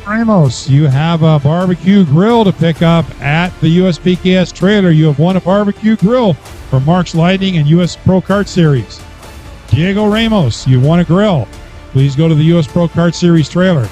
Ramos, you have a barbecue grill to pick up at the USPKS trailer. You have won a barbecue grill from Mark's Lighting and US Pro Kart Series. Diego Ramos, you won a grill. Please go to the US Pro Kart Series trailer.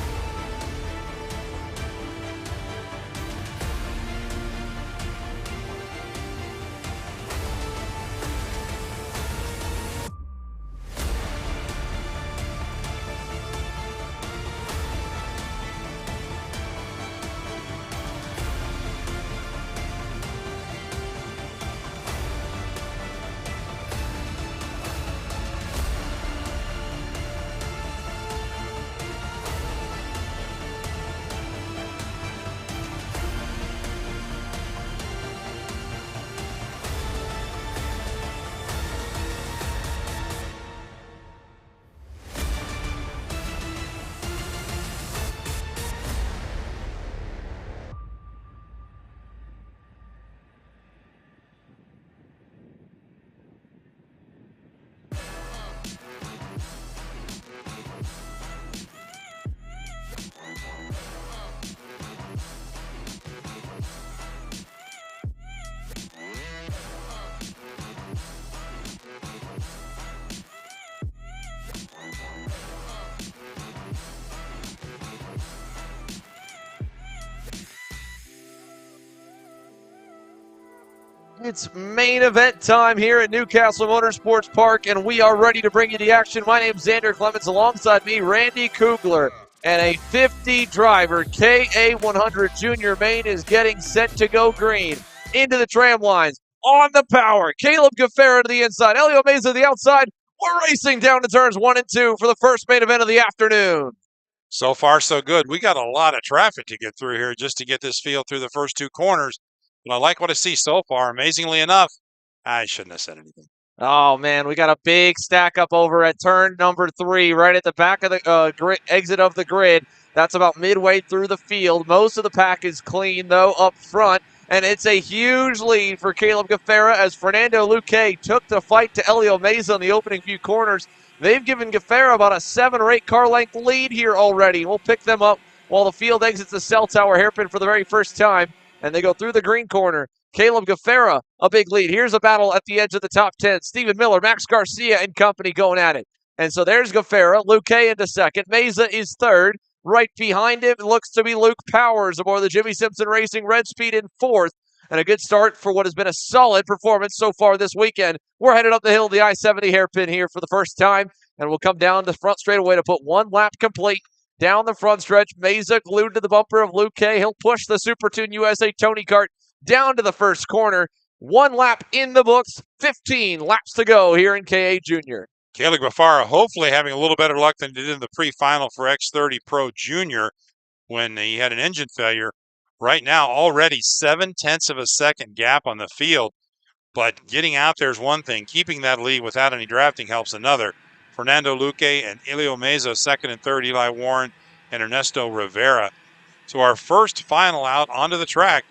It's main event time here at Newcastle Motorsports Park, and we are ready to bring you the action. My name's Xander Clements, alongside me, Randy Kugler, and a 50 driver KA100 Junior main is getting set to go green. Into the tram lines, on the power. Caleb Gaffera to the inside, Elio Meza to the outside. We're racing down to turns 1 and 2 for the first main event of the afternoon. So far, so good. We got a lot of traffic to get through here just to get this field through the first two corners. But I like what I see so far. Amazingly enough, I shouldn't have said anything. Oh, man, we got a big stack up over at turn number 3, right at the back of the exit of the grid. That's about midway through the field. Most of the pack is clean, though, up front. And it's a huge lead for Caleb Gaffera as Fernando Luque took the fight to Elio Meza in the opening few corners. They've given Gaffera about a 7 or 8 car length lead here already. We'll pick them up while the field exits the cell tower hairpin for the very first time. And they go through the green corner. Caleb Gaffera, a big lead. Here's a battle at the edge of the top 10. Stephen Miller, Max Garcia, and company going at it. And so there's Gaffera. Luque into second. Meza is third. Right behind him looks to be Luke Powers aboard the Jimmy Simpson Racing Red Speed in fourth. And a good start for what has been a solid performance so far this weekend. We're headed up the hill of the I-70 hairpin here for the first time. And we'll come down the front straightaway to put one lap complete. Down the front stretch, Meza glued to the bumper of Luque. He'll push the Super Tune USA Tony Kart down to the first corner. One lap in the books, 15 laps to go here in KA Junior. Caleb Gaffera hopefully having a little better luck than he did in the pre-final for X30 Pro Junior when he had an engine failure. Right now, already 0.7 of a second gap on the field. But getting out there is one thing. Keeping that lead without any drafting helps another. Fernando Luque and Elio Meza, second and third, Eli Warren and Ernesto Rivera. So our first final out onto the track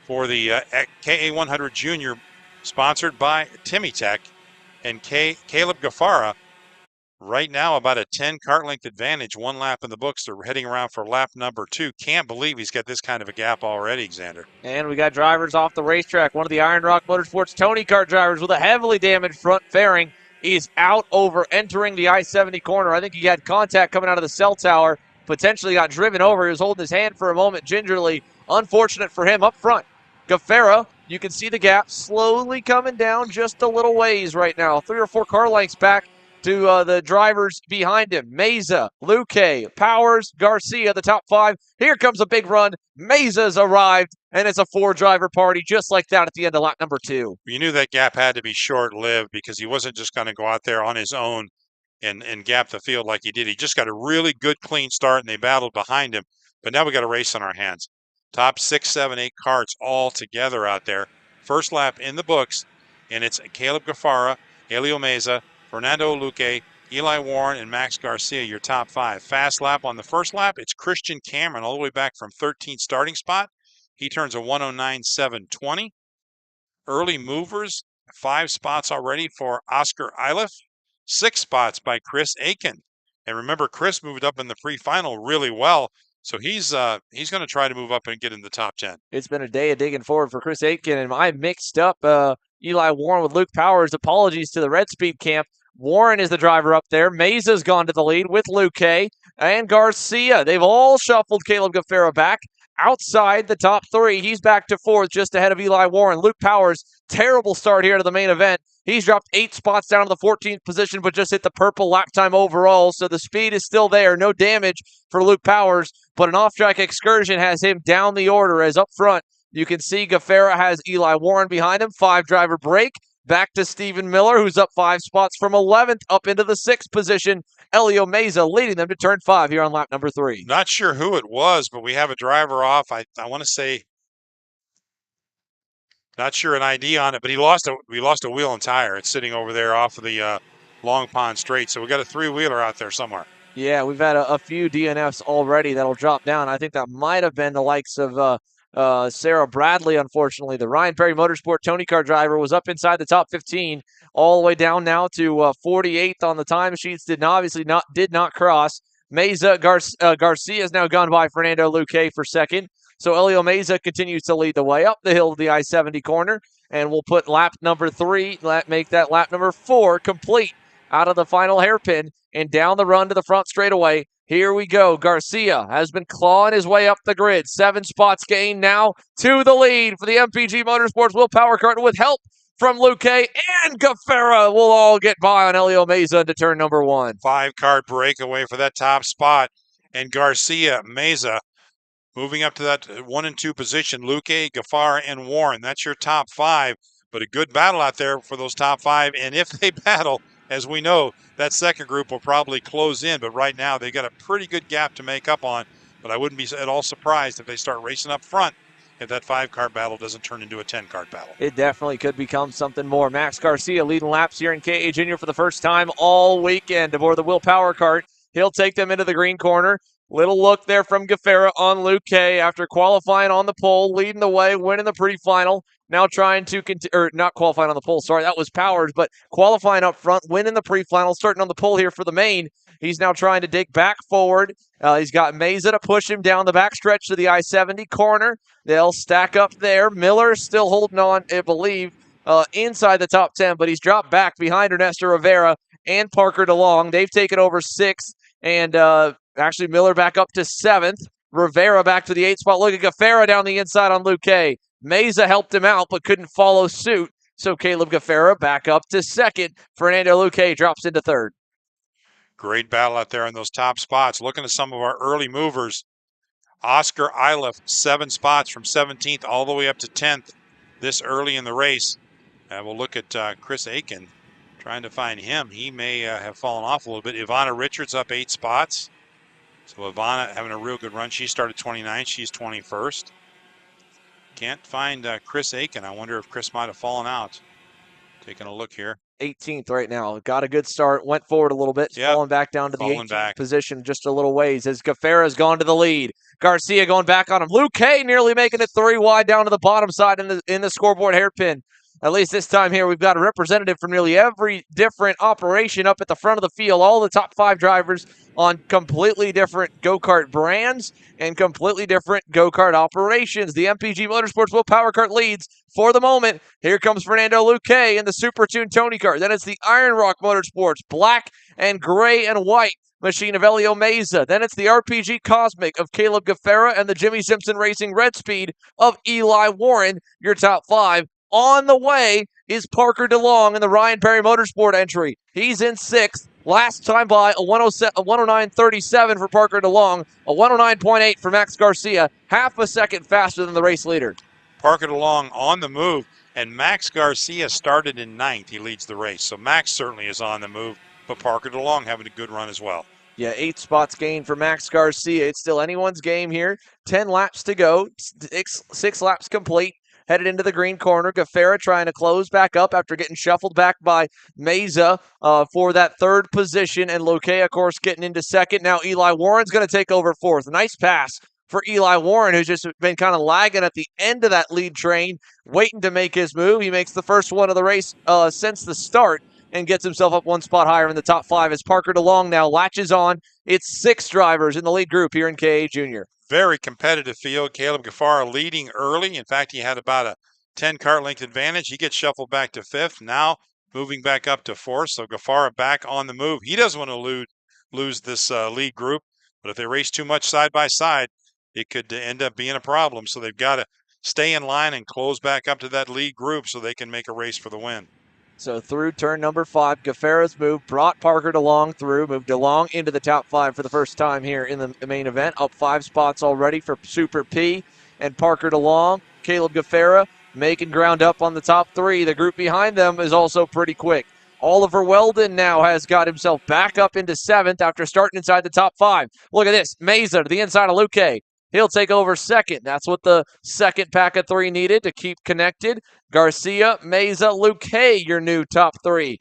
for the KA100 Junior, sponsored by Timmy Tech, and Caleb Gaffera. Right now, about a 10 kart length advantage, one lap in the books. They're heading around for lap number 2. Can't believe he's got this kind of a gap already, Xander. And we got drivers off the racetrack. One of the Iron Rock Motorsports Tony Kart drivers with a heavily damaged front fairing is out over entering the I-70 corner. I think he had contact coming out of the cell tower, potentially got driven over. He was holding his hand for a moment gingerly. Unfortunate for him up front. Gaffera, you can see the gap slowly coming down just a little ways right now. 3 or 4 car lengths back to the drivers behind him. Meza, Luque, Powers, Garcia, the top 5. Here comes a big run. Meza's arrived, and it's a 4-driver party just like that at the end of lap number 2. You knew that gap had to be short-lived because he wasn't just going to go out there on his own and gap the field like he did. He just got a really good, clean start, and they battled behind him. But now we got a race on our hands. Top 6, 7, 8 karts all together out there. First lap in the books, and it's Caleb Gaffera, Elio Meza, Fernando Luque, Eli Warren, and Max Garcia, your top 5. Fast lap on the first lap, it's Christian Cameron all the way back from 13th starting spot. He turns a 109.720. Early movers, 5 spots already for Oscar Iliff, 6 spots by Chris Aiken. And remember, Chris moved up in the pre-final really well, So he's going to try to move up and get in the top 10. It's been a day of digging forward for Chris Aitken, and I mixed up Eli Warren with Luke Powers. Apologies to the Red Speed camp. Warren is the driver up there. Mesa's gone to the lead with Luque and Garcia. They've all shuffled Caleb Gaffera back outside the top three. He's back to fourth, just ahead of Eli Warren. Luke Powers, terrible start here to the main event. He's dropped 8 spots down to the 14th position, but just hit the purple lap time overall, so the speed is still there. No damage for Luke Powers, but an off-track excursion has him down the order, as up front you can see Gaffera has Eli Warren behind him. 5-driver break. Back to Stephen Miller, who's up 5 spots from 11th up into the 6th position. Elio Meza leading them to turn 5 here on lap number 3. Not sure who it was, but we have a driver off. I want to say, not sure an ID on it, but we lost a wheel and tire. It's sitting over there off of the Long Pond Straight. So we got a 3-wheeler out there somewhere. Yeah, we've had a few DNFs already that'll drop down. I think that might have been the likes of Sarah Bradley, unfortunately. The Ryan Perry Motorsport Tony Kart driver was up inside the top 15, all the way down now to 48th on the timesheets. Did not cross. Garcia has now gone by Fernando Luque for second. So Elio Meza continues to lead the way up the hill to the I-70 corner, and we'll put lap number 3, make that lap number 4 complete out of the final hairpin and down the run to the front straightaway. Here we go. Garcia has been clawing his way up the grid. 7 spots gained now to the lead for the MPG Motorsports Will Power Kart with help from Luque and Gaffera. Will all get by on Elio Meza into turn number 1. 5-car breakaway for that top spot. And Garcia, Meza, moving up to that 1 and 2 position. Luque, Gaffara, and Warren. That's your top 5. But a good battle out there for those top 5. And if they battle, as we know, that second group will probably close in. But right now, they've got a pretty good gap to make up on. But I wouldn't be at all surprised if they start racing up front if that 5-car battle doesn't turn into a 10-car battle. It definitely could become something more. Max Garcia leading laps here in KA Junior for the first time all weekend aboard the Will Power Kart. He'll take them into the green corner. Little look there from Gaffera on Luque after qualifying on the pole, leading the way, winning the pre-final. Now trying to not qualifying on the pole, sorry, that was Powers, but qualifying up front, winning the pre-final, starting on the pole here for the main. He's now trying to dig back forward. He's got Meza to push him down the backstretch to the I-70 corner. They'll stack up there. Miller still holding on, I believe, inside the top 10, but he's dropped back behind Ernesto Rivera and Parker DeLong. They've taken over 6th, and actually Miller back up to 7th. Rivera back to the 8th spot. Look at Gaffera down the inside on Luque. Meza helped him out, but couldn't follow suit. So Caleb Gaffera back up to 2nd. Fernando Luque drops into 3rd. Great battle out there in those top spots. Looking at some of our early movers. Oscar Iliff, 7 spots from 17th all the way up to 10th this early in the race. And we'll look at Chris Aitken trying to find him. He may have fallen off a little bit. Ivana Richards up 8 spots. So Ivana having a real good run. She started 29th. She's 21st. Can't find Chris Aitken. I wonder if Chris might have fallen out. Taking a look here. 18th right now. Got a good start. Went forward a little bit. Yep. Falling back down to the 18th position just a little ways as Gaffera's gone to the lead. Garcia going back on him. Luque nearly making it 3 wide down to the bottom side in the scoreboard hairpin. At least this time here, we've got a representative from nearly every different operation up at the front of the field. All the top 5 drivers on completely different go-kart brands and completely different go-kart operations. The MPG Motorsports Will Power Kart leads for the moment. Here comes Fernando Luque in the Super Tune Tony Kart. Then it's the Iron Rock Motorsports black and gray and white machine of Elio Meza. Then it's the RPG Cosmic of Caleb Gaffera and the Jimmy Simpson Racing Red Speed of Eli Warren. Your top 5. On the way is Parker DeLong in the Ryan Perry Motorsport entry. He's in 6th. Last time by a 109.37 for Parker DeLong, a 109.8 for Max Garcia, half a second faster than the race leader. Parker DeLong on the move, and Max Garcia started in 9th. He leads the race, so Max certainly is on the move, but Parker DeLong having a good run as well. Yeah, 8 spots gained for Max Garcia. It's still anyone's game here. 10 laps to go, 6 laps complete. Headed into the green corner. Gaffera trying to close back up after getting shuffled back by Meza for that 3rd position. And Luque, of course, getting into 2nd. Now Eli Warren's going to take over 4th. Nice pass for Eli Warren, who's just been kind of lagging at the end of that lead train, waiting to make his move. He makes the first one of the race since the start. and gets himself up one spot higher in the top 5 as Parker DeLong now latches on. It's 6 drivers in the lead group here in KA Junior. Very competitive field. Caleb Gaffara leading early. In fact, he had about a 10 kart length advantage. He gets shuffled back to 5th. Now moving back up to 4th. So Gaffara back on the move. He doesn't want to lose this lead group, but if they race too much side by side, it could end up being a problem. So they've got to stay in line and close back up to that lead group so they can make a race for the win. So through turn number 5, Gaffara's move brought Parker DeLong through, moved DeLong into the top 5 for the first time here in the main event. Up 5 spots already for Super P and Parker DeLong. Caleb Gaffara making ground up on the top 3. The group behind them is also pretty quick. Oliver Weldon now has got himself back up into 7th after starting inside the top 5. Look at this. Meza to the inside of Luque. He'll take over 2nd. That's what the second pack of 3 needed to keep connected. Garcia, Meza, Luque, your new top 3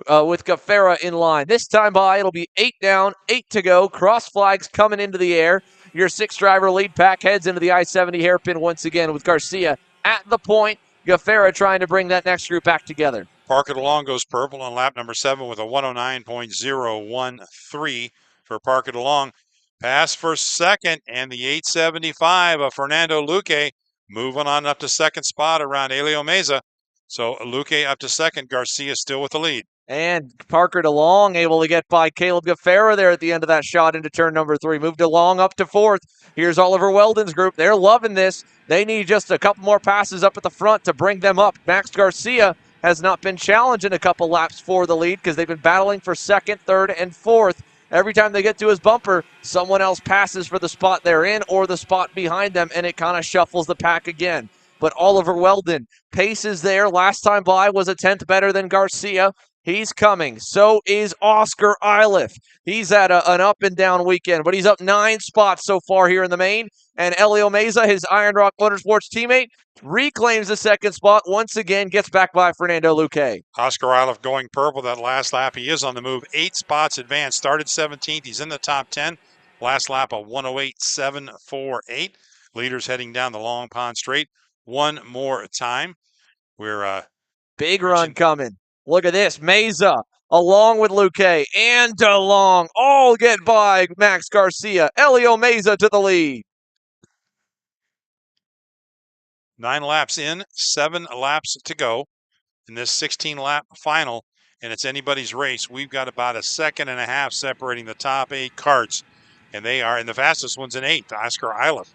with Gaffara in line. This time by, it'll be 8 down, 8 to go. Cross flags coming into the air. Your 6-driver lead pack heads into the I-70 hairpin once again with Garcia at the point. Gaffara trying to bring that next group back together. Parker DeLong goes purple on lap number 7 with a 109.013 for Parker DeLong. Pass for 2nd, and the 875 of Fernando Luque moving on up to 2nd spot around Elio Meza. So Luque up to 2nd, Garcia still with the lead. And Parker DeLong able to get by Caleb Gaffara there at the end of that shot into turn number 3. Moved DeLong up to 4th. Here's Oliver Weldon's group. They're loving this. They need just a couple more passes up at the front to bring them up. Max Garcia has not been challenging a couple laps for the lead because they've been battling for 2nd, 3rd, and 4th. Every time they get to his bumper, someone else passes for the spot they're in or the spot behind them, and it kind of shuffles the pack again. But Oliver Weldon, pace is there. Last time by was a 10th better than Garcia. He's coming. So is Oscar Iliff. He's had an up and down weekend, but he's up 9 spots so far here in the main. And Elio Meza, his Iron Rock Motorsports teammate, reclaims the 2nd spot once again, gets back by Fernando Luque. Oscar Iliff going purple that last lap. He is on the move. 8 spots advanced. Started 17th. He's in the top 10. Last lap, a 108.748. Leaders heading down the Long Pond Straight. One more time. We're big run coming. Look at this. Meza, along with Luque and DeLong, all get by Max Garcia. Elio Meza to the lead. 9 laps in, 7 laps to go in this 16-lap final, and it's anybody's race. We've got about a 1.5 seconds separating the top 8 karts, and they are, and the fastest one's in 8th. Oscar Iliff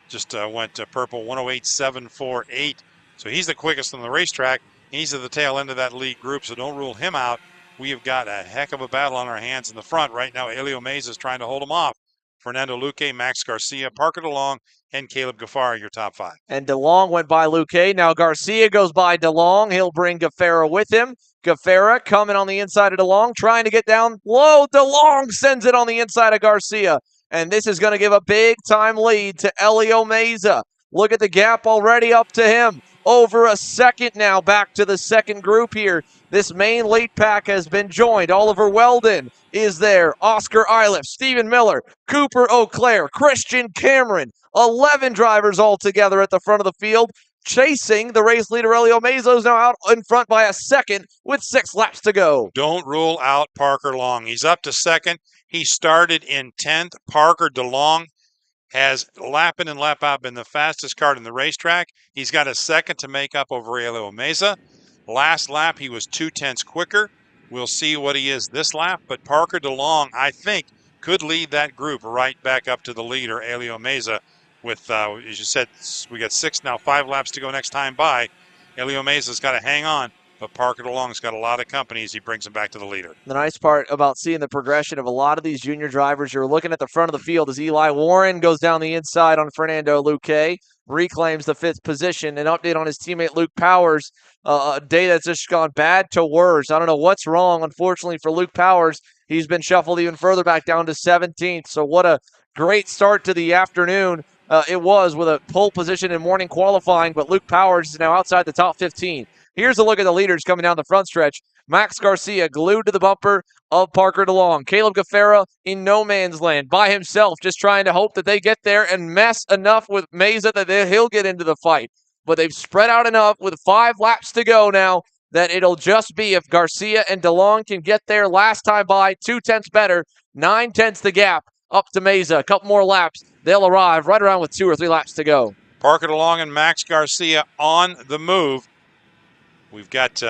just went to purple, 108.748. So he's the quickest on the racetrack. He's at the tail end of that lead group, so don't rule him out. We have got a heck of a battle on our hands in the front. Right now, Elio Meza is trying to hold him off. Fernando Luque, Max Garcia, Parker DeLong, and Caleb Gaffara, your top 5. And DeLong went by Luque. Now Garcia goes by DeLong. He'll bring Gaffara with him. Gaffara coming on the inside of DeLong, trying to get down low. DeLong sends it on the inside of Garcia. And this is going to give a big-time lead to Elio Meza. Look at the gap already up to him. Over a second now back to the second group here. This main lead pack has been joined. Oliver Weldon is there. Oscar Iliff, Stephen Miller, Cooper Auclair, Christian Cameron. 11 drivers all together at the front of the field. Chasing the race leader, Elio Meza, is now out in front by a second with 6 laps to go. Don't rule out Parker DeLong. He's up to 2nd. He started in 10th. Parker DeLong has lap in and lap out been the fastest kart in the racetrack. He's got a 2nd to make up over Elio Meza. Last lap, he was 0.2 quicker. We'll see what he is this lap. But Parker DeLong, I think, could lead that group right back up to the leader, Elio Meza. With, as you said, we got 6 now, 5 laps to go next time by. Elio Meza's got to hang on, but Parker DeLong's got a lot of company as he brings him back to the leader. The nice part about seeing the progression of a lot of these junior drivers, you're looking at the front of the field as Eli Warren goes down the inside on Fernando Luque, reclaims the 5th position. An update on his teammate Luke Powers, a day that's just gone bad to worse. I don't know what's wrong, unfortunately, for Luke Powers. He's been shuffled even further back down to 17th. So what a great start to the afternoon. It was with a pole position in morning qualifying, but Luke Powers is now outside the top 15. Here's a look at the leaders coming down the front stretch. Max Garcia glued to the bumper of Parker DeLong. Caleb Gaffara in no man's land by himself, just trying to hope that they get there and mess enough with Meza that he'll get into the fight. But they've spread out enough with 5 laps to go now. that it'll just be if Garcia and DeLong can get there last time by 2/10 better, 9/10 the gap up to Meza. A couple more laps. They'll arrive right around with 2 or 3 laps to go. Parker DeLong and Max Garcia on the move. We've got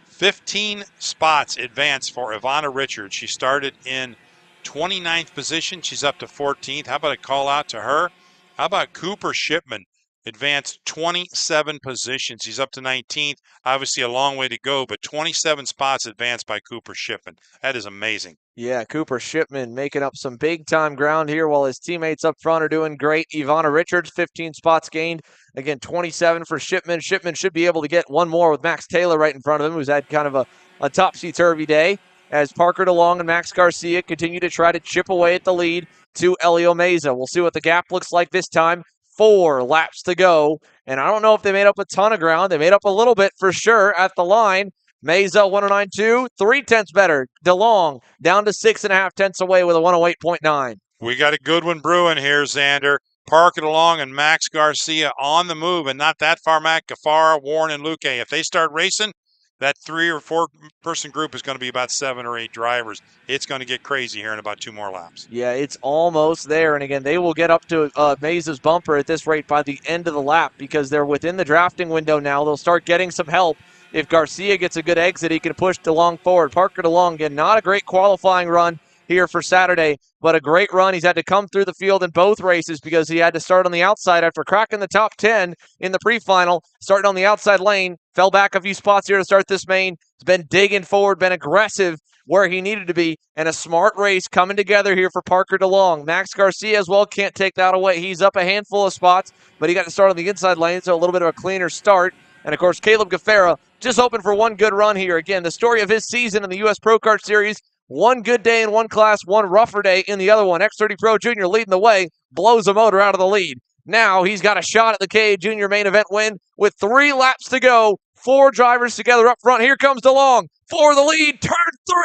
15 spots advanced for Ivana Richards. She started in 29th position. She's up to 14th. How about a call out to her? How about Cooper Shipman? Advanced 27 positions. He's up to 19th. Obviously a long way to go, but 27 spots advanced by Cooper Shipman. That is amazing. Yeah, Cooper Shipman making up some big-time ground here while his teammates up front are doing great. Ivana Richards, 15 spots gained. Again, 27 for Shipman. Shipman should be able to get one more with Max Taylor right in front of him, who's had kind of a topsy-turvy day, as Parker DeLong and Max Garcia continue to try to chip away at the lead to Elio Meza. We'll see what the gap looks like this time. 4 laps to go, and I don't know if they made up a ton of ground. They made up a little bit for sure at the line. Meza 109.2, 3/10 better. DeLong down to 6.5 away with a 108.9. We got a good one brewing here, Xander. Parker DeLong and Max Garcia on the move, and not that far back. Gafara, Warren, and Luque. If they start racing, that 3 or 4 person group is going to be about 7 or 8 drivers. It's going to get crazy here in about 2 more laps. Yeah, it's almost there. And again, they will get up to Meza's bumper at this rate by the end of the lap because they're within the drafting window now. They'll start getting some help. If Garcia gets a good exit, he can push DeLong forward. Parker DeLong, again, not a great qualifying run here for Saturday, but a great run. He's had to come through the field in both races because he had to start on the outside after cracking the top 10 in the pre-final, starting on the outside lane, fell back a few spots here to start this main. He's been digging forward, been aggressive where he needed to be, and a smart race coming together here for Parker DeLong. Max Garcia as well can't take that away. He's up a handful of spots, but he got to start on the inside lane, so a little bit of a cleaner start. And, of course, Caleb Gafara just hoping for one good run here. Again, the story of his season in the U.S. Pro Kart Series, one good day in one class, one rougher day in the other one. X30 Pro Junior leading the way, blows a motor out of the lead. Now he's got a shot at the KA Junior main event win with 3 laps to go. 4 drivers together up front. Here comes DeLong for the lead. Turn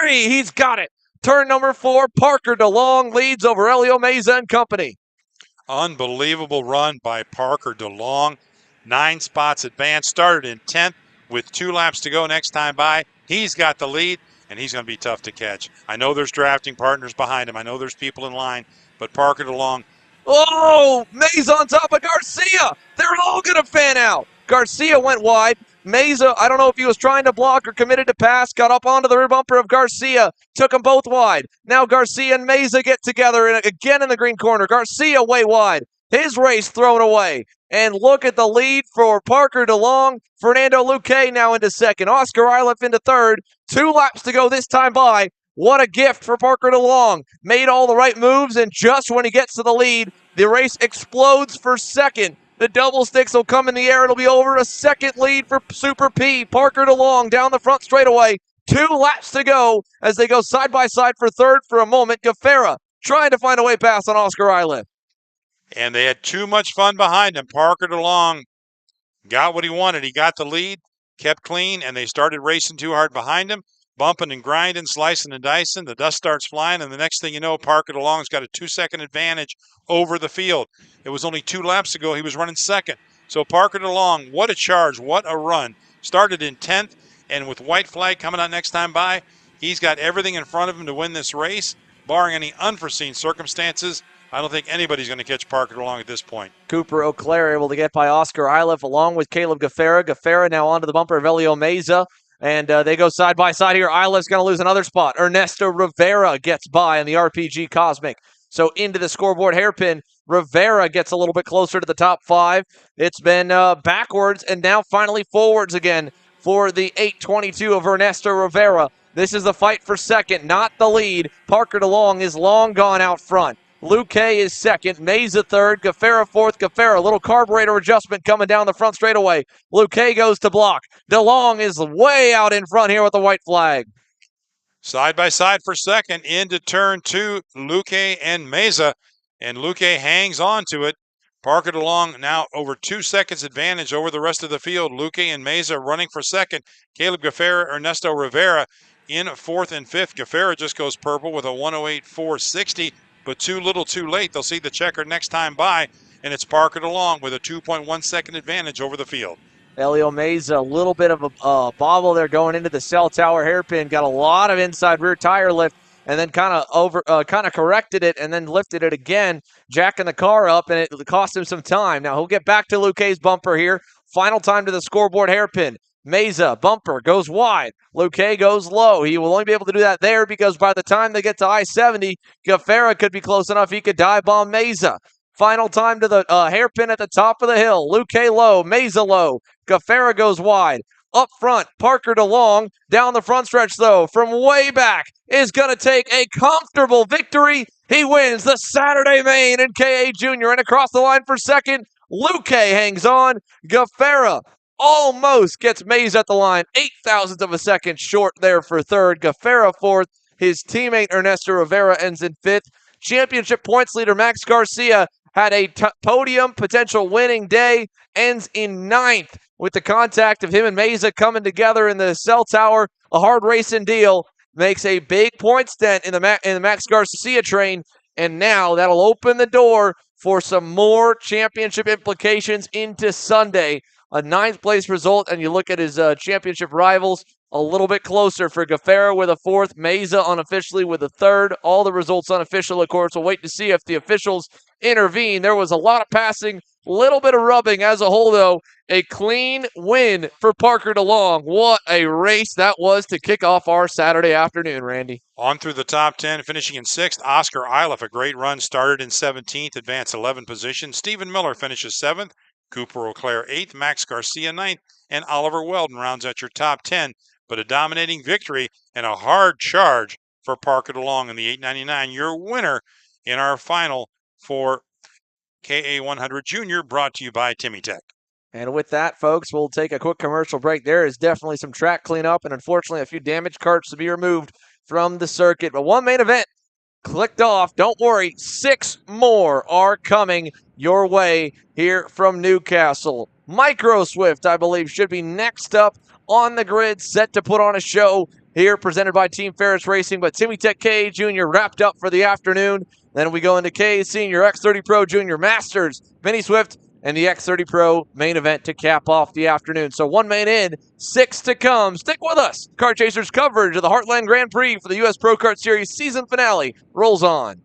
3. He's got it. Turn number 4. Parker DeLong leads over Elio Meza and company. Unbelievable run by Parker DeLong. 9 spots advanced. Started in 10th with 2 laps to go next time by. He's got the lead, and he's going to be tough to catch. I know there's drafting partners behind him. I know there's people in line, but Parker DeLong. Oh, Meza on top of Garcia. They're all going to fan out. Garcia went wide. Meza, I don't know if he was trying to block or committed to pass, got up onto the rear bumper of Garcia, took them both wide. Now Garcia and Meza get together again in the green corner. Garcia way wide. His race thrown away. And look at the lead for Parker DeLong. Fernando Luque now into second. Oscar Iliff into third. 2 laps to go this time by. What a gift for Parker DeLong. Made all the right moves, and just when he gets to the lead, the race explodes for second. The double sticks will come in the air. It'll be over a second lead for Super P. Parker DeLong down the front straightaway. 2 laps to go as they go side by side for third for a moment. Gafara trying to find a way past on Oscar Iliff. And they had too much fun behind him. Parker DeLong got what he wanted. He got the lead, kept clean, and they started racing too hard behind him, bumping and grinding, slicing and dicing. The dust starts flying, and the next thing you know, Parker DeLong's got a 2-second advantage over the field. It was only 2 laps ago he was running second. So Parker DeLong, what a charge, what a run. Started in 10th, and with white flag coming out next time by, he's got everything in front of him to win this race, barring any unforeseen circumstances. I don't think anybody's going to catch Parker DeLong at this point. Cooper O'Clair able to get by Oscar Iliff along with Caleb Gafara. Gafara now onto the bumper of Elio Meza. And they go side by side here. Iliff's going to lose another spot. Ernesto Rivera gets by on the RPG Cosmic. So into the scoreboard hairpin. Rivera gets a little bit closer to the top 5. It's been backwards and now finally forwards again for the 822 of Ernesto Rivera. This is the fight for second, not the lead. Parker DeLong is long gone out front. Luque is second, Meza third, Gafara fourth. Gafara, a little carburetor adjustment coming down the front straightaway. Luque goes to block. DeLong is way out in front here with the white flag. Side by side for second into turn 2, Luque and Meza. And Luque hangs on to it. Parker DeLong now over 2 seconds advantage over the rest of the field. Luque and Meza running for second. Caleb Gafara, Ernesto Rivera in 4th and 5th. Gafara just goes purple with a 108.460. But too little too late. They'll see the checker next time by, and it's Parker DeLong with a 2.1 second advantage over the field. Elio Meza, a little bit of a bobble there going into the cell tower hairpin. Got a lot of inside rear tire lift, and then kind of corrected it, and then lifted it again, jacking the car up, and it cost him some time. Now he'll get back to Luque's bumper here. Final time to the scoreboard hairpin. Meza, bumper, goes wide. Luque goes low. He will only be able to do that there because by the time they get to I-70, Gaffera could be close enough he could dive bomb Meza. Final time to the hairpin at the top of the hill. Luque low, Meza low. Gaffera goes wide. Up front, Parker DeLong. Down the front stretch, though, from way back, is going to take a comfortable victory. He wins the Saturday main in KA Junior. And across the line for second, Luque hangs on. Gaffera almost gets Mays at the line. 0.08 of a second short there for third. Gaffera fourth. His teammate Ernesto Rivera ends in fifth. Championship points leader Max Garcia had a podium potential winning day, ends in ninth with the contact of him and Meza coming together in the cell tower. A hard racing deal makes a big point dent in the Max Garcia train, and now that'll open the door for some more championship implications into Sunday. A ninth place result, and you look at his championship rivals, a little bit closer for Gaffera with a fourth, Meza unofficially with a third. All the results unofficial, of course. We'll wait to see if the officials intervene. There was a lot of passing, little bit of rubbing as a whole, though. A clean win for Parker DeLong. What a race that was to kick off our Saturday afternoon, Randy. On through the top 10, finishing in 6th. Oscar Iliff, a great run, started in 17th, advanced 11 positions. Stephen Miller finishes 7th. Cooper O'Clair 8th. Max Garcia 9th. And Oliver Weldon rounds out your top 10. But a dominating victory and a hard charge for Parker DeLong in the 899. Your winner in our final for KA100 Junior, brought to you by Timmy Tech. And with that, folks, we'll take a quick commercial break. There is definitely some track cleanup and unfortunately a few damaged carts to be removed from the circuit. But one main event clicked off. Don't worry, 6 more are coming your way here from Newcastle. Micro Swift, I believe, should be next up on the grid, set to put on a show here, presented by Team Ferris Racing. But Timmy Tech K Jr. wrapped up for the afternoon. Then we go into K Senior X30 Pro Junior Masters, Mini Swift, and the X30 Pro main event to cap off the afternoon. So 1 main in, 6 to come. Stick with us. Kart Chasers coverage of the Heartland Grand Prix for the U.S. Pro Kart Series season finale rolls on.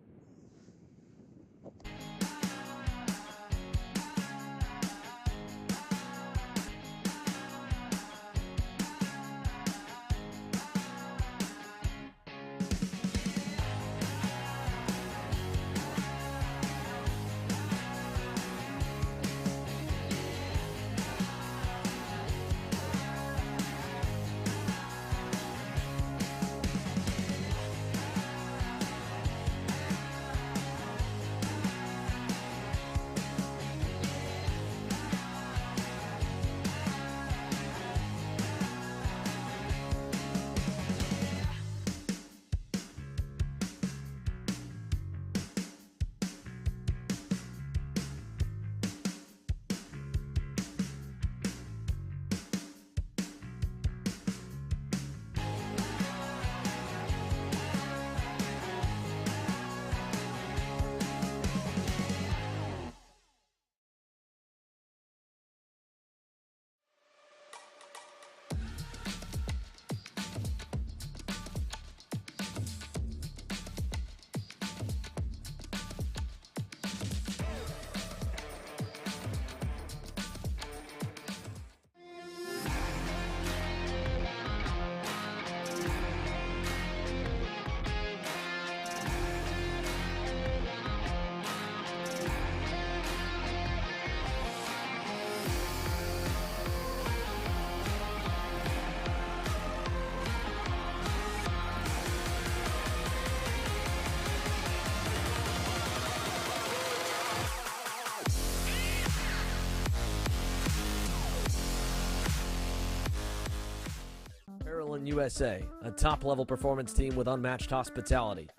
USA, a top-level performance team with unmatched hospitality,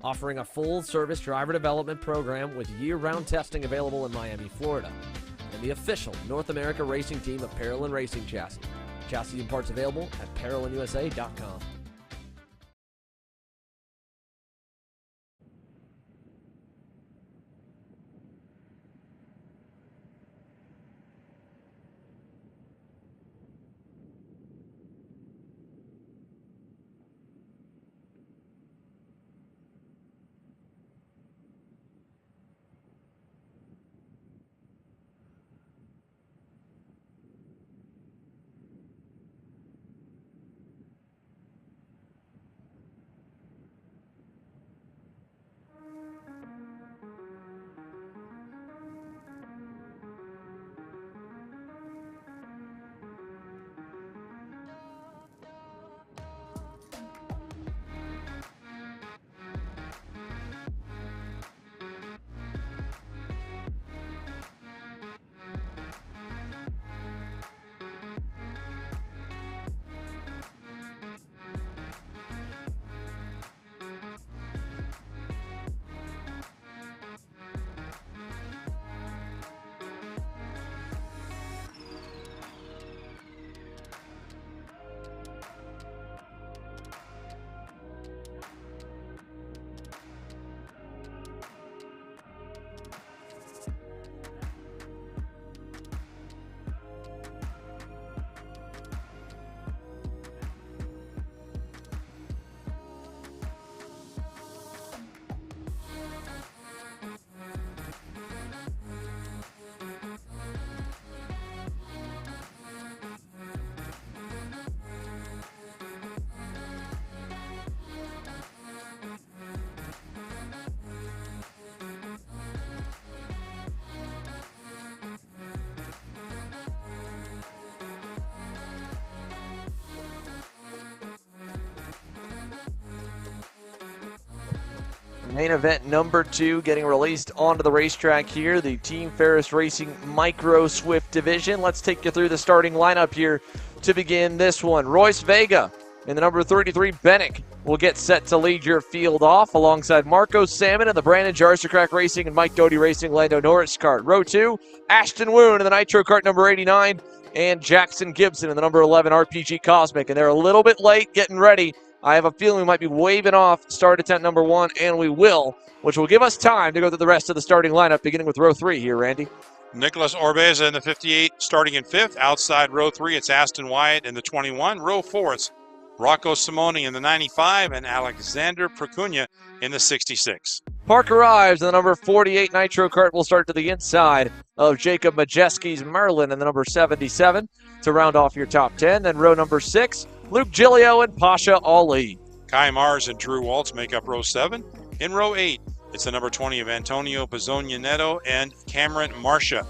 offering a full-service driver development program with year-round testing available in Miami, Florida, and the official North America racing team of Parolin Racing Chassis. Chassis and parts available at ParolinUSA.com. Main event number 2 getting released onto the racetrack here, the Team Ferris Racing Micro Swift division. Let's take you through the starting lineup here to begin this one. Royce Vega in the number 33 Bennick will get set to lead your field off alongside Marco Salmon in the Brandon Jarstacrack Racing and Mike Doty Racing Lando Norris Kart. Row 2, Ashton Woon in the Nitro Kart number 89 and Jackson Gibson in the number 11 RPG Cosmic. And they're a little bit late getting ready. I have a feeling we might be waving off start attempt number 1, and we will, which will give us time to go through the rest of the starting lineup, beginning with row 3 here, Randy. Nicholas Orbeza in the 58, starting in 5th. Outside row 3, it's Aston Wyatt in the 21. Row 4, it's Rocco Simone in the 95 and Alexander Procuna in the 66. Parker Ives in the number 48 Nitro Kart will start to the inside of Jacob Majeski's Merlin in the number 77 to round off your top 10. Then row number 6, Luke Giglio and Pasha Ali. Kai Mars and Drew Waltz make up row 7. In row 8, it's the number 20 of Antonio Pizzonia Neto and Cameron Marcia.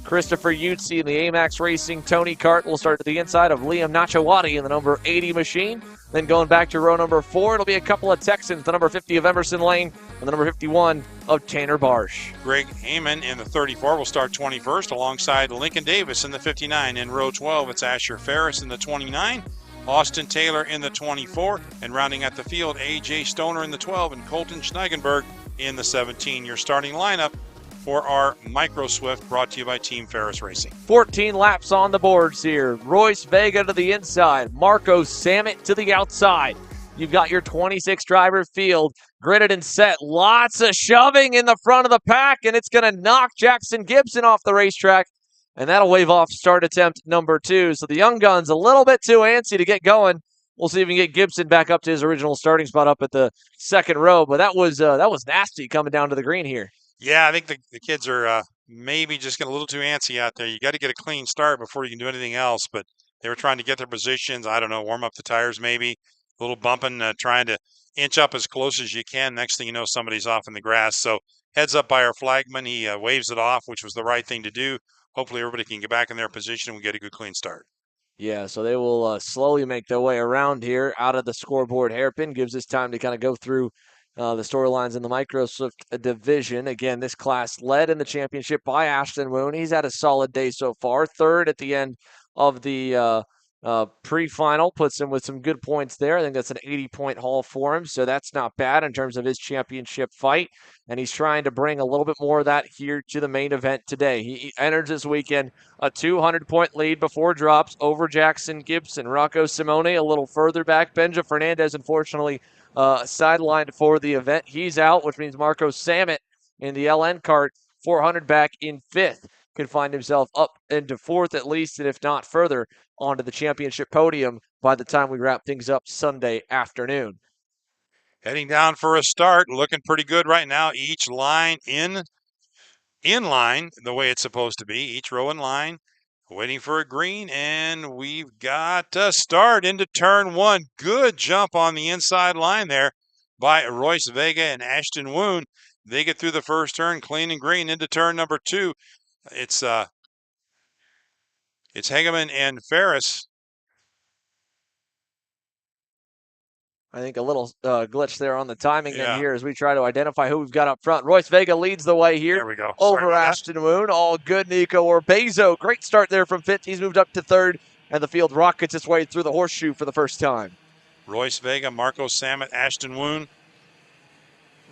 Christopher Yutzi in the AMAX Racing Tony Kart will start to the inside of Liam Nachawati in the number 80 machine. Then going back to row number 4, it'll be a couple of Texans, the number 50 of Emerson Lane and the number 51 of Tanner Barsh. Greg Heyman in the 34 will start 21st alongside Lincoln Davis in the 59. In row 12, it's Asher Ferris in the 29. Austin Taylor in the 24, and rounding out the field, A.J. Stoner in the 12 and Colton Schneigenberg in the 17. Your starting lineup for our Micro Swift, brought to you by Team Ferris Racing. 14 laps on the boards here. Royce Vega to the inside, Marco Sammet to the outside. You've got your 26 driver field gridded and set. Lots of shoving in the front of the pack, and it's going to knock Jackson Gibson off the racetrack. And that'll wave off start attempt number 2. So the young gun's a little bit too antsy to get going. We'll see if we can get Gibson back up to his original starting spot up at the second row. But that was nasty coming down to the green here. Yeah, I think the kids are maybe just getting a little too antsy out there. You got to get a clean start before you can do anything else. But they were trying to get their positions. I don't know, warm up the tires maybe. A little bumping, trying to inch up as close as you can. Next thing you know, somebody's off in the grass. So heads up by our flagman. He waves it off, which was the right thing to do. Hopefully everybody can get back in their position and we get a good clean start. Yeah, so they will slowly make their way around here out of the scoreboard hairpin. Gives us time to kind of go through the storylines in the Micro Swift division. Again, this class led in the championship by Ashton Woon. He's had a solid day so far. Third at the end of the pre-final, puts him with some good points there. I think that's an 80-point haul for him, so that's not bad in terms of his championship fight. And he's trying to bring a little bit more of that here to the main event today. He enters this weekend a 200-point lead before drops over Jackson Gibson. Rocco Simone a little further back. Benja Fernandez, unfortunately, sidelined for the event. He's out, which means Marco Sammet in the LN kart, 400 back in 5th. Could find himself up into 4th at least, and if not further, onto the championship podium by the time we wrap things up Sunday afternoon. Heading down for a start, looking pretty good right now. Each line in line the way it's supposed to be. Each row in line, waiting for a green, and we've got a start into turn 1. Good jump on the inside line there by Royce Vega and Ashton Woon. They get through the first turn clean and green into turn number 2. It's Hageman and Ferris. I think a little glitch there on the timing here as we try to identify who we've got up front. Royce Vega leads the way here. There we go. Over Ashton Woon. All good, Nico Orbezo. Great start there from 5th. He's moved up to 3rd, and the field rockets its way through the horseshoe for the first time. Royce Vega, Marco Sammet, Ashton Woon.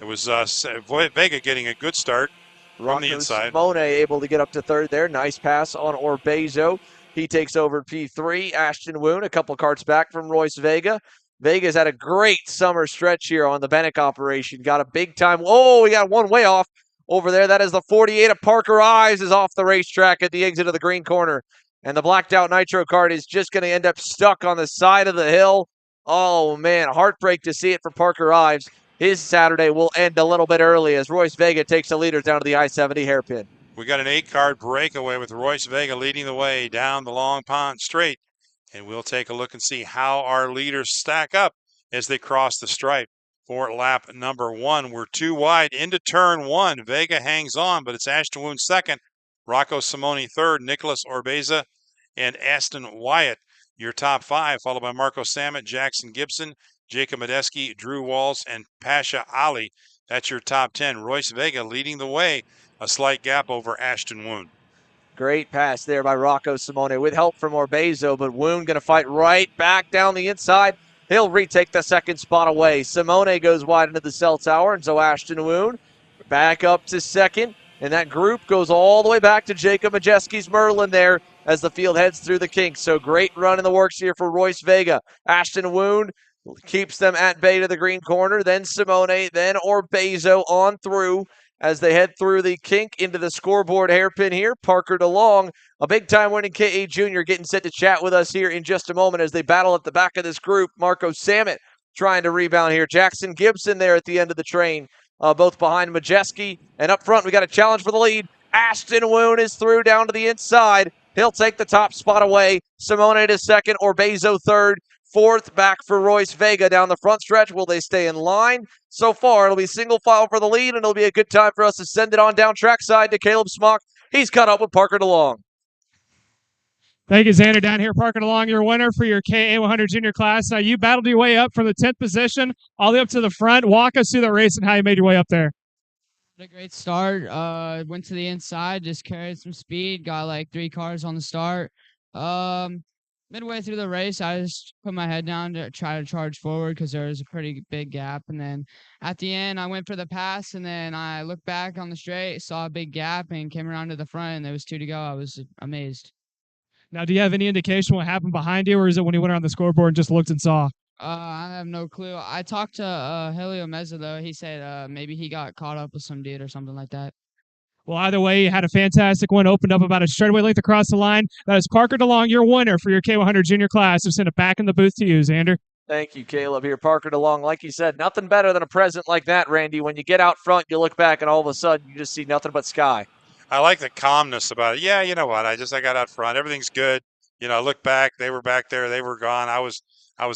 It was Vega getting a good start from the inside. Simone able to get up to 3rd there. Nice pass on Orbezo. He takes over P3. Ashton Woon, a couple carts back from Royce Vega. Vega's had a great summer stretch here on the Bennick operation. Got a big time. Oh, we got one way off over there. That is the 48 of Parker Ives is off the racetrack at the exit of the green corner. And the blacked out Nitro kart is just going to end up stuck on the side of the hill. Oh, man, heartbreak to see it for Parker Ives. His Saturday will end a little bit early as Royce Vega takes the leaders down to the I-70 hairpin. We got an 8-card breakaway with Royce Vega leading the way down the Long Pond Straight. And we'll take a look and see how our leaders stack up as they cross the stripe for lap number 1. We're 2 wide into turn 1. Vega hangs on, but it's Ashton Woon 2nd, Rocco Simone 3rd, Nicholas Orbeza, and Aston Wyatt. Your top 5, followed by Marco Sammet, Jackson Gibson, Jacob Medeski, Drew Walls, and Pasha Ali. That's your top 10. Royce Vega leading the way, a slight gap over Ashton Woon. Great pass there by Rocco Simone with help from Orbezo, but Woon going to fight right back down the inside. He'll retake the second spot away. Simone goes wide into the cell tower, and so Ashton Woon back up to second. And that group goes all the way back to Jacob Majeski's Merlin there as the field heads through the kinks. So great run in the works here for Royce Vega. Ashton Woon keeps them at bay to the green corner. Then Simone, then Orbezo on through as they head through the kink into the scoreboard hairpin here. Parker DeLong, a big-time winning KA Junior, getting set to chat with us here in just a moment as they battle at the back of this group. Marco Sammet trying to rebound here. Jackson Gibson there at the end of the train, both behind Majeski. And up front, we got a challenge for the lead. Ashton Woon is through down to the inside. He'll take the top spot away. Simone to second, Orbezo third. Fourth back for Royce Vega down the front stretch. Will they stay in line? So far, it'll be single file for the lead, and it'll be a good time for us to send it on down trackside to Caleb Smock. He's caught up with Parker DeLong. Thank you, Xander. Down here, Parker DeLong, your winner for your KA 100 junior class. Now, you battled your way up from the 10th position all the way up to the front. Walk us through the race and how you made your way up there. A great start. Went to the inside, just carried some speed, got like 3 cars on the start. Midway through the race, I just put my head down to try to charge forward because there was a pretty big gap. And then at the end, I went for the pass, and then I looked back on the straight, saw a big gap, and came around to the front, and there was 2 to go. I was amazed. Now, do you have any indication what happened behind you, or is it when you went around the scoreboard and just looked and saw? I have no clue. I talked to Helio Meza, though. He said maybe he got caught up with some dude or something like that. Well, either way, you had a fantastic one, opened up about a straightaway length across the line. That is Parker DeLong, your winner for your K100 junior class. We'll send it back in the booth to you, Xander. Thank you, Caleb. Here, Parker DeLong. Like you said, nothing better than a present like that, Randy. When you get out front, you look back, and all of a sudden, you just see nothing but sky. I like the calmness about it. Yeah, you know what? I got out front. Everything's good. You know, I look back. They were back there. They were gone. I was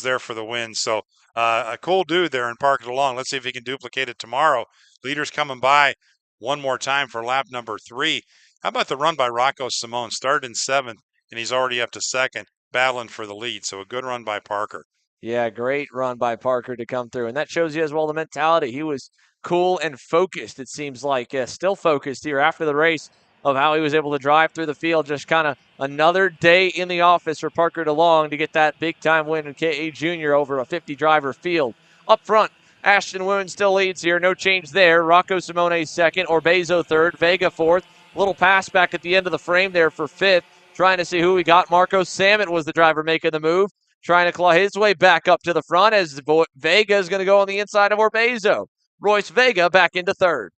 there for the win. So a cool dude there in Parker DeLong. Let's see if he can duplicate it tomorrow. Leaders coming by one more time for lap number 3. How about the run by Rocco Simone? Started in 7th, and he's already up to 2nd, battling for the lead. So a good run by Parker. Yeah, great run by Parker to come through. And that shows you as well the mentality. He was cool and focused, it seems like. Still focused here after the race of how he was able to drive through the field. Just kind of another day in the office for Parker DeLong to get that big-time win in KA Junior over a 50-driver field. Up front, Ashton Woon still leads here. No change there. Rocco Simone second. Orbezo third. Vega fourth. Little pass back at the end of the frame there for fifth. Trying to see who we got. Marco Sammet was the driver making the move. Trying to claw his way back up to the front as Vega is going to go on the inside of Orbezo. Royce Vega back into third.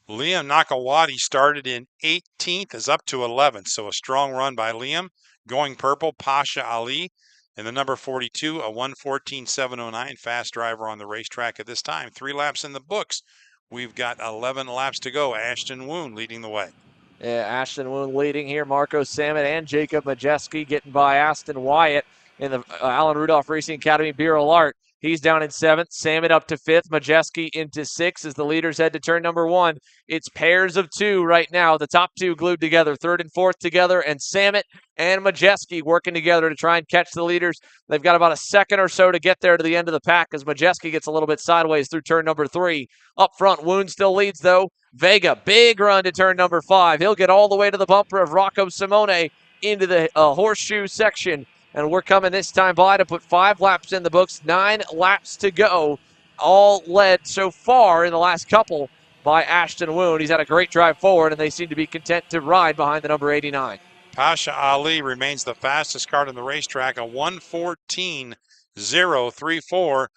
Liam Nakawati started in 18th, is up to 11th. So a strong run by Liam. Going purple, Pasha Ali. And the number 42, a 1:14.709, fast driver on the racetrack at this time. 3 laps in the books. We've got 11 laps to go. Ashton Woon leading the way. Yeah, Ashton Woon leading here. Marco Sammet and Jacob Majeski getting by Aston Wyatt in the Alan Rudolph Racing Academy Bureau Art. He's down in 7th. Sammet up to 5th. Majeski into 6th as the leaders head to turn number 1. It's pairs of 2 right now. The top 2 glued together. 3rd and 4th together. And Sammet and Majeski working together to try and catch the leaders. They've got about a second or so to get there to the end of the pack as Majeski gets a little bit sideways through turn number 3. Up front, Woon still leads, though. Vega, big run to turn number 5. He'll get all the way to the bumper of Rocco Simone into the horseshoe section. And we're coming this time by to put 5 laps in the books, 9 laps to go, all led so far in the last couple by Ashton Woon. He's had a great drive forward, and they seem to be content to ride behind the number 89. Pasha Ali remains the fastest car on the racetrack, a 1:14.034.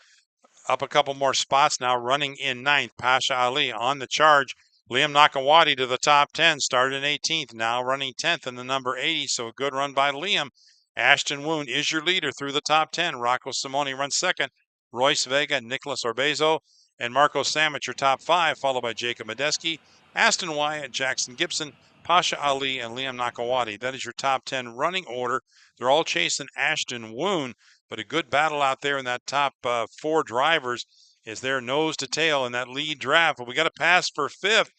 Up a couple more spots now, running in 9th. Pasha Ali on the charge. Liam Nakawati to the top 10, started in 18th, now running 10th in the number 80, so a good run by Liam. Ashton Woon is your leader through the top 10. Rocco Simone runs second. Royce Vega, Nicholas Orbezo, and Marco Sammet your top 5, followed by Jacob Medeski, Aston Wyatt, Jackson Gibson, Pasha Ali, and Liam Nakawati. That is your top 10 running order. They're all chasing Ashton Woon, but a good battle out there in that top 4 drivers is their nose to tail in that lead draft. But we got a pass for 5th.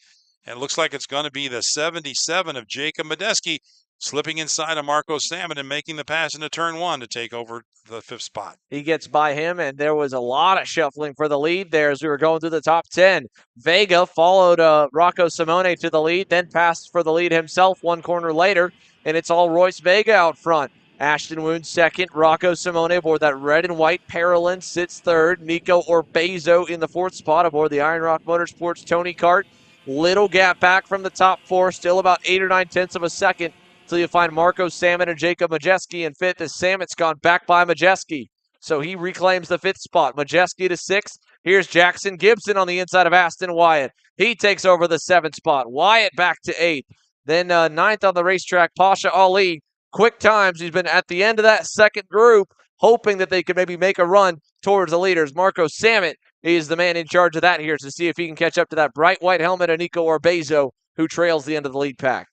And it looks like it's going to be the 77 of Jacob Medeski. slipping inside of Marco Salmon and making the pass into turn 1 to take over the 5th spot. He gets by him, and there was a lot of shuffling for the lead there as we were going through the top 10. Vega followed Rocco Simone to the lead, then passed for the lead himself one corner later, and it's all Royce Vega out front. Ashton Woon second, Rocco Simone aboard that red and white Parolin sits third, Nico Orbezo in the 4th spot aboard the Iron Rock Motorsports Tony Kart. Little gap back from the top 4, still about 8 or 9 tenths of a second until you find Marco Salmon and Jacob Majeski in 5th as Salmon's gone back by Majeski. So he reclaims the 5th spot. Majeski to 6th. Here's Jackson Gibson on the inside of Aston Wyatt. He takes over the 7th spot. Wyatt back to 8th. Then 9th on the racetrack, Pasha Ali. Quick times. He's been at the end of that second group, hoping that they could maybe make a run towards the leaders. Marco Salmon is the man in charge of that here to see if he can catch up to that bright white helmet of Nico Orbezo, who trails the end of the lead pack.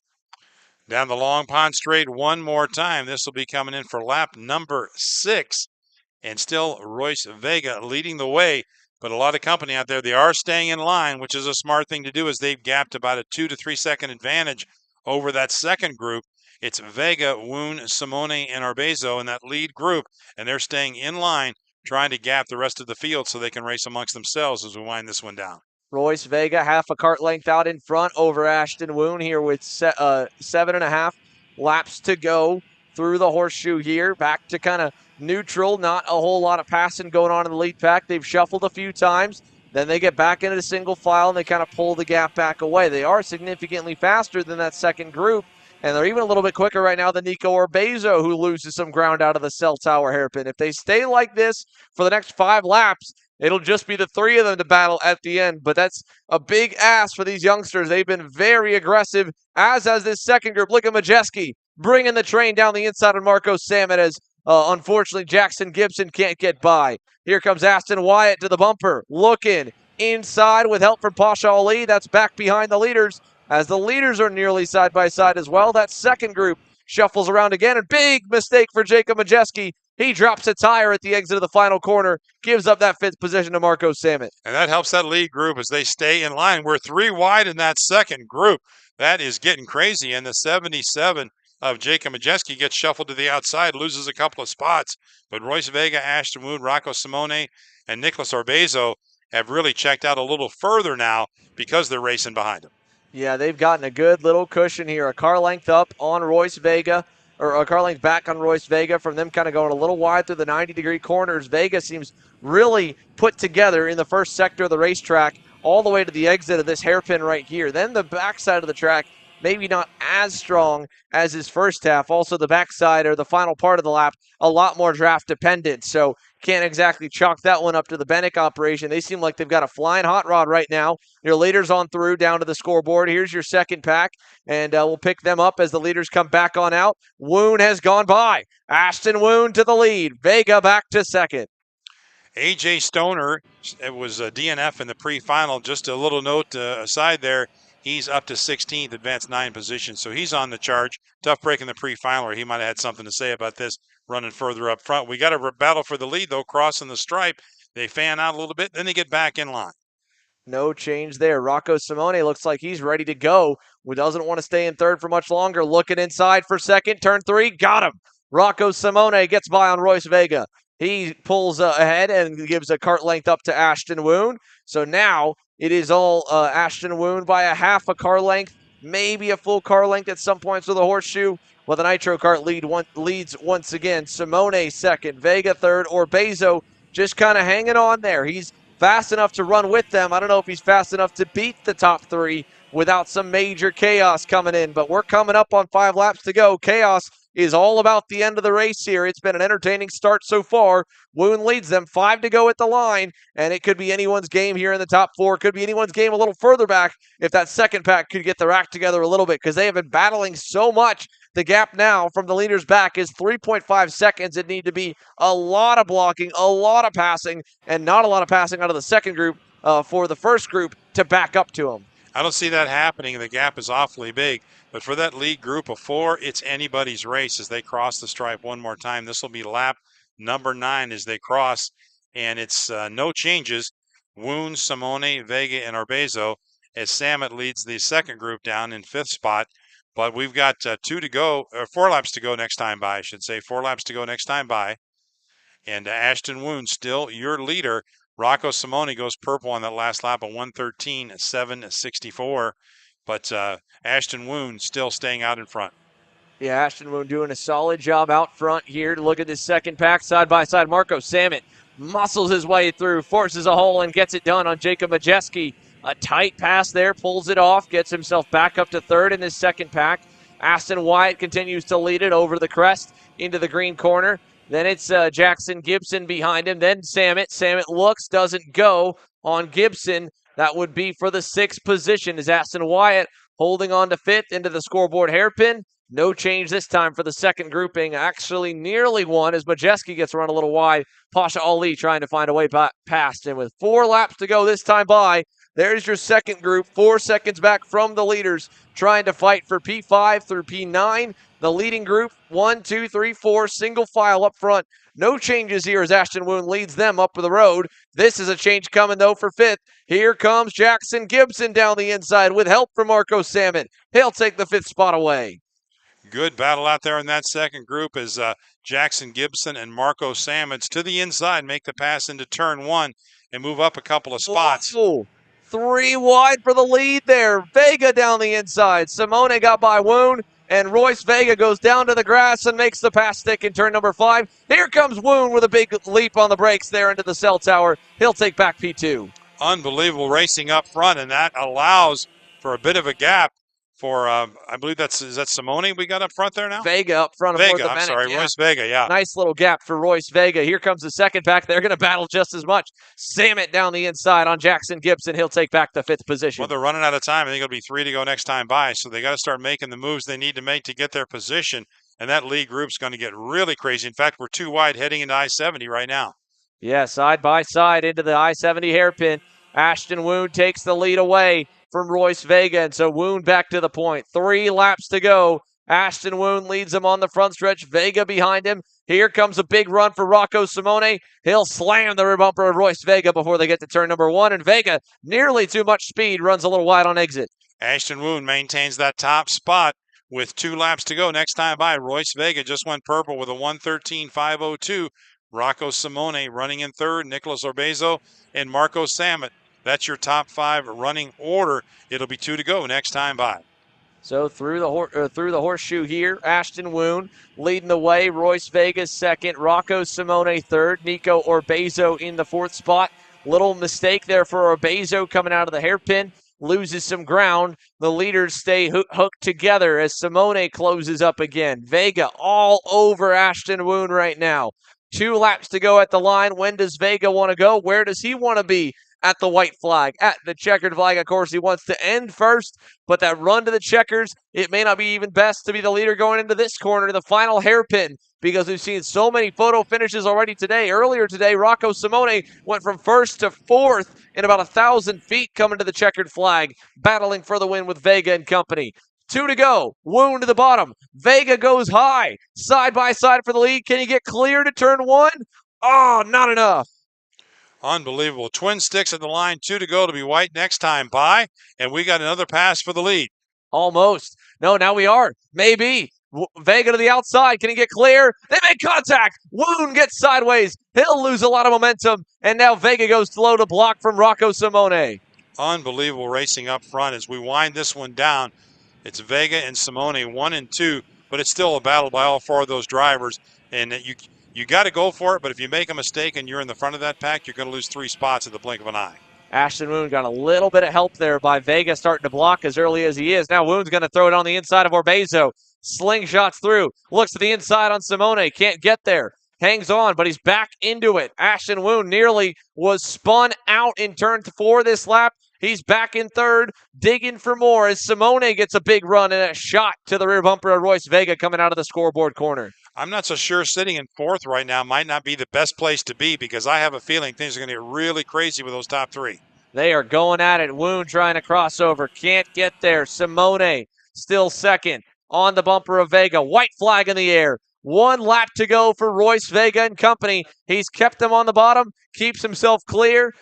Down the Long Pond Straight one more time. This will be coming in for lap number 6. And still Royce Vega leading the way, but a lot of company out there. They are staying in line, which is a smart thing to do, as they've gapped about a 2 to 3 second advantage over that second group. It's Vega, Woon, Simone, and Orbezo in that lead group, and they're staying in line, trying to gap the rest of the field so they can race amongst themselves as we wind this one down. Royce Vega half a kart length out in front over Ashton Woon here with 7.5 laps to go through the horseshoe here. Back to kind of neutral, not a whole lot of passing going on in the lead pack. They've shuffled a few times. Then they get back into the single file and they kind of pull the gap back away. They are significantly faster than that second group, and they're even a little bit quicker right now than Nico Orbezo, who loses some ground out of the cell tower hairpin. If they stay like this for the next 5 laps, it'll just be the 3 of them to battle at the end, but that's a big ask for these youngsters. They've been very aggressive, as has this second group. Look at Majeski bringing the train down the inside of Marco Salmon as unfortunately Jackson Gibson can't get by. Here comes Aston Wyatt to the bumper, looking inside with help from Pasha Ali. That's back behind the leaders, as the leaders are nearly side by side as well. That second group shuffles around again, and big mistake for Jacob Majeski. He drops a tire at the exit of the final corner, gives up that 5th position to Marco Salmon. And that helps that lead group as they stay in line. We're 3 wide in that second group. That is getting crazy, and the 77 of Jacob Majeski gets shuffled to the outside, loses a couple of spots. But Royce Vega, Ashton Woon, Rocco Simone, and Nicholas Orbezo have really checked out a little further now because they're racing behind him. Yeah, they've gotten a good little cushion here. A car length up on Royce Vega, or a car length back on Royce Vega from them kind of going a little wide through the 90-degree corners. Vega seems really put together in the first sector of the racetrack all the way to the exit of this hairpin right here. Then the backside of the track, maybe not as strong as his first half. Also the backside, or the final part of the lap, a lot more draft dependent. So can't exactly chalk that one up to the Bennick operation. They seem like they've got a flying hot rod right now. Your leaders on through down to the scoreboard. Here's your second pack, and we'll pick them up as the leaders come back on out. Woon has gone by. Ashton Woon to the lead. Vega back to second. A.J. Stoner, it was a DNF in the pre-final. Just a little note aside there, he's up to 16th, advanced 9 positions, so he's on the charge. Tough break in the pre-final, or he might have had something to say about this running further up front. We got a battle for the lead, though, crossing the stripe. They fan out a little bit, then they get back in line. No change there. Rocco Simone looks like he's ready to go. Who doesn't want to stay in third for much longer. Looking inside for second. Turn 3. Got him. Rocco Simone gets by on Royce Vega. He pulls ahead and gives a kart length up to Ashton Woon. So now it is all Ashton Woon by a half a car length, maybe a full car length at some points with a horseshoe. Well, the Nitro Kart leads once again. Simone second, Vega third, Orbezo just kind of hanging on there. He's fast enough to run with them. I don't know if he's fast enough to beat the top 3 without some major chaos coming in, but we're coming up on 5 laps to go. Chaos is all about the end of the race here. It's been an entertaining start so far. Woon leads them, 5 to go at the line, and it could be anyone's game here in the top 4. Could be anyone's game a little further back if that second pack could get their act together a little bit, because they have been battling so much. The gap now from the leaders back is 3.5 seconds. It need to be a lot of blocking, a lot of passing, and not a lot of passing out of the second group for the first group to back up to them. I don't see that happening. The gap is awfully big. But for that lead group of 4, it's anybody's race as they cross the stripe one more time. This will be lap number 9 as they cross, and it's no changes. Woon, Simone, Vega, and Orbezo as Samet leads the second group down in 5th spot. But we've got 2 to go, or 4 laps to go next time by, I should say. 4 laps to go next time by. And Ashton Woon still your leader. Rocco Simone goes purple on that last lap of 1:13.764. But Ashton Woon still staying out in front. Yeah, Ashton Woon doing a solid job out front here. Look at this second pack side by side. Marco Samet muscles his way through, forces a hole, and gets it done on Jacob Majeski. A tight pass there, pulls it off, gets himself back up to third in this second pack. Aston Wyatt continues to lead it over the crest into the green corner. Then it's Jackson Gibson behind him. Then Samet. Samet looks, doesn't go on Gibson. That would be for the 6th position as Aston Wyatt holding on to 5th into the scoreboard hairpin. No change this time for the second grouping. Actually, nearly one as Majeski gets run a little wide. Pasha Ali trying to find a way past. And with 4 laps to go this time by, there's your second group, 4 seconds back from the leaders, trying to fight for P5 through P9. The leading group, 1, 2, 3, 4, single file up front. No changes here as Ashton Woon leads them up the road. This is a change coming, though, for 5th. Here comes Jackson Gibson down the inside with help from Marco Samet. He'll take the 5th spot away. Good battle out there in that second group as Jackson Gibson and Marco Samet to the inside make the pass into turn 1 and move up a couple of spots. Whoa. 3 wide for the lead there. Vega down the inside. Simone got by Woon, and Royce Vega goes down to the grass and makes the pass stick in turn number 5. Here comes Woon with a big leap on the brakes there into the cell tower. He'll take back P2. Unbelievable racing up front, and that allows for a bit of a gap for, I believe is that Simone we got up front there now? Vega up front of Vega, I'm sorry, yeah. Royce Vega, yeah. Nice little gap for Royce Vega. Here comes the second pack. They're going to battle just as much. Samet down the inside on Jackson Gibson. He'll take back the 5th position. Well, they're running out of time. I think it'll be 3 to go next time by, so they got to start making the moves they need to make to get their position, and that lead group's going to get really crazy. In fact, we're 2 wide heading into I-70 right now. Yeah, side by side into the I-70 hairpin. Ashton Woon takes the lead away from Royce Vega, and so Woon back to the point. 3 laps to go. Ashton Woon leads him on the front stretch. Vega behind him. Here comes a big run for Rocco Simone. He'll slam the rear bumper of Royce Vega before they get to turn number 1, and Vega, nearly too much speed, runs a little wide on exit. Ashton Woon maintains that top spot with 2 laps to go next time by. Royce Vega just went purple with a 1:13.502. Rocco Simone running in third. Nicholas Orbezo and Marco Samet. That's your top 5 running order. It'll be 2 to go next time by. So through the horseshoe here, Ashton Woon leading the way. Royce Vegas second. Rocco Simone third. Nico Orbezo in the 4th spot. Little mistake there for Orbezo coming out of the hairpin. Loses some ground. The leaders stay hooked together as Simone closes up again. Vega all over Ashton Woon right now. 2 laps to go at the line. When does Vega want to go? Where does he want to be? At the white flag, at the checkered flag. Of course, he wants to end first, but that run to the checkers, it may not be even best to be the leader going into this corner, the final hairpin, because we've seen so many photo finishes already today. Earlier today, Rocco Simone went from 1st to 4th in about 1,000 feet coming to the checkered flag, battling for the win with Vega and company. 2 to go. Woon to the bottom. Vega goes high. Side by side for the lead. Can he get clear to turn 1? Oh, not enough. Unbelievable. Twin sticks at the line, 2 to go to be white next time by, and we got another pass for the lead. Almost. No, now we are. Maybe. Vega to the outside. Can he get clear? They make contact. Woon gets sideways. He'll lose a lot of momentum, and now Vega goes slow to block from Rocco Simone. Unbelievable racing up front as we wind this one down. It's Vega and Simone, 1 and 2, but it's still a battle by all 4 of those drivers, and you got to go for it, but if you make a mistake and you're in the front of that pack, you're going to lose 3 spots at the blink of an eye. Ashton Woon got a little bit of help there by Vega starting to block as early as he is. Now Woon's going to throw it on the inside of Orbezo. Slingshots through. Looks to the inside on Simone. Can't get there. Hangs on, but he's back into it. Ashton Woon nearly was spun out in turn 4 this lap. He's back in third, digging for more as Simone gets a big run and a shot to the rear bumper of Royce Vega coming out of the scoreboard corner. I'm not so sure sitting in 4th right now might not be the best place to be because I have a feeling things are going to get really crazy with those top 3. They are going at it. Woon trying to cross over. Can't get there. Simone still second on the bumper of Vega. White flag in the air. 1 lap to go for Royce Vega and company. He's kept them on the bottom, keeps himself clear.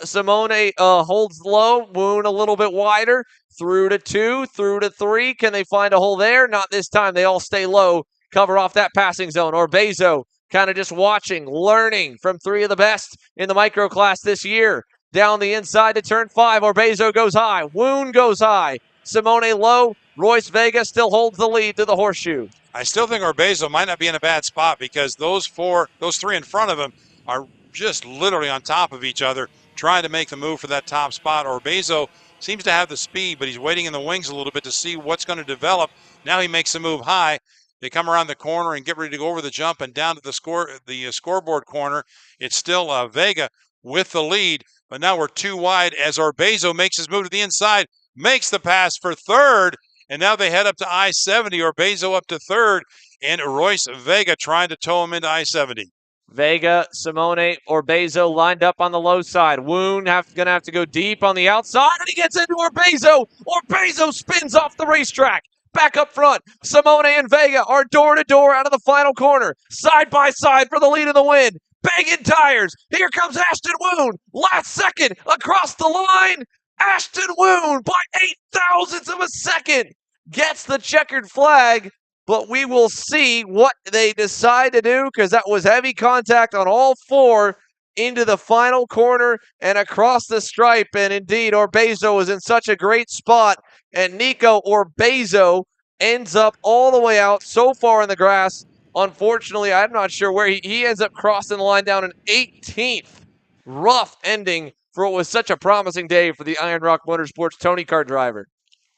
Simone holds low. Woon a little bit wider. Through to 2, through to 3. Can they find a hole there? Not this time. They all stay low, cover off that passing zone. Orbezo kind of just watching, learning from 3 of the best in the micro class this year. Down the inside to turn 5. Orbezo goes high. Woon goes high. Simone low. Royce Vega still holds the lead to the horseshoe. I still think Orbezo might not be in a bad spot because those 3 in front of him are just literally on top of each other, trying to make the move for that top spot. Orbezo seems to have the speed, but he's waiting in the wings a little bit to see what's going to develop. Now he makes the move high. They come around the corner and get ready to go over the jump and down to the scoreboard corner. It's still Vega with the lead, but now we're too wide as Orbezo makes his move to the inside, makes the pass for third, and now they head up to I-70. Orbezo up to third, and Royce Vega trying to tow him into I-70. Vega, Simone, Orbezo lined up on the low side. Woon going to have to go deep on the outside, and he gets into Orbezo. Orbezo spins off the racetrack. Back up front, Simone and Vega are door-to-door out of the final corner. Side by side for the lead in the win. Banging tires. Here comes Ashton Woon. Last second across the line. Ashton Woon by 8 thousandths of a second gets the checkered flag. But we will see what they decide to do because that was heavy contact on all 4 into the final corner and across the stripe. And indeed, Orbezo is in such a great spot. And Nico Orbezo ends up all the way out so far in the grass. Unfortunately, I'm not sure where he ends up crossing the line down in 18th. Rough ending for what was such a promising day for the Iron Rock Motorsports Tony Kart driver.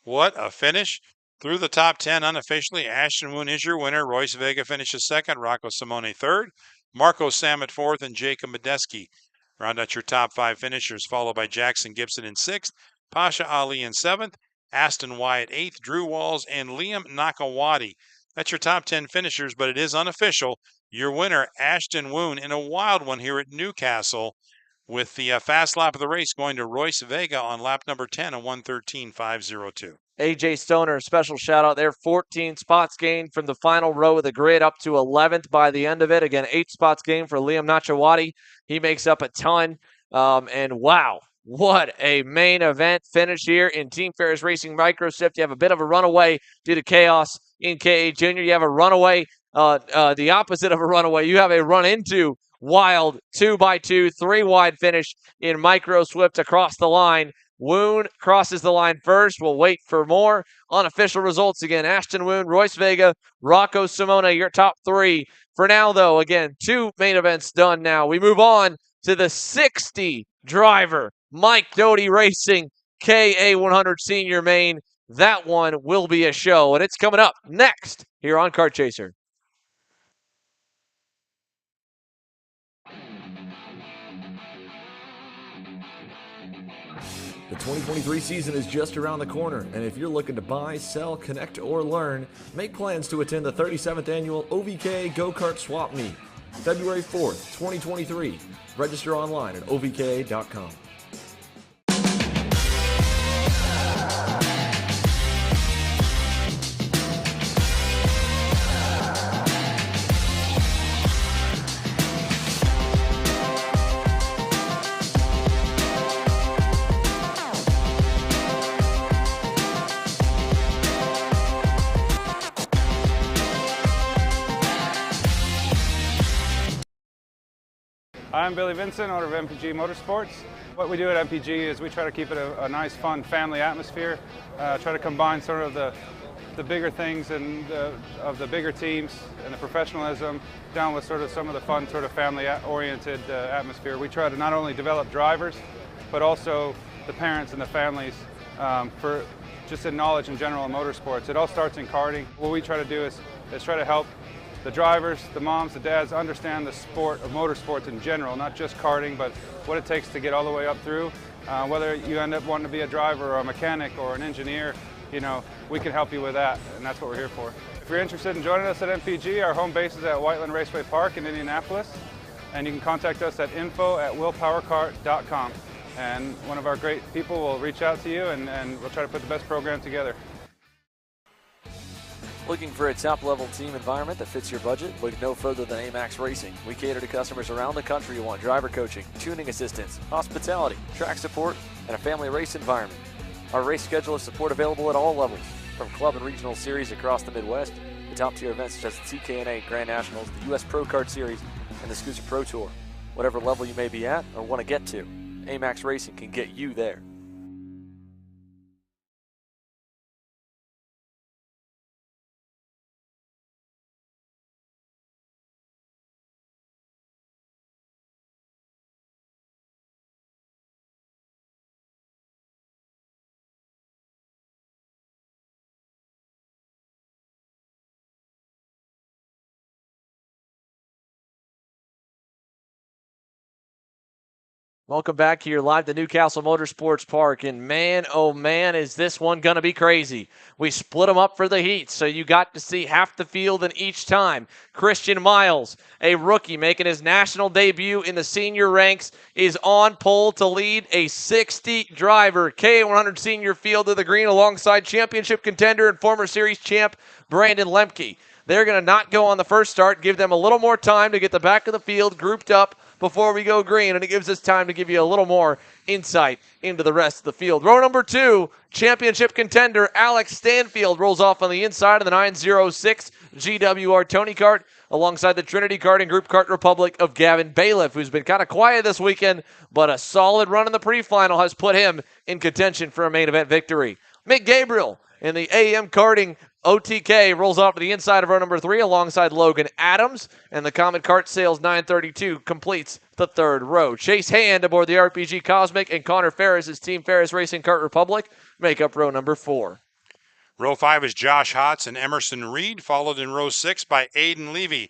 What a finish. Through the top 10 unofficially, Ashton Woon is your winner. Royce Vega finishes second. Rocco Simone third. Marco Samet fourth. And Jacob Medeski round out your top 5 finishers, followed by Jackson Gibson in 6th. Pasha Ali in 7th. Aston Wyatt 8th. Drew Walls and Liam Nakawati. That's your top 10 finishers, but it is unofficial. Your winner, Ashton Woon, in a wild one here at Newcastle, with the fast lap of the race going to Royce Vega on lap number 10, a 1:13.502. AJ Stoner, special shout out there. 14 spots gained from the final row of the grid up to 11th by the end of it. Again, 8 spots gained for Liam Nachawati. He makes up a ton. And wow, what a main event finish here in Team Ferris Racing Micro Sift. You have a bit of a runaway due to chaos in KA Junior. You have a runaway, the opposite of a runaway. You have a run into wild 2x2, 3 wide finish in Micro Swift across the line. Woon crosses the line first. We'll wait for more unofficial results again. Ashton Woon, Royce Vega, Rocco Simone, your top 3. For now, though, again, 2 main events done now. We move on to the 60 driver, Mike Doty Racing, KA100 Senior Main. That one will be a show, and it's coming up next here on Kart Chaser. The 2023 season is just around the corner, and if you're looking to buy, sell, connect, or learn, make plans to attend the 37th annual OVK Go-Kart Swap Meet, February 4th, 2023. Register online at ovka.com. I'm Billy Vincent, owner of MPG Motorsports. What we do at MPG is we try to keep it a nice, fun family atmosphere, try to combine sort of the bigger things and of the bigger teams and the professionalism down with sort of some of the fun, sort of family-oriented atmosphere. We try to not only develop drivers, but also the parents and the families for just in knowledge in general in motorsports. It all starts in karting. What we try to do is try to help the drivers, the moms, the dads understand the sport of motorsports in general, not just karting, but what it takes to get all the way up through. Whether you end up wanting to be a driver or a mechanic or an engineer, you know, we can help you with that, and that's what we're here for. If you're interested in joining us at MPG, our home base is at Whiteland Raceway Park in Indianapolis, and you can contact us at info@willpowerkart.com. And one of our great people will reach out to you, and we'll try to put the best program together. Looking for a top-level team environment that fits your budget? Look no further than AMAX Racing. We cater to customers around the country who want driver coaching, tuning assistance, hospitality, track support, and a family race environment. Our race schedule is support available at all levels, from club and regional series across the Midwest to top-tier events such as the TKNA Grand Nationals, the U.S. Pro Kart Series, and the Scooter Pro Tour. Whatever level you may be at or want to get to, AMAX Racing can get you there. Welcome back here live to Newcastle Motorsports Park, and man, oh man, is this one going to be crazy. We split them up for the heats, so you got to see half the field in each time. Christian Miles, a rookie making his national debut in the senior ranks, is on pole to lead a 60 driver K100 senior field to the green alongside championship contender and former series champ Brandon Lemke. They're going to not go on the first start, give them a little more time to get the back of the field grouped up before we go green, and it gives us time to give you a little more insight into the rest of the field. Row number 2, championship contender Alex Stanfield rolls off on the inside of the 906 GWR Tony Kart alongside the Trinity Karting Group Kart Republic of Gavin Bailiff, who's been kind of quiet this weekend, but a solid run in the pre-final has put him in contention for a main event victory. Mick Gabriel in the AM Karting OTK rolls off to the inside of row number 3 alongside Logan Adams, and the Comet Kart Sales 932 completes the third row. Chase Hand aboard the RPG Cosmic and Connor Ferris' Team Ferris Racing Kart Republic make up row number 4. Row 5 is Josh Hotz and Emerson Reed, followed in row 6 by Aiden Levy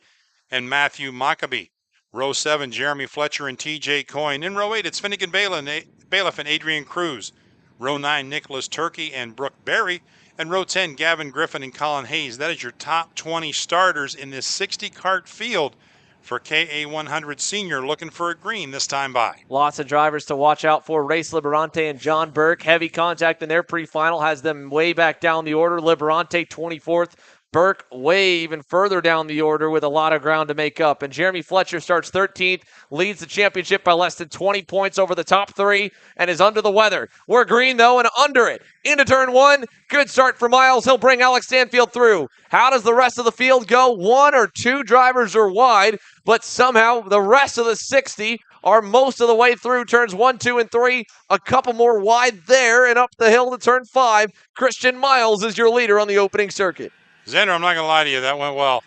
and Matthew Maccabee. Row 7, Jeremy Fletcher and TJ Coyne. In row 8, it's Finnegan Bailiff and Adrian Cruz. Row 9, Nicholas Turkey and Brooke Berry. And row 10, Gavin Griffin and Colin Hayes. That is your top 20 starters in this 60 kart field for KA100 Senior, looking for a green this time by. Lots of drivers to watch out for. Race Liberante and John Burke. Heavy contact in their pre-final has them way back down the order. Liberante 24th. Burke way even further down the order with a lot of ground to make up. And Jeremy Fletcher starts 13th, leads the championship by less than 20 points over the top 3, and is under the weather. We're green, though, and under it. Into turn 1. Good start for Miles. He'll bring Alex Stanfield through. How does the rest of the field go? 1 or 2 drivers are wide, but somehow the rest of the 60 are most of the way through turns 1, 2, and 3. A couple more wide there, and up the hill to turn 5. Christian Miles is your leader on the opening circuit. Xander, I'm not going to lie to you. That went well.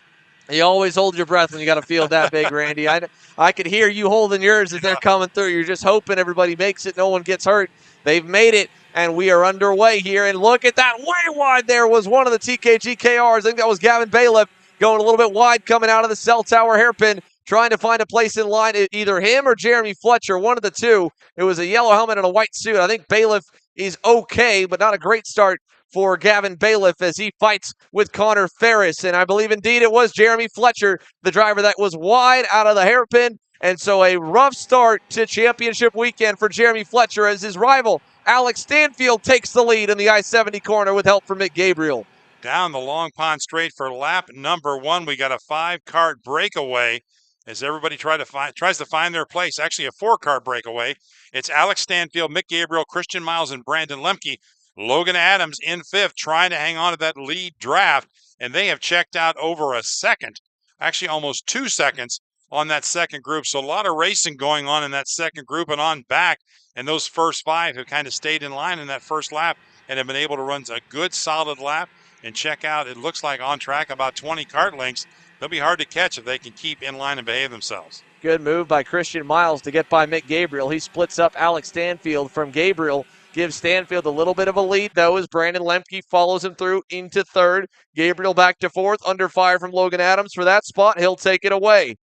You always hold your breath when you got a field that big, Randy. I could hear you holding yours as they're coming through. You're just hoping everybody makes it, no one gets hurt. They've made it, and we are underway here. And look at that. Way wide there was one of the TKG KRs. I think that was Gavin Bailiff going a little bit wide coming out of the cell tower hairpin, trying to find a place in line, either him or Jeremy Fletcher, one of the two. It was a yellow helmet and a white suit. I think Bailiff is okay, but not a great start for Gavin Bailiff as he fights with Connor Ferris. And I believe indeed it was Jeremy Fletcher, the driver that was wide out of the hairpin. And so a rough start to championship weekend for Jeremy Fletcher as his rival, Alex Stanfield, takes the lead in the I-70 corner with help from Mick Gabriel. Down the Long Pond Straight for lap number 1. We got a 5-kart breakaway as everybody tries to find their place. Actually, a 4-kart breakaway. It's Alex Stanfield, Mick Gabriel, Christian Miles, and Brandon Lemke. Logan Adams in 5th, trying to hang on to that lead draft, and they have checked out over a second, actually almost 2 seconds on that second group. So a lot of racing going on in that second group and on back, and those first 5 have kind of stayed in line in that first lap and have been able to run a good solid lap and check out. It looks like on track about 20 kart lengths. They'll be hard to catch if they can keep in line and behave themselves. Good move by Christian Miles to get by Mick Gabriel. He splits up Alex Stanfield from Gabriel. Gives Stanfield a little bit of a lead, though, as Brandon Lemke follows him through into 3rd. Gabriel back to 4th, under fire from Logan Adams for that spot. He'll take it away.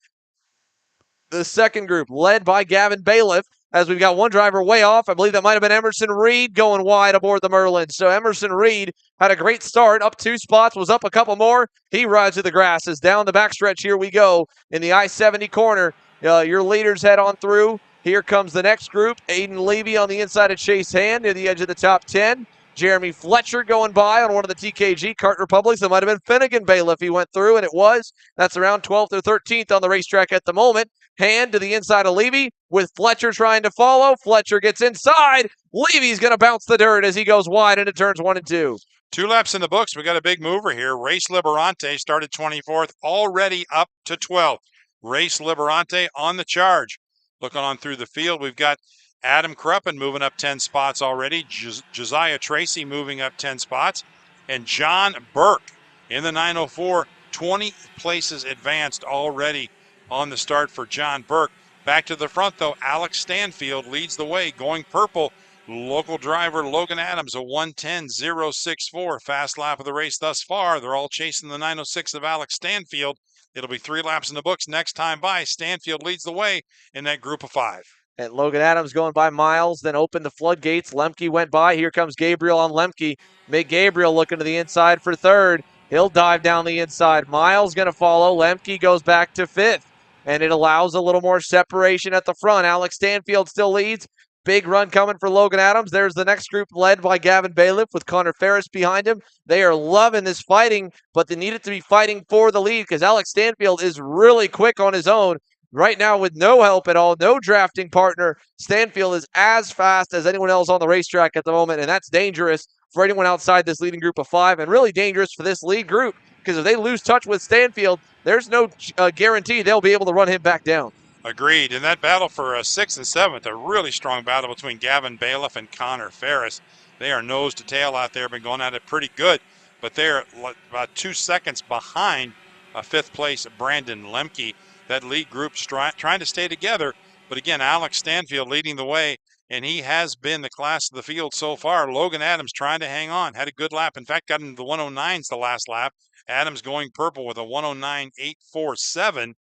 The second group, led by Gavin Bailiff, as we've got one driver way off. I believe that might have been Emerson Reed going wide aboard the Merlin. So Emerson Reed had a great start, up 2 spots, was up a couple more. He rides to the grasses. Down the backstretch, here we go in the I-70 corner. Your leaders head on through. Here comes the next group. Aiden Levy on the inside of Chase Hand near the edge of the top 10. Jeremy Fletcher going by on one of the TKG Kart Republics. It might have been Finnegan Bailiff he went through, and it was. That's around 12th or 13th on the racetrack at the moment. Hand to the inside of Levy with Fletcher trying to follow. Fletcher gets inside. Levy's going to bounce the dirt as he goes wide into turns 1 and 2. 2 laps in the books. We got a big mover here. Race Liberante started 24th, already up to 12th. Race Liberante on the charge. Looking on through the field, we've got Adam Kruppen moving up 10 spots already. Josiah Tracy moving up 10 spots. And John Burke in the 904, 20 places advanced already on the start for John Burke. Back to the front, though, Alex Stanfield leads the way, going purple. Local driver Logan Adams, a 1:10.064. Fast lap of the race thus far. They're all chasing the 906 of Alex Stanfield. It'll be 3 laps in the books next time by. Stanfield leads the way in that group of 5. And Logan Adams going by Miles, then opened the floodgates. Lemke went by. Here comes Gabriel on Lemke. Mick Gabriel looking to the inside for third. He'll dive down the inside. Miles going to follow. Lemke goes back to 5th. And it allows a little more separation at the front. Alex Stanfield still leads. Big run coming for Logan Adams. There's the next group led by Gavin Bailiff with Connor Ferris behind him. They are loving this fighting, but they need it to be fighting for the lead because Alex Stanfield is really quick on his own. Right now with no help at all, no drafting partner, Stanfield is as fast as anyone else on the racetrack at the moment, and that's dangerous for anyone outside this leading group of 5 and really dangerous for this lead group because if they lose touch with Stanfield, there's no guarantee they'll be able to run him back down. Agreed. In that battle for 6th and 7th, a really strong battle between Gavin Bailiff and Connor Ferris. They are nose to tail out there, been going at it pretty good, but they're about 2 seconds behind 5th place Brandon Lemke. That lead group's trying to stay together, but again, Alex Stanfield leading the way, and he has been the class of the field so far. Logan Adams trying to hang on, had a good lap. In fact, got into the 109s the last lap. Adams going purple with a 109.847.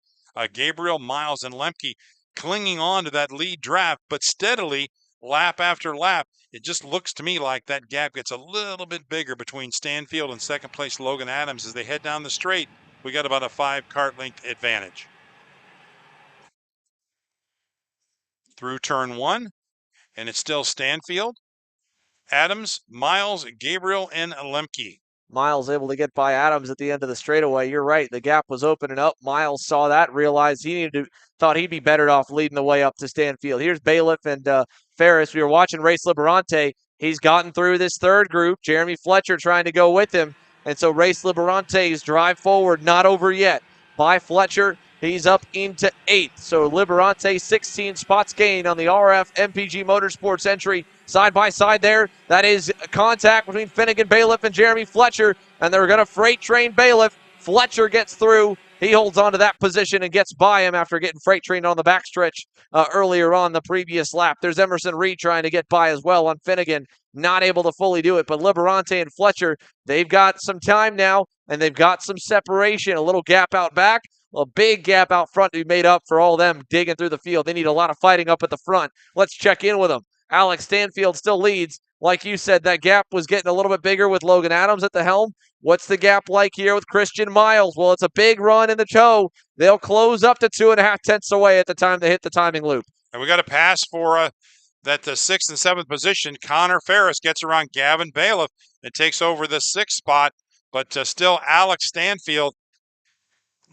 Gabriel, Miles, and Lemke clinging on to that lead draft, but steadily, lap after lap, it just looks to me like that gap gets a little bit bigger between Stanfield and 2nd place Logan Adams as they head down the straight. We got about a 5 kart length advantage. Through turn 1, and it's still Stanfield, Adams, Miles, Gabriel, and Lemke. Miles able to get by Adams at the end of the straightaway. You're right. The gap was opening up. Miles saw that, realized thought he'd be better off leading the way up to Stanfield. Here's Bailiff and Ferris. We were watching Race Liberante. He's gotten through this third group. Jeremy Fletcher trying to go with him. And so Race Liberante's drive forward not over yet. By Fletcher, he's up into 8th. So Liberante 16 spots gained on the RF MPG Motorsports entry. Side by side there, that is contact between Finnegan Bailiff and Jeremy Fletcher, and they're going to freight train Bailiff. Fletcher gets through. He holds on to that position and gets by him after getting freight trained on the backstretch earlier on the previous lap. There's Emerson Reed trying to get by as well on Finnegan, not able to fully do it. But Liberante and Fletcher, they've got some time now, and they've got some separation, a little gap out back. A big gap out front to be made up for all them digging through the field. They need a lot of fighting up at the front. Let's check in with them. Alex Stanfield still leads. Like you said, that gap was getting a little bit bigger with Logan Adams at the helm. What's the gap like here with Christian Miles? Well, it's a big run in the toe. They'll close up to 2.5 tenths away at the time they hit the timing loop. And we got a pass for that the 6th and 7th position. Connor Ferris gets around Gavin Bailiff and takes over the 6th spot. But still Alex Stanfield,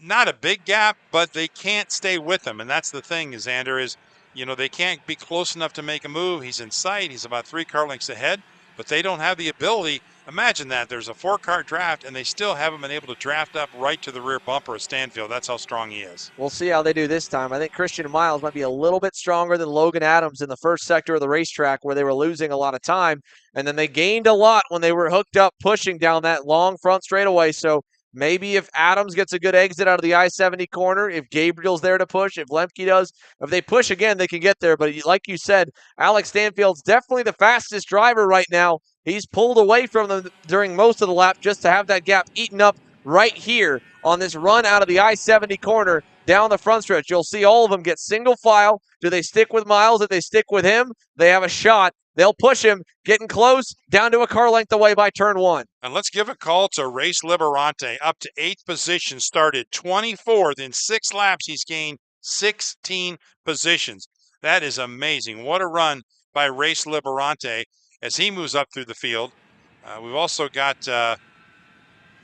not a big gap, but they can't stay with him. And that's the thing, Xander, is they can't be close enough to make a move. He's in sight. He's about 3 car lengths ahead, but they don't have the ability. Imagine that. There's a 4-car draft, and they still haven't been able to draft up right to the rear bumper of Stanfield. That's how strong he is. We'll see how they do this time. I think Christian Miles might be a little bit stronger than Logan Adams in the first sector of the racetrack where they were losing a lot of time, and then they gained a lot when they were hooked up pushing down that long front straightaway. So maybe if Adams gets a good exit out of the I-70 corner, if Gabriel's there to push, if Lemke does, if they push again, they can get there. But like you said, Alex Stanfield's definitely the fastest driver right now. He's pulled away from them during most of the lap just to have that gap eaten up right here on this run out of the I-70 corner down the front stretch. You'll see all of them get single file. Do they stick with Miles? If they stick with him, they have a shot. They'll push him, getting close, down to a car length away by turn 1. And let's give a call to Race Liberante, up to 8th position, started 24th. In 6 laps, he's gained 16 positions. That is amazing. What a run by Race Liberante as he moves up through the field. We've also got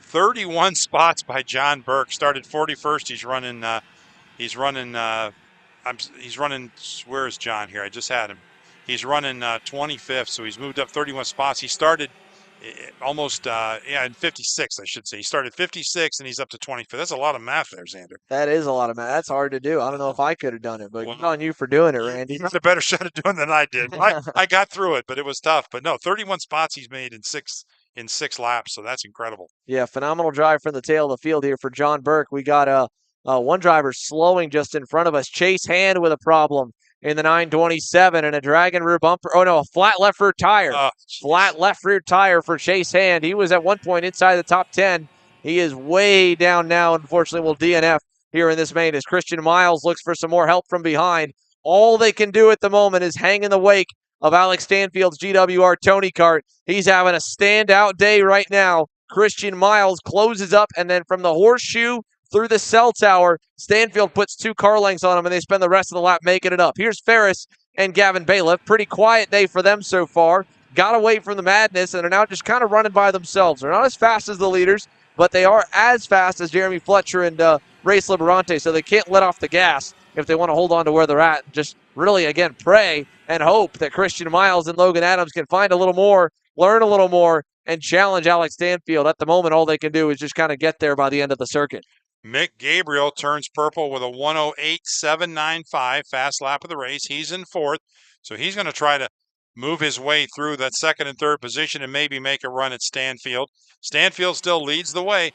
31 spots by John Burke. Started 41st. He's running. He's running. Where is John here? I just had him. He's running 25th, so he's moved up 31 spots. He started almost in 56, I should say. He started 56 and he's up to 25th. That's a lot of math there, Xander. That is a lot of math. That's hard to do. I don't know if I could have done it, but Well, good on you for doing it, Randy. You had a better shot at doing it than I did. I got through it, but it was tough. But no, 31 spots he's made in six laps, so that's incredible. Yeah, phenomenal drive from the tail of the field here for John Burke. We got one driver slowing just in front of us. Chase Hand with a problem in the 927 and a dragon rear bumper. Oh, no, a flat left rear tire. Flat left rear tire for Chase Hand. He was at one point inside the top 10. He is way down now. Unfortunately, will DNF here in this main as Christian Miles looks for some more help from behind. All they can do at the moment is hang in the wake of Alex Stanfield's GWR Tony Kart. He's having a standout day right now. Christian Miles closes up, and then from the horseshoe through the cell tower, Stanfield puts 2 car lengths on him, and they spend the rest of the lap making it up. Here's Ferris and Gavin Bailiff. Pretty quiet day for them so far. Got away from the madness and are now just kind of running by themselves. They're not as fast as the leaders, but they are as fast as Jeremy Fletcher and Race Liberante, so they can't let off the gas if they want to hold on to where they're at. Just really, again, pray and hope that Christian Miles and Logan Adams can find a little more, learn a little more, and challenge Alex Stanfield. At the moment, all they can do is just kind of get there by the end of the circuit. Mick Gabriel turns purple with a 108.795, fast lap of the race. He's in 4th, so he's going to try to move his way through that 2nd and 3rd position and maybe make a run at Stanfield. Stanfield still leads the way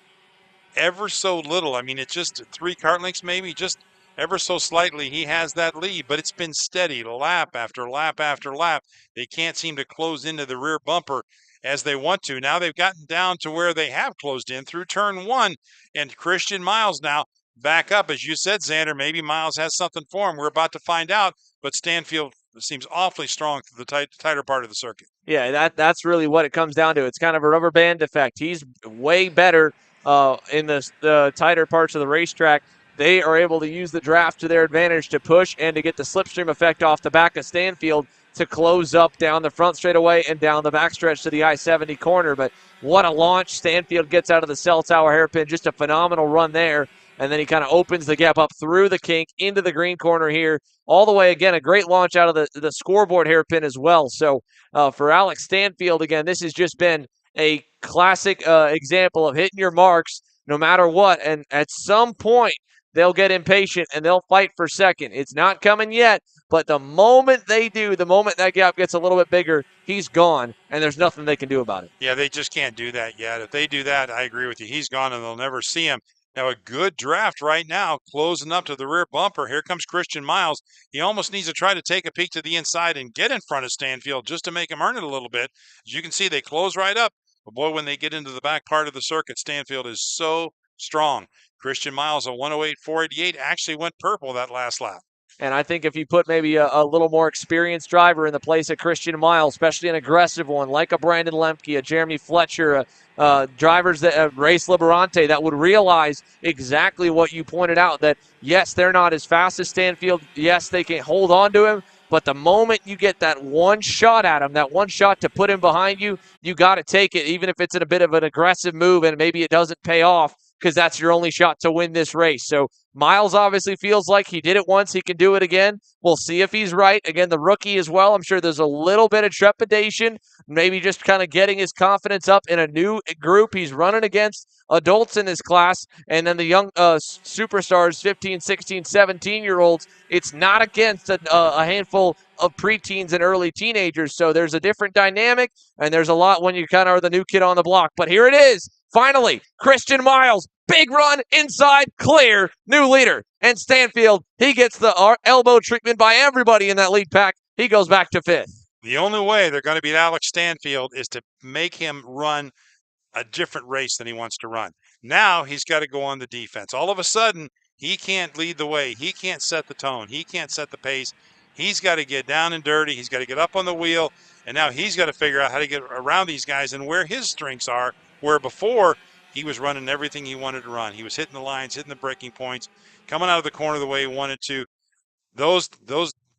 ever so little. I mean, it's just 3 kart lengths maybe, just ever so slightly he has that lead, but it's been steady lap after lap after lap. They can't seem to close into the rear bumper as they want to. Now they've gotten down to where they have closed in through turn 1, and Christian Miles now back up. As you said, Xander, maybe Miles has something for him. We're about to find out, but Stanfield seems awfully strong through the tighter part of the circuit. Yeah, that's really what it comes down to. It's kind of a rubber band effect. He's way better in the tighter parts of the racetrack. They are able to use the draft to their advantage to push and to get the slipstream effect off the back of Stanfield to close up down the front straightaway and down the backstretch to the I-70 corner. But what a launch. Stanfield gets out of the cell tower hairpin. Just a phenomenal run there. And then he kind of opens the gap up through the kink into the green corner here. All the way, again, a great launch out of the scoreboard hairpin as well. So for Alex Stanfield, again, this has just been a classic example of hitting your marks no matter what. And at some point, they'll get impatient and they'll fight for second. It's not coming yet, but the moment they do, the moment that gap gets a little bit bigger, he's gone, and there's nothing they can do about it. Yeah, they just can't do that yet. If they do that, I agree with you. He's gone, and they'll never see him. Now, a good draft right now, closing up to the rear bumper. Here comes Christian Miles. He almost needs to try to take a peek to the inside and get in front of Stanfield just to make him earn it a little bit. As you can see, they close right up. But boy, when they get into the back part of the circuit, Stanfield is so strong. Christian Miles, a 108.488, actually went purple that last lap. And I think if you put maybe a little more experienced driver in the place of Christian Miles, especially an aggressive one like a Brandon Lemke, a Jeremy Fletcher, drivers that Race Liberante that would realize exactly what you pointed out, that yes, they're not as fast as Stanfield. Yes, they can hold on to him. But the moment you get that one shot at him, that one shot to put him behind you, you got to take it, even if it's in a bit of an aggressive move and maybe it doesn't pay off, because that's your only shot to win this race. So Miles obviously feels like he did it once. He can do it again. We'll see if he's right. Again, the rookie as well. I'm sure there's a little bit of trepidation, maybe just kind of getting his confidence up in a new group. He's running against adults in his class, and then the young superstars, 15, 16, 17-year-olds. It's not against a handful of preteens and early teenagers. So there's a different dynamic, and there's a lot when you kind of are the new kid on the block. But here it is. Finally, Christian Miles, big run, inside, clear, new leader. And Stanfield, he gets the elbow treatment by everybody in that lead pack. He goes back to 5th. The only way they're going to beat Alex Stanfield is to make him run a different race than he wants to run. Now he's got to go on the defense. All of a sudden, he can't lead the way. He can't set the tone. He can't set the pace. He's got to get down and dirty. He's got to get up on the wheel. And now he's got to figure out how to get around these guys and where his strengths are, where before he was running everything he wanted to run. He was hitting the lines, hitting the breaking points, coming out of the corner the way he wanted to. Those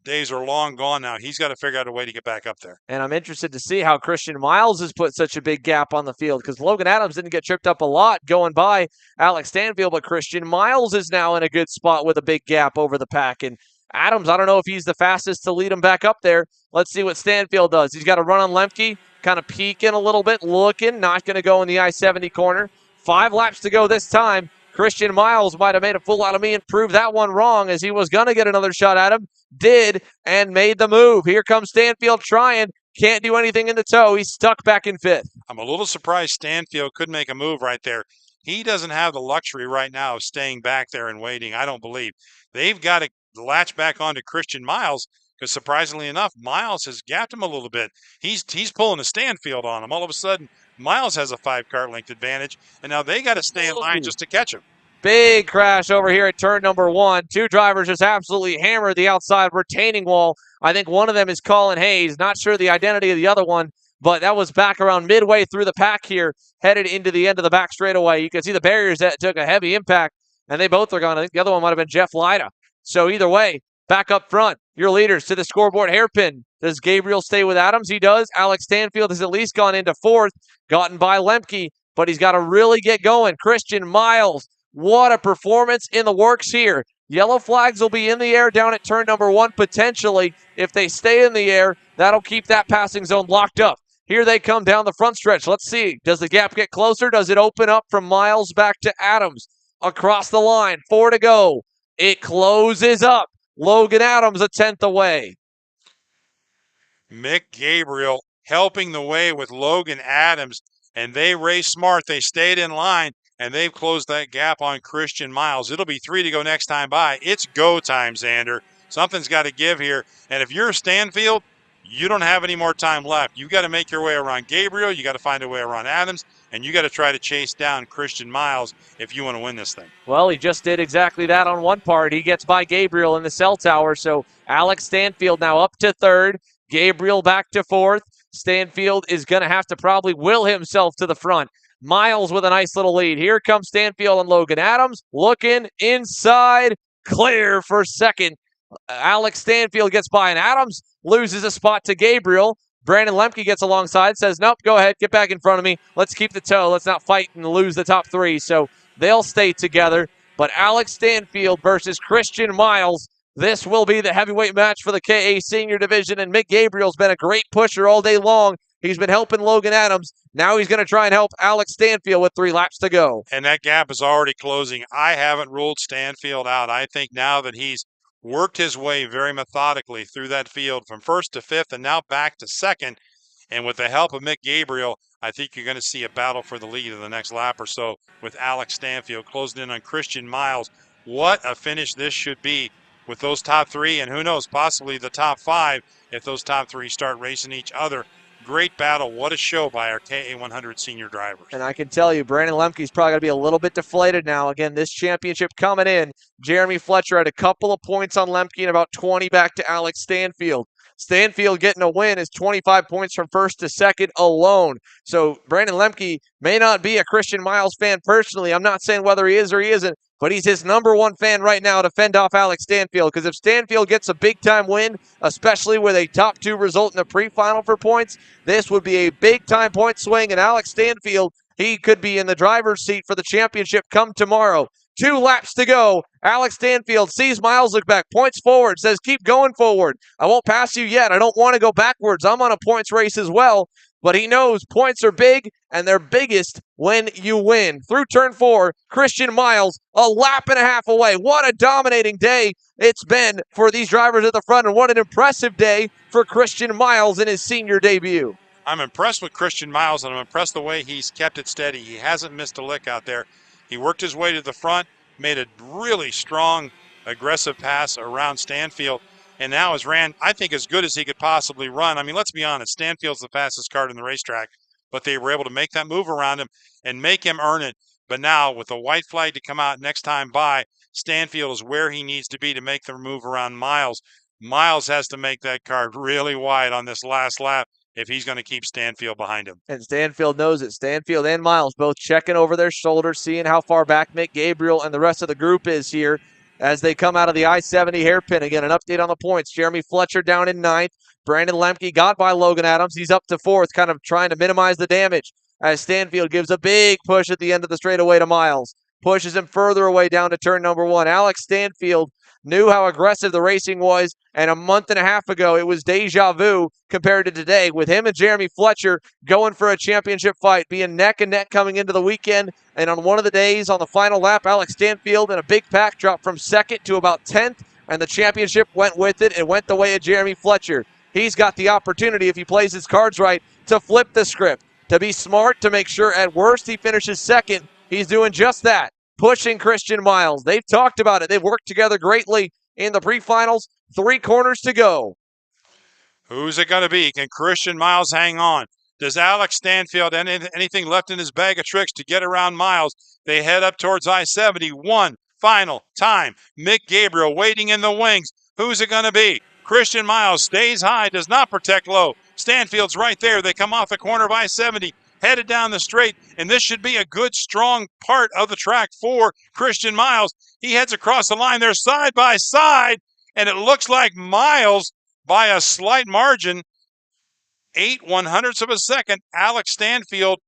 days are long gone now. He's got to figure out a way to get back up there. And I'm interested to see how Christian Miles has put such a big gap on the field, because Logan Adams didn't get tripped up a lot going by Alex Stanfield, but Christian Miles is now in a good spot with a big gap over the pack. And Adams, I don't know if he's the fastest to lead him back up there. Let's see what Stanfield does. He's got to run on Lemke, kind of peeking a little bit, looking, not going to go in the I-70 corner. 5 laps to go this time. Christian Miles might have made a fool out of me and proved that one wrong, as he was going to get another shot at him. Did, and made the move. Here comes Stanfield trying. Can't do anything in the toe. He's stuck back in 5th. I'm a little surprised Stanfield could make a move right there. He doesn't have the luxury right now of staying back there and waiting, I don't believe. They've got to latch back onto Christian Miles, because surprisingly enough, Miles has gapped him a little bit. He's pulling a Stanfield on him. All of a sudden, Miles has a 5-car length advantage, and now they got to stay in line just to catch him. Big crash over here at turn number 1. 2 drivers just absolutely hammered the outside retaining wall. I think one of them is Colin Hayes. Not sure the identity of the other one, but that was back around midway through the pack here, headed into the end of the back straightaway. You can see the barriers that took a heavy impact, and they both are gone. I think the other one might have been Jeff Lyda. So either way, back up front, your leaders to the scoreboard hairpin. Does Gabriel stay with Adams? He does. Alex Stanfield has at least gone into 4th, gotten by Lemke, but he's got to really get going. Christian Miles, what a performance in the works here. Yellow flags will be in the air down at turn number 1 potentially. If they stay in the air, that'll keep that passing zone locked up. Here they come down the front stretch. Let's see. Does the gap get closer? Does it open up from Miles back to Adams? Across the line, 4 to go. It closes up. Logan Adams a 10th away. Mick Gabriel helping the way with Logan Adams, and they raced smart. They stayed in line, and they've closed that gap on Christian Miles. It'll be 3 to go next time by. It's go time, Xander. Something's got to give here. And if you're Stanfield, you don't have any more time left. You've got to make your way around Gabriel. You got to find a way around Adams, and you got to try to chase down Christian Miles if you want to win this thing. Well, he just did exactly that on one part. He gets by Gabriel in the cell tower. So Alex Stanfield now up to 3rd. Gabriel back to 4th. Stanfield is going to have to probably will himself to the front. Miles with a nice little lead. Here comes Stanfield and Logan Adams. Looking inside. Clear for 2nd. Alex Stanfield gets by, and Adams loses a spot to Gabriel. Brandon Lemke gets alongside, says, nope, go ahead, get back in front of me. Let's keep the toe. Let's not fight and lose the top 3. So they'll stay together. But Alex Stanfield versus Christian Miles, this will be the heavyweight match for the KA Senior Division, and Mick Gabriel's been a great pusher all day long. He's been helping Logan Adams. Now he's going to try and help Alex Stanfield with 3 laps to go. And that gap is already closing. I haven't ruled Stanfield out. I think now that he's worked his way very methodically through that field from 1st to 5th and now back to 2nd, and with the help of Mick Gabriel, I think you're going to see a battle for the lead in the next lap or so with Alex Stanfield closing in on Christian Miles. What a finish this should be with those top 3, and who knows, possibly the top 5 if those top 3 start racing each other. Great battle. What a show by our KA100 senior drivers. And I can tell you, Brandon Lemke's probably going to be a little bit deflated now. Again, this championship coming in. Jeremy Fletcher had a couple of points on Lemke and about 20 back to Alex Stanfield. Stanfield getting a win is 25 points from 1st to 2nd alone. So Brandon Lemke may not be a Christian Miles fan personally. I'm not saying whether he is or he isn't, but he's his number 1 fan right now to fend off Alex Stanfield. Because if Stanfield gets a big-time win, especially with a top 2 result in the pre-final for points, this would be a big-time point swing. And Alex Stanfield, he could be in the driver's seat for the championship come tomorrow. 2 laps to go. Alex Stanfield sees Miles look back, points forward, says, keep going forward. I won't pass you yet. I don't want to go backwards. I'm on a points race as well. But he knows points are big, and they're biggest when you win. Through turn 4, Christian Miles, a lap and a half away. What a dominating day it's been for these drivers at the front, and what an impressive day for Christian Miles in his senior debut. I'm impressed with Christian Miles, and I'm impressed the way he's kept it steady. He hasn't missed a lick out there. He worked his way to the front, made a really strong, aggressive pass around Stanfield, and now has ran, I think, as good as he could possibly run. I mean, let's be honest, Stanfield's the fastest car in the racetrack, but they were able to make that move around him and make him earn it. But now, with the white flag to come out next time by, Stanfield is where he needs to be to make the move around Miles. Miles has to make that car really wide on this last lap if he's going to keep Stanfield behind him. And Stanfield knows it. Stanfield and Miles both checking over their shoulders, seeing how far back Mick Gabriel and the rest of the group is here. as they come out of the I-70 hairpin. Again, an update on the points. Jeremy Fletcher down in 9th. Brandon Lemke got by Logan Adams. He's up to 4th, kind of trying to minimize the damage as Stanfield gives a big push at the end of the straightaway to Miles. Pushes him further away down to turn number 1. Alex Stanfield knew how aggressive the racing was, and a month and a half ago, it was deja vu compared to today, with him and Jeremy Fletcher going for a championship fight, being neck and neck coming into the weekend. And on one of the days, on the final lap, Alex Stanfield in a big pack dropped from 2nd to about 10th, and the championship went with it. It went the way of Jeremy Fletcher. He's got the opportunity, if he plays his cards right, to flip the script, to be smart, to make sure at worst he finishes 2nd. He's doing just that, pushing Christian Miles. They've talked about it. They've worked together greatly in the pre-finals. 3 corners to go. Who's it going to be? Can Christian Miles hang on? Does Alex Stanfield have anything left in his bag of tricks to get around Miles? They head up towards I-70. One final time. Mick Gabriel waiting in the wings. Who's it going to be? Christian Miles stays high, does not protect low. Stanfield's right there. They come off the corner of I-70, headed down the straight, and this should be a good, strong part of the track for Christian Miles. He heads across the line. They're side by side, and it looks like Miles, by a slight margin, 0.08 of a second, Alex Stanfield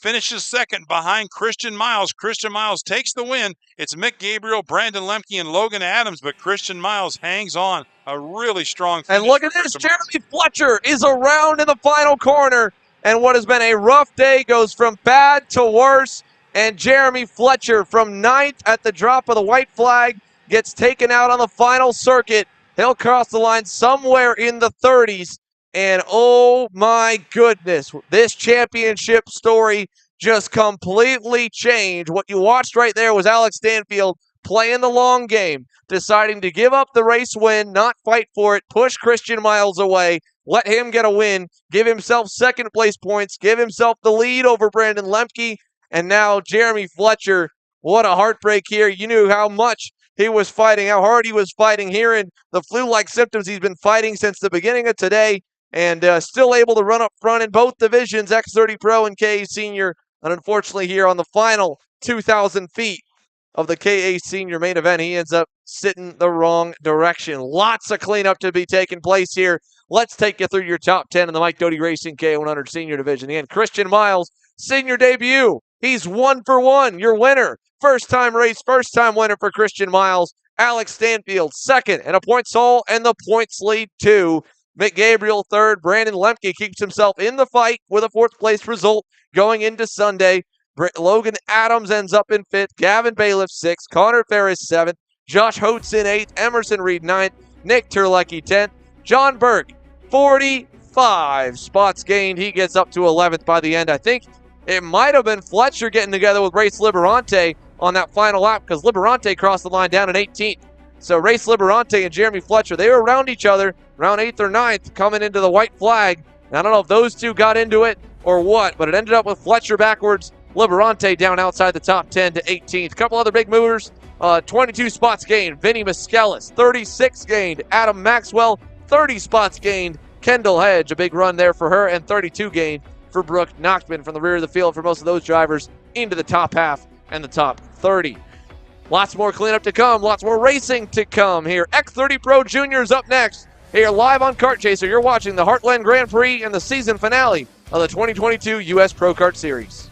finishes 2nd behind Christian Miles. Christian Miles takes the win. It's Mick Gabriel, Brandon Lemke, and Logan Adams, but Christian Miles hangs on. A really strong finish. And look at this, Jeremy Fletcher is around in the final corner, and what has been a rough day goes from bad to worse, and Jeremy Fletcher from 9th at the drop of the white flag gets taken out on the final circuit. He'll cross the line somewhere in the 30s. And oh my goodness, this championship story just completely changed. What you watched right there was Alex Stanfield playing the long game, deciding to give up the race win, not fight for it, push Christian Miles away, let him get a win, give himself 2nd place points, give himself the lead over Brandon Lemke, and now Jeremy Fletcher. What a heartbreak here. You knew how much he was fighting, how hard he was fighting, hearing the flu-like symptoms he's been fighting since the beginning of today. And still able to run up front in both divisions, X30 Pro and KA Senior. And unfortunately here on the final 2,000 feet of the KA Senior main event, he ends up sitting the wrong direction. Lots of cleanup to be taking place here. Let's take you through your top 10 in the Mike Doty Racing KA100 Senior Division. And Christian Miles, senior debut. He's 1 for 1, your winner. First-time race, first-time winner for Christian Miles. Alex Stanfield, 2nd, and a points haul, and the points lead to Mick Gabriel 3rd. Brandon Lemke keeps himself in the fight with a 4th place result going into Sunday. Logan Adams ends up in 5th. Gavin Bailiff 6th. Connor Ferris 7th. Josh Holtz in 8th. Emerson Reed 9th. Nick Terlecki 10th. John Burke 45 spots gained. He gets up to 11th by the end. I think it might have been Fletcher getting together with Race Liberante on that final lap, because Liberante crossed the line down in 18th. So Race Liberante and Jeremy Fletcher, they were around each other, around 8th or 9th, coming into the white flag. And I don't know if those two got into it or what, but it ended up with Fletcher backwards, Liberante down outside the top 10 to 18th. A couple other big movers, 22 spots gained. Vinny Miskelis, 36 gained. Adam Maxwell, 30 spots gained. Kendall Hedge, a big run there for her, and 32 gained for Brooke Knockman from the rear of the field for most of those drivers into the top half and the top 30. Lots more cleanup to come. Lots more racing to come here. X30 Pro Juniors up next. Here live on Kart Chaser, you're watching the Heartland Grand Prix and the season finale of the 2022 U.S. Pro Kart Series.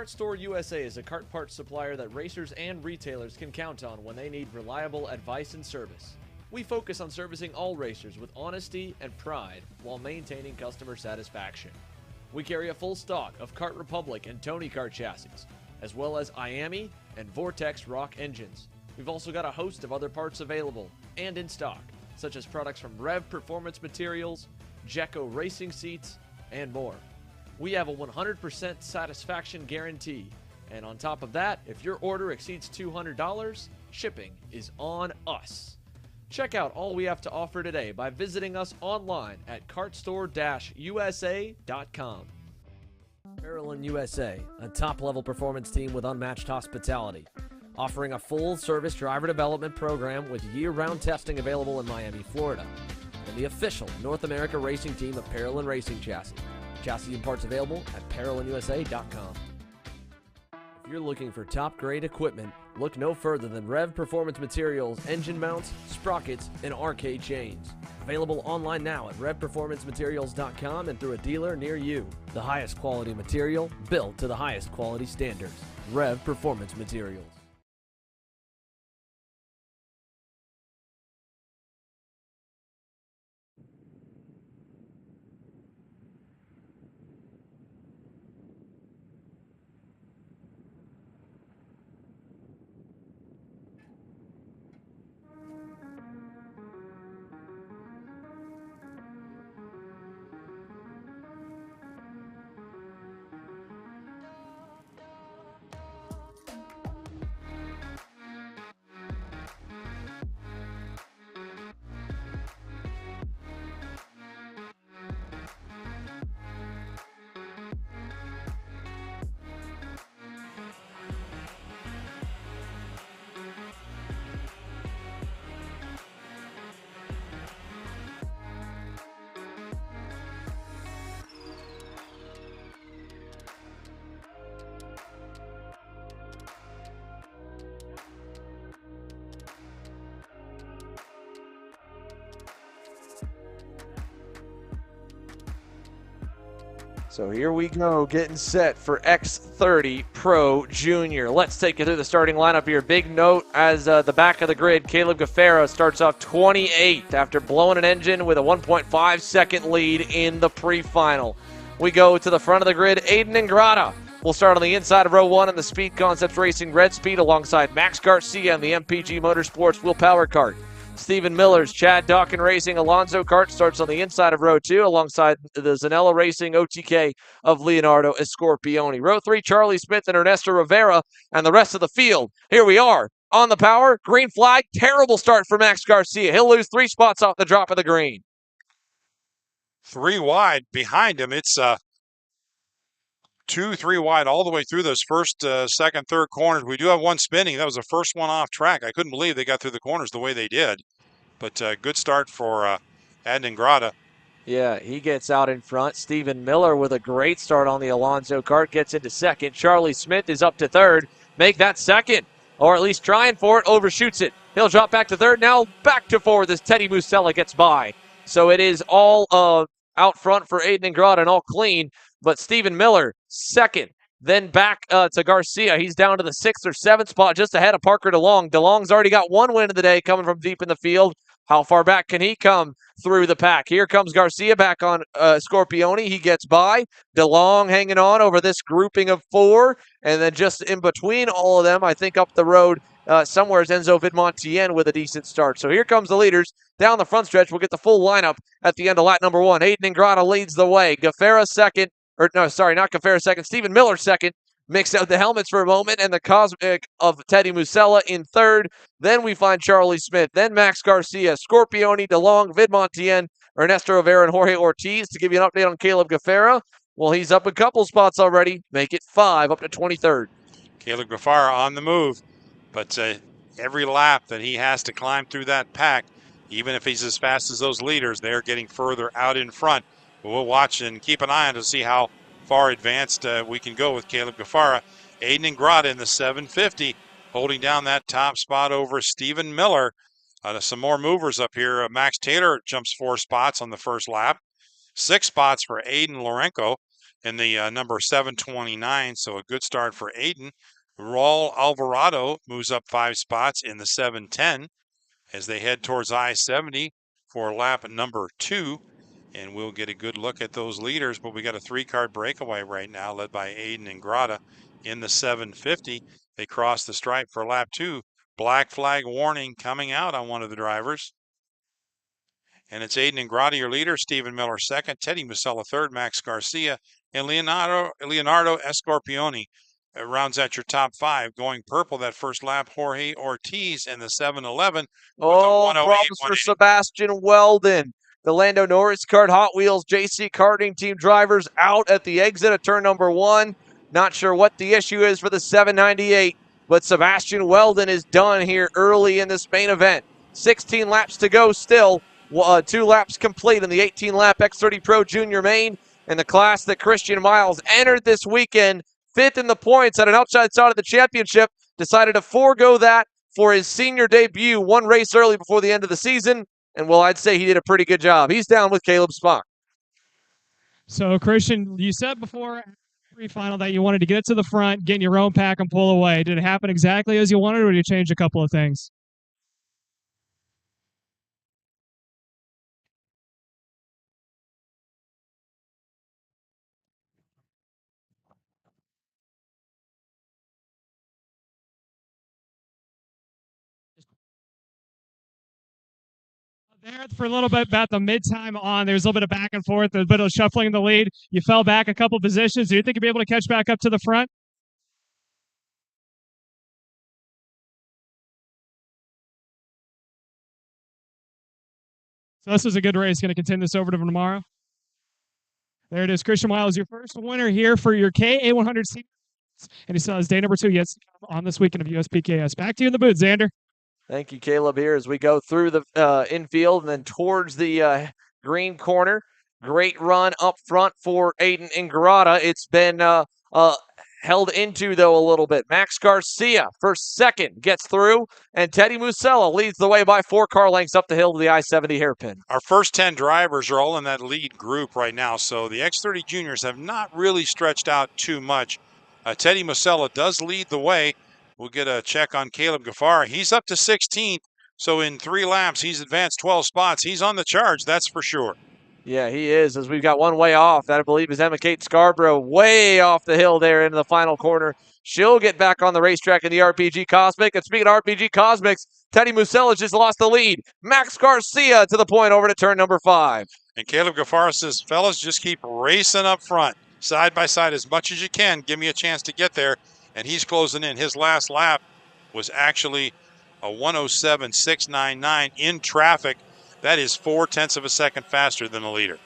Kart Store USA is a kart parts supplier that racers and retailers can count on when they need reliable advice and service. We focus on servicing all racers with honesty and pride while maintaining customer satisfaction. We carry a full stock of Kart Republic and Tony Kart chassis, as well as Iami and Vortex Rock engines. We've also got a host of other parts available and in stock, such as products from Rev Performance Materials, Jecco Racing Seats, and more. We have a 100% satisfaction guarantee, and on top of that, if your order exceeds $200, shipping is on us. Check out all we have to offer today by visiting us online at kartstore-usa.com. Parallel USA, a top-level performance team with unmatched hospitality, offering a full-service driver development program with year-round testing available in Miami, Florida, and the official North America racing team of Parallel Racing Chassis. Chassis and parts available at ParalleLUSA.com. If you're looking for top-grade equipment, look no further than Rev Performance Materials, engine mounts, sprockets, and arcade chains. Available online now at RevPerformanceMaterials.com and through a dealer near you. The highest quality material, built to the highest quality standards. Rev Performance Materials. So here we go, getting set for X30 Pro Junior. Let's take you through the starting lineup here. Big note as the back of the grid, Caleb Gaffera starts off 28th after blowing an engine with a 1.5 second lead in the pre-final. We go to the front of the grid, Aiden Ingrata will start on the inside of row 1 in the Speed Concepts Racing Red Speed alongside Max Garcia in the MPG Motorsports Wheel Power Kart. Stephen Miller's Chad Dawkin Racing Alonso Kart starts on the inside of row 2 alongside the Zanella Racing OTK of Leonardo Escorpioni. Row 3, Charlie Smith and Ernesto Rivera and the rest of the field. Here we are on the power. Green flag. Terrible start for Max Garcia. He'll lose 3 spots off the drop of the green. 3 wide behind him. It's 2, 3 wide all the way through those first, second, third corners. We do have one spinning. That was the first one off track. I couldn't believe they got through the corners the way they did. But good start for Aiden Ingrata. Yeah, he gets out in front. Stephen Miller with a great start on the Alonso Kart gets into second. Charlie Smith is up to third. Make that second, or at least trying for it, overshoots it. He'll drop back to third. Now back to fourth as Teddy Musella gets by. So it is all out front for Aiden Ingrata and all clean. But Stephen Miller, second. Then back to Garcia. He's down to the 6th or 7th spot, just ahead of Parker DeLong. DeLong's already got one win of the day coming from deep in the field. How far back can he come through the pack? Here comes Garcia back on Scorpioni. He gets by. DeLong hanging on over this grouping of 4. And then just in between all of them, I think up the road somewhere is Enzo Vidmontien with a decent start. So here comes the leaders down the front stretch. We'll get the full lineup at the end of lap number 1. Aiden Ingrata leads the way. Gaffera second. Or no, sorry, not Gaffera second. Stephen Miller second. Mix out the helmets for a moment, and the Cosmic of Teddy Musella in third. Then we find Charlie Smith. Then Max Garcia, Scorpioni, DeLong, Vidmontien, Ernesto Rivera, and Jorge Ortiz. To give you an update on Caleb Gaffera, well, he's up a couple spots already. Make it 5, up to 23rd. Caleb Gaffara on the move, but every lap that he has to climb through that pack, even if he's as fast as those leaders, they're getting further out in front. But we'll watch and keep an eye on to see how far advanced we can go with Caleb Gaffara. Aiden Ingrata in the 750, holding down that top spot over Stephen Miller. Some more movers up here. Max Taylor jumps 4 spots on the first lap. 6 spots for Aiden Lorenko. in the number 729, so a good start for Aiden. Raul Alvarado moves up 5 spots in the 710 as they head towards I-70 for lap number 2. And we'll get a good look at those leaders, but we got a 3-card breakaway right now led by Aiden and Grata in the 750. They cross the stripe for lap 2. Black flag warning coming out on one of the drivers. And it's Aiden and Grata, your leader. Stephen Miller second, Teddy Musella third, Max Garcia, and Leonardo Escorpioni rounds out your top 5. Going purple that first lap, Jorge Ortiz in the 711. Oh, problems for Sebastian Weldon. The Lando Norris Kart Hot Wheels JC karting team drivers out at the exit of turn number 1. Not sure what the issue is for the 798, but Sebastian Weldon is done here early in this main event. 16 laps to go still. 2 laps complete in the 18-lap X30 Pro Junior Main, and the class that Christian Miles entered this weekend, 5th in the points at an outside side of the championship, decided to forego that for his senior debut, 1 race early before the end of the season, and well, I'd say he did a pretty good job. He's down with Caleb Spock. So, Christian, you said before pre-final that you wanted to get it to the front, get in your own pack, and pull away. Did it happen exactly as you wanted, or did you change a couple of things? There for a little bit about the mid-time on. There's a little bit of back and forth, a bit of shuffling in the lead. You fell back a couple positions. Do you think you'll be able to catch back up to the front? So this was a good race. Going to continue this over to tomorrow. There it is. Christian Miles, your first winner here for your KA100 series. And he still has day number 2 yet on this weekend of USPKS. Back to you in the booth, Xander. Thank you, Caleb, here as we go through the infield and then towards the green corner. Great run up front for Aiden Ingrata. It's been held into, though, a little bit. Max Garcia, first second, gets through, and Teddy Musella leads the way by 4 car lengths up the hill to the I-70 hairpin. Our first 10 drivers are all in that lead group right now, so the X30 juniors have not really stretched out too much. Teddy Musella does lead the way. We'll get a check on Caleb Gaffar. He's up to 16th, so in 3 laps, he's advanced 12 spots. He's on the charge, that's for sure. Yeah, he is, as we've got one way off. That, I believe, is Emma Kate Scarborough way off the hill there into the final corner. She'll get back on the racetrack in the RPG Cosmic. And speaking of RPG Cosmics, Teddy Musella just lost the lead. Max Garcia to the point over to turn number 5. And Caleb Gaffar says, fellas, just keep racing up front, side by side as much as you can. Give me a chance to get there. And he's closing in. His last lap was actually a 107.699 in traffic. That is 0.4 of a second faster than the leader.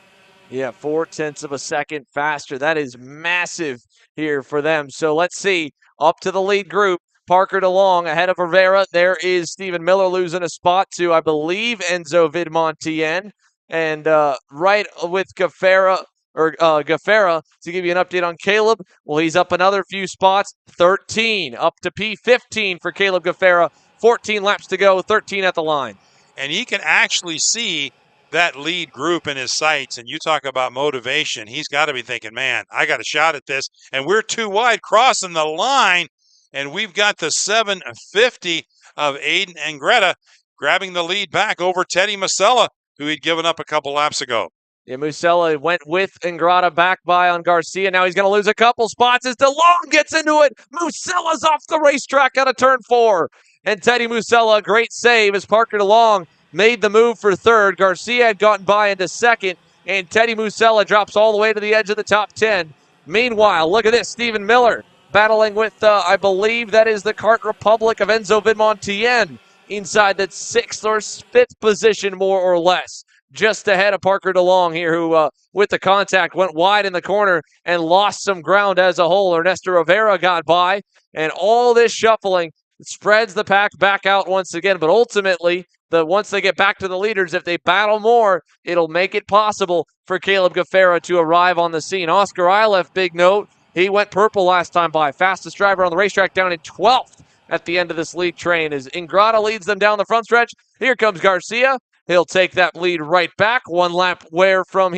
Yeah, 0.4 of a second faster. That is massive here for them. So let's see. Up to the lead group. Parker DeLong ahead of Rivera. There is Stephen Miller losing a spot to, I believe, Enzo Vidmontien. And right with Gaffara to give you an update on Caleb. Well, he's up another few spots. 13 up to P15 for Caleb Gaffara. 14 laps to go, 13 at the line. And he can actually see that lead group in his sights. And you talk about motivation. He's got to be thinking, man, I got a shot at this. And we're too wide crossing the line. And we've got the 750 of Aiden and Greta grabbing the lead back over Teddy Musella, who he'd given up a couple laps ago. Yeah, Musella went with Ingrata back by on Garcia. Now he's going to lose a couple spots as DeLong gets into it. Musella's off the racetrack out of turn 4. And Teddy Musella, great save as Parker DeLong made the move for 3rd. Garcia had gotten by into 2nd, and Teddy Musella drops all the way to the edge of the top 10. Meanwhile, look at this. Stephen Miller battling with, I believe that is the Kart Republic of Enzo Vidmontien inside that 6th or 5th position, more or less. Just ahead of Parker DeLong here, who, with the contact, went wide in the corner and lost some ground as a whole. Ernesto Rivera got by, and all this shuffling spreads the pack back out once again. But ultimately, once they get back to the leaders, if they battle more, it'll make it possible for Caleb Gaffara to arrive on the scene. Oscar Ilef, big note, he went purple last time by. Fastest driver on the racetrack down in 12th at the end of this lead train as Ingrata leads them down the front stretch. Here comes Garcia. He'll take that lead right back. 1 lap removed from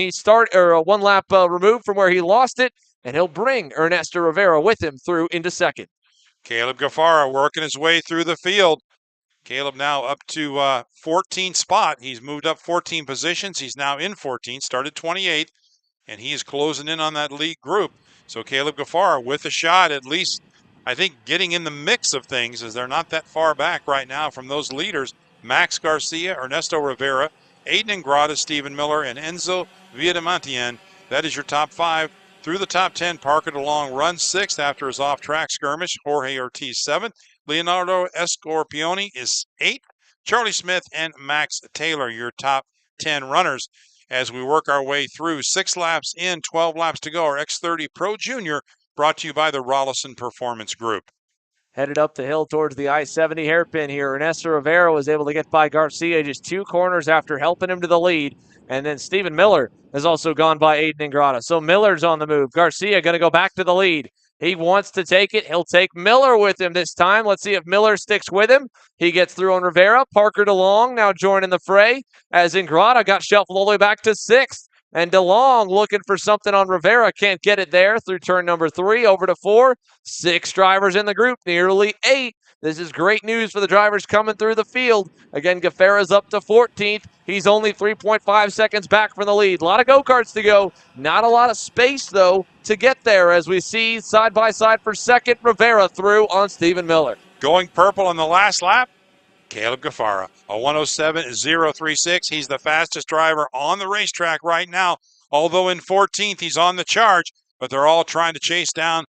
where he lost it, and he'll bring Ernesto Rivera with him through into second. Caleb Gaffara working his way through the field. Caleb now up to 14th spot. He's moved up 14 positions. He's now in 14th, started 28th, and he is closing in on that lead group. So Caleb Gaffara with a shot, at least, I think, getting in the mix of things, as they're not that far back right now from those leaders. Max Garcia, Ernesto Rivera, Aiden Ingrata, Stephen Miller, and Enzo Villamantian. That is your top 5. Through the top 10, Parker DeLong runs 6th after his off-track skirmish. Jorge Ortiz 7th. Leonardo Escorpioni is 8th. Charlie Smith and Max Taylor, your top 10 runners. As we work our way through 6 laps in, 12 laps to go, our X30 Pro Junior, brought to you by the Rollison Performance Group. Headed up the hill towards the I-70 hairpin here. Ernesto Rivera was able to get by Garcia just 2 corners after helping him to the lead. And then Stephen Miller has also gone by Aiden Ingrata. So Miller's on the move. Garcia going to go back to the lead. He wants to take it. He'll take Miller with him this time. Let's see if Miller sticks with him. He gets through on Rivera. Parker DeLong now joining the fray as Ingrata got shuffled all the way back to 6th. And DeLong looking for something on Rivera. Can't get it there through turn number 3 over to 4. 6 drivers in the group, nearly 8. This is great news for the drivers coming through the field. Again, Gaffara's up to 14th. He's only 3.5 seconds back from the lead. A lot of go-karts to go. Not a lot of space, though, to get there as we see side by side for second. Rivera through on Stephen Miller. Going purple on the last lap, Caleb Gaffara, a 107.036. He's the fastest driver on the racetrack right now. Although in 14th, he's on the charge, but they're all trying to chase down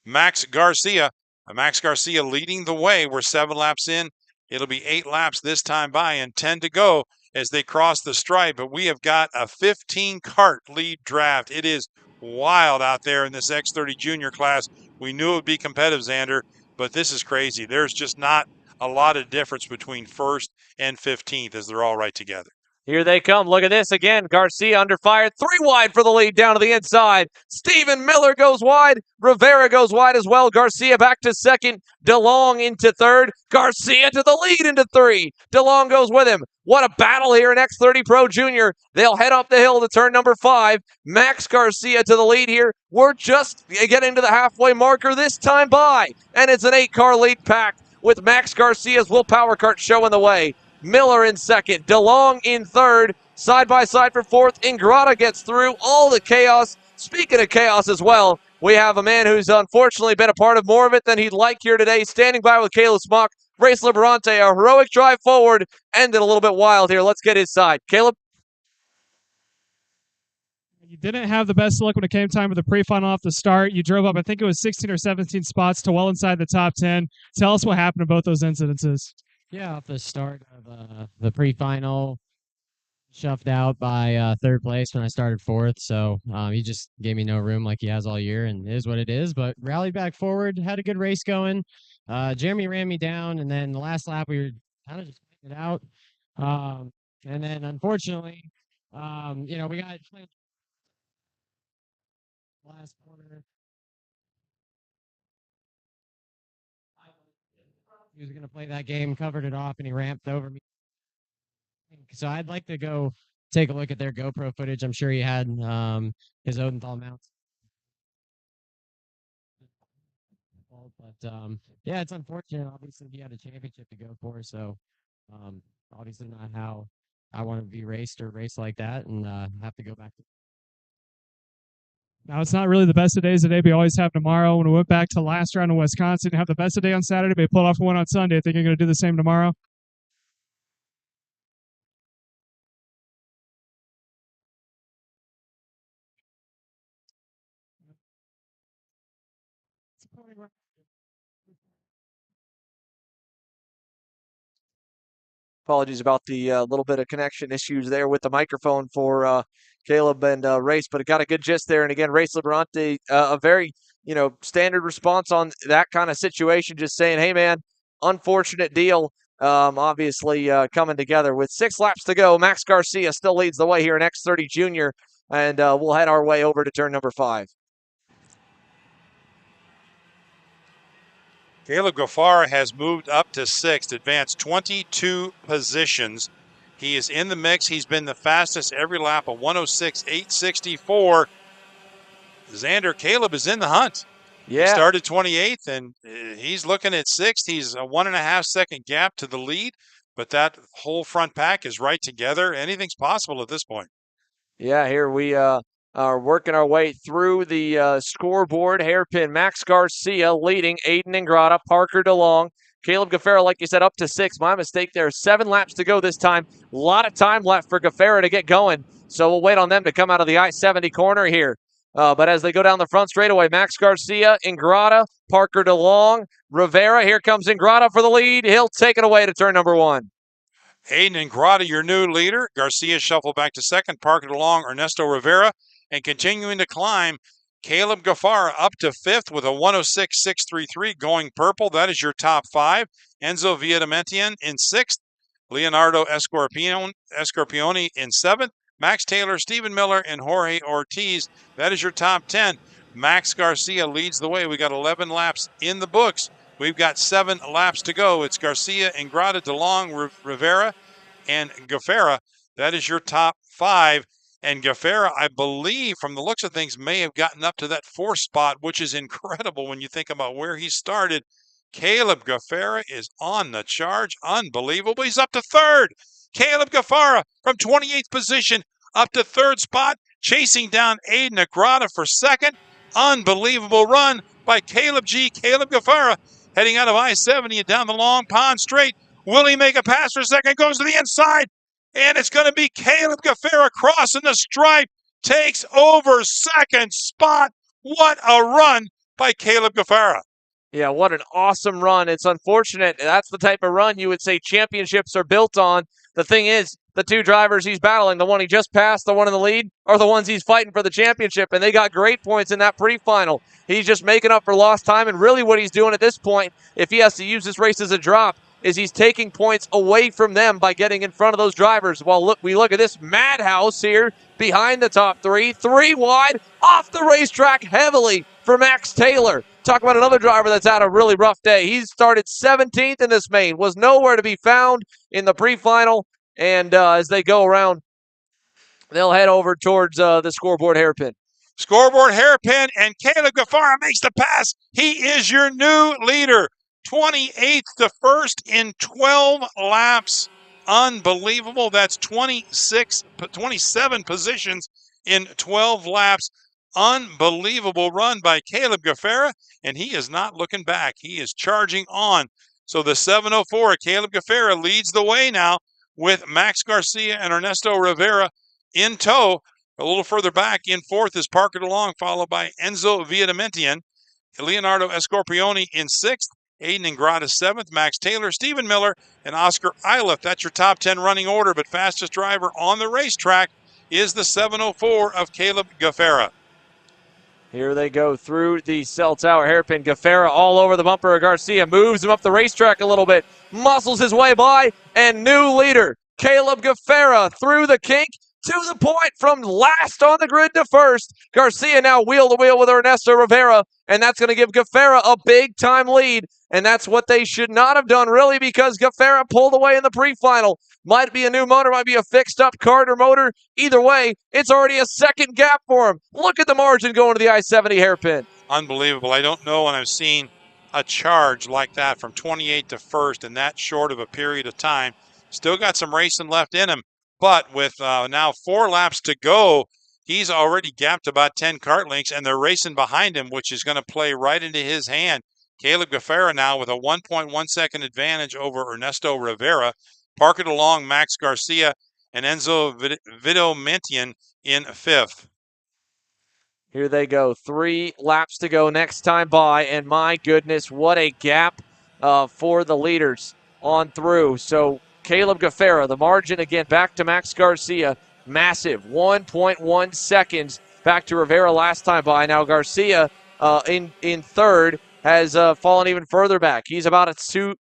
Max Garcia. Max Garcia leading the way. We're 7 laps in. It'll be 8 laps this time by and 10 to go as they cross the stripe. But we have got a 15 kart lead draft. It is wild out there in this X30 junior class. We knew it would be competitive, Xander, but this is crazy. There's just not a lot of difference between 1st and 15th as they're all right together. Here they come. Look at this again. Garcia under fire. 3 wide for the lead down to the inside. Stephen Miller goes wide. Rivera goes wide as well. Garcia back to 2nd. DeLong into 3rd. Garcia to the lead into 3. DeLong goes with him. What a battle here in X30 Pro Junior. They'll head up the hill to turn number 5. Max Garcia to the lead here. We're just getting to the halfway marker this time by. And it's an 8-car lead pack with Max Garcia's Will Power Kart showing the way. Miller in 2nd, DeLong in 3rd, side by side for 4th. Ingrata gets through all the chaos. Speaking of chaos as well, we have a man who's unfortunately been a part of more of it than he'd like here today, standing by with Caleb Smock. Race Liberante, a heroic drive forward, ended a little bit wild here. Let's get his side. Caleb? You didn't have the best luck when it came time for the pre-final off the start. You drove up, I think it was 16 or 17 spots to well inside the top 10. Tell us what happened in both those incidences. Yeah, off the start of the pre-final, shoved out by 3rd place when I started 4th. So he just gave me no room like he has all year, and it is what it is. But rallied back forward, had a good race going. Jeremy ran me down, and then the last lap we were kind of just picking it out. And then unfortunately, we got last corner. He was going to play that game, covered it off, and he ramped over me. So I'd like to go take a look at their GoPro footage. I'm sure he had his Odenthal mounts. But yeah, it's unfortunate. Obviously, he had a championship to go for, so obviously not how I want to be raced or race like that, and have to go back to. Now, it's not really the best of days today, but you always have tomorrow. When we went back to last round in Wisconsin, have the best of day on Saturday, but you pulled off one on Sunday. I think you're going to do the same tomorrow. Apologies about the little bit of connection issues there with the microphone for Caleb and Race, but it got a good gist there. And again, Race Liberante, a very, standard response on that kind of situation, just saying, hey, man, unfortunate deal. Obviously coming together with 6 laps to go. Max Garcia still leads the way here in X30 Junior, and we'll head our way over to turn number 5. Caleb Gaffara has moved up to 6th, advanced 22 positions. He is in the mix. He's been the fastest every lap, a 106.864. Xander, Caleb is in the hunt. Yeah. He started 28th, and he's looking at 6th. He's a 1.5 second gap to the lead, but that whole front pack is right together. Anything's possible at this point. Yeah, here we are working our way through the scoreboard. Hairpin, Max Garcia leading, Aiden Ingrata, Parker DeLong, Caleb Gaffera, like you said, up to 6. My mistake there. 7 laps to go this time. A lot of time left for Gaffera to get going, so we'll wait on them to come out of the I-70 corner here. But as they go down the front straightaway, Max Garcia, Ingrata, Parker DeLong, Rivera. Here comes Ingrata for the lead. He'll take it away to turn number 1. Aiden Ingrata, your new leader. Garcia shuffled back to second. Parker DeLong, Ernesto Rivera. And continuing to climb, Caleb Gaffara up to 5th with a 106.633 going purple. That is your top 5. Enzo Viadamentian in 6th. Leonardo Escorpione in 7th. Max Taylor, Stephen Miller, and Jorge Ortiz. That is your top 10. Max Garcia leads the way. We got 11 laps in the books. We've got 7 laps to go. It's Garcia, Ingrata, DeLong, Rivera, and Gaffera. That is your top 5. And Gaffera, I believe, from the looks of things, may have gotten up to that 4th spot, which is incredible when you think about where he started. Caleb Gaffera is on the charge. Unbelievable. He's up to 3rd. Caleb Gaffara from 28th position up to 3rd spot, chasing down Aiden Ingrata for 2nd. Unbelievable run by Caleb Gaffara, heading out of I-70 and down the Long Pond Straight. Will he make a pass for 2nd? Goes to the inside, and it's going to be Caleb Gaffara crossing the stripe, takes over 2nd spot. What a run by Caleb Gaffara. Yeah, what an awesome run. It's unfortunate. That's the type of run you would say championships are built on. The thing is, the 2 drivers he's battling, the one he just passed, the one in the lead, are the ones he's fighting for the championship, and they got great points in that pre-final. He's just making up for lost time, and really what he's doing at this point, if he has to use this race as a drop, is he's taking points away from them by getting in front of those drivers. While we look at this madhouse here behind the top 3, 3 wide, off the racetrack heavily for Max Taylor. Talk about another driver that's had a really rough day. He started 17th in this main, was nowhere to be found in the pre-final, and as they go around, they'll head over towards the scoreboard hairpin. Scoreboard hairpin, and Caleb Gaffara makes the pass. He is your new leader. 28th to 1st in 12 laps. Unbelievable. That's 27 positions in 12 laps. Unbelievable run by Caleb Gaffara, and he is not looking back. He is charging on. So the 704, Caleb Gaffara leads the way now with Max Garcia and Ernesto Rivera in tow. A little further back in 4th is Parker DeLong, followed by Enzo Viadamentian. Leonardo Escorpione in 6th. Aiden Ingrata 7th. Max Taylor, Stephen Miller, and Oscar Iliff. That's your top 10 running order, but fastest driver on the racetrack is the 704 of Caleb Gaffara. Here they go through the cell tower hairpin. Gaffara all over the bumper of Garcia. Moves him up the racetrack a little bit. Muscles his way by. And new leader, Caleb Gaffara, through the kink to the point from last on the grid to 1st. Garcia now wheel to wheel with Ernesto Rivera. And that's going to give Gaffara a big-time lead. And that's what they should not have done, really, because Gaffara pulled away in the pre-final. Might be a new motor, might be a fixed-up Kart or motor. Either way, it's already a 2nd gap for him. Look at the margin going to the I-70 hairpin. Unbelievable. I don't know when I've seen a charge like that from 28 to 1st in that short of a period of time. Still got some racing left in him, but with now 4 laps to go, he's already gapped about 10 kart lengths, and they're racing behind him, which is going to play right into his hand. Caleb Gaffara now with a 1.1 second advantage over Ernesto Rivera. Parker DeLong, Max Garcia, and Enzo Viadamentian in 5th. Here they go. 3 laps to go next time by, and my goodness, what a gap for the leaders on through. So Caleb Gaffara, the margin again back to Max Garcia, massive 1.1 seconds back to Rivera last time by. Now Garcia in 3rd has fallen even further back. He's about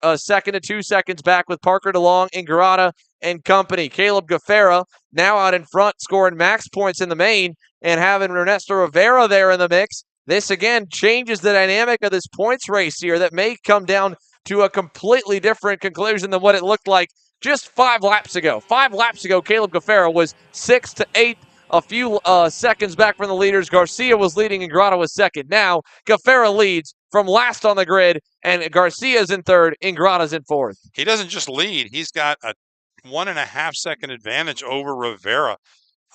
a second to 2 seconds back with Parker DeLong, Ingrata, and company. Caleb Gaffara now out in front, scoring max points in the main, and having Ernesto Rivera there in the mix. This, again, changes the dynamic of this points race here that may come down to a completely different conclusion than what it looked like just 5 laps ago. 5 laps ago, Caleb Gaffera was 6th to 8th, a few seconds back from the leaders. Garcia was leading and Ingrata was second. Now, Gaffera leads from last on the grid, and Garcia's in third, Ingrata's in fourth. He doesn't just lead, he's got a 1.5 second advantage over Rivera.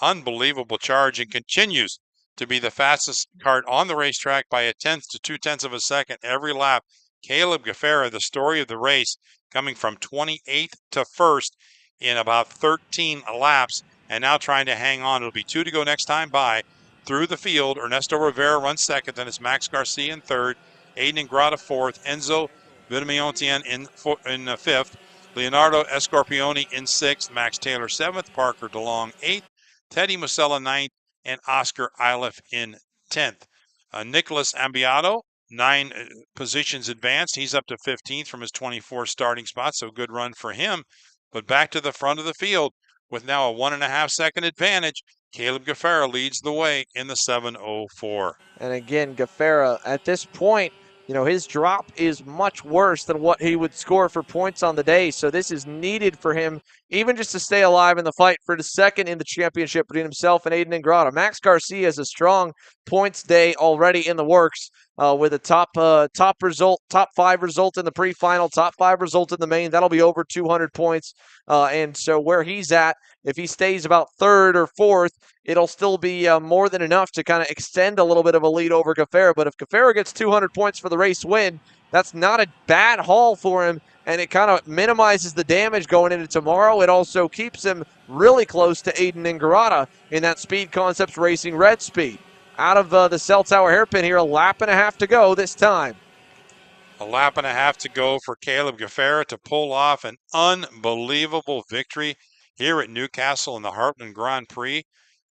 Unbelievable charge, and continues to be the fastest kart on the racetrack by 1/10 to 2/10 of a second every lap. Caleb Gaffera, the story of the race, coming from 28th to 1st in about 13 laps, and now trying to hang on. It'll be 2 to go next time by. Through the field, Ernesto Rivera runs second, then it's Max Garcia in third, Aiden Ingrata fourth, Enzo Vitamontian in fifth, Leonardo Escorpioni in sixth, Max Taylor seventh, Parker DeLong eighth, Teddy Musella ninth, and Oscar Iliff in 10th. Nicholas Ambiato, 9 positions advanced. He's up to 15th from his 24 starting spot, so good run for him. But back to the front of the field with now a 1.5 second advantage. Caleb Gaffera leads the way in the 7:04. And again, Gaffera, at this point, his drop is much worse than what he would score for points on the day. So this is needed for him, even just to stay alive in the fight for the second in the championship between himself and Aiden Ingrata. Max Garcia has a strong points day already in the works with a top 5 result in the pre-final, top 5 result in the main. That'll be over 200 points. And so where he's at, if he stays about 3rd or 4th, it'll still be more than enough to kind of extend a little bit of a lead over Gaffera. But if Gaffera gets 200 points for the race win, that's not a bad haul for him, and it kind of minimizes the damage going into tomorrow. It also keeps him really close to Aiden Ingrata in that Speed Concepts Racing Red Speed. Out of the Cell Tower hairpin here, a lap and a half to go this time. A lap and a half to go for Caleb Gaffera to pull off an unbelievable victory here at Newcastle in the Heartland Grand Prix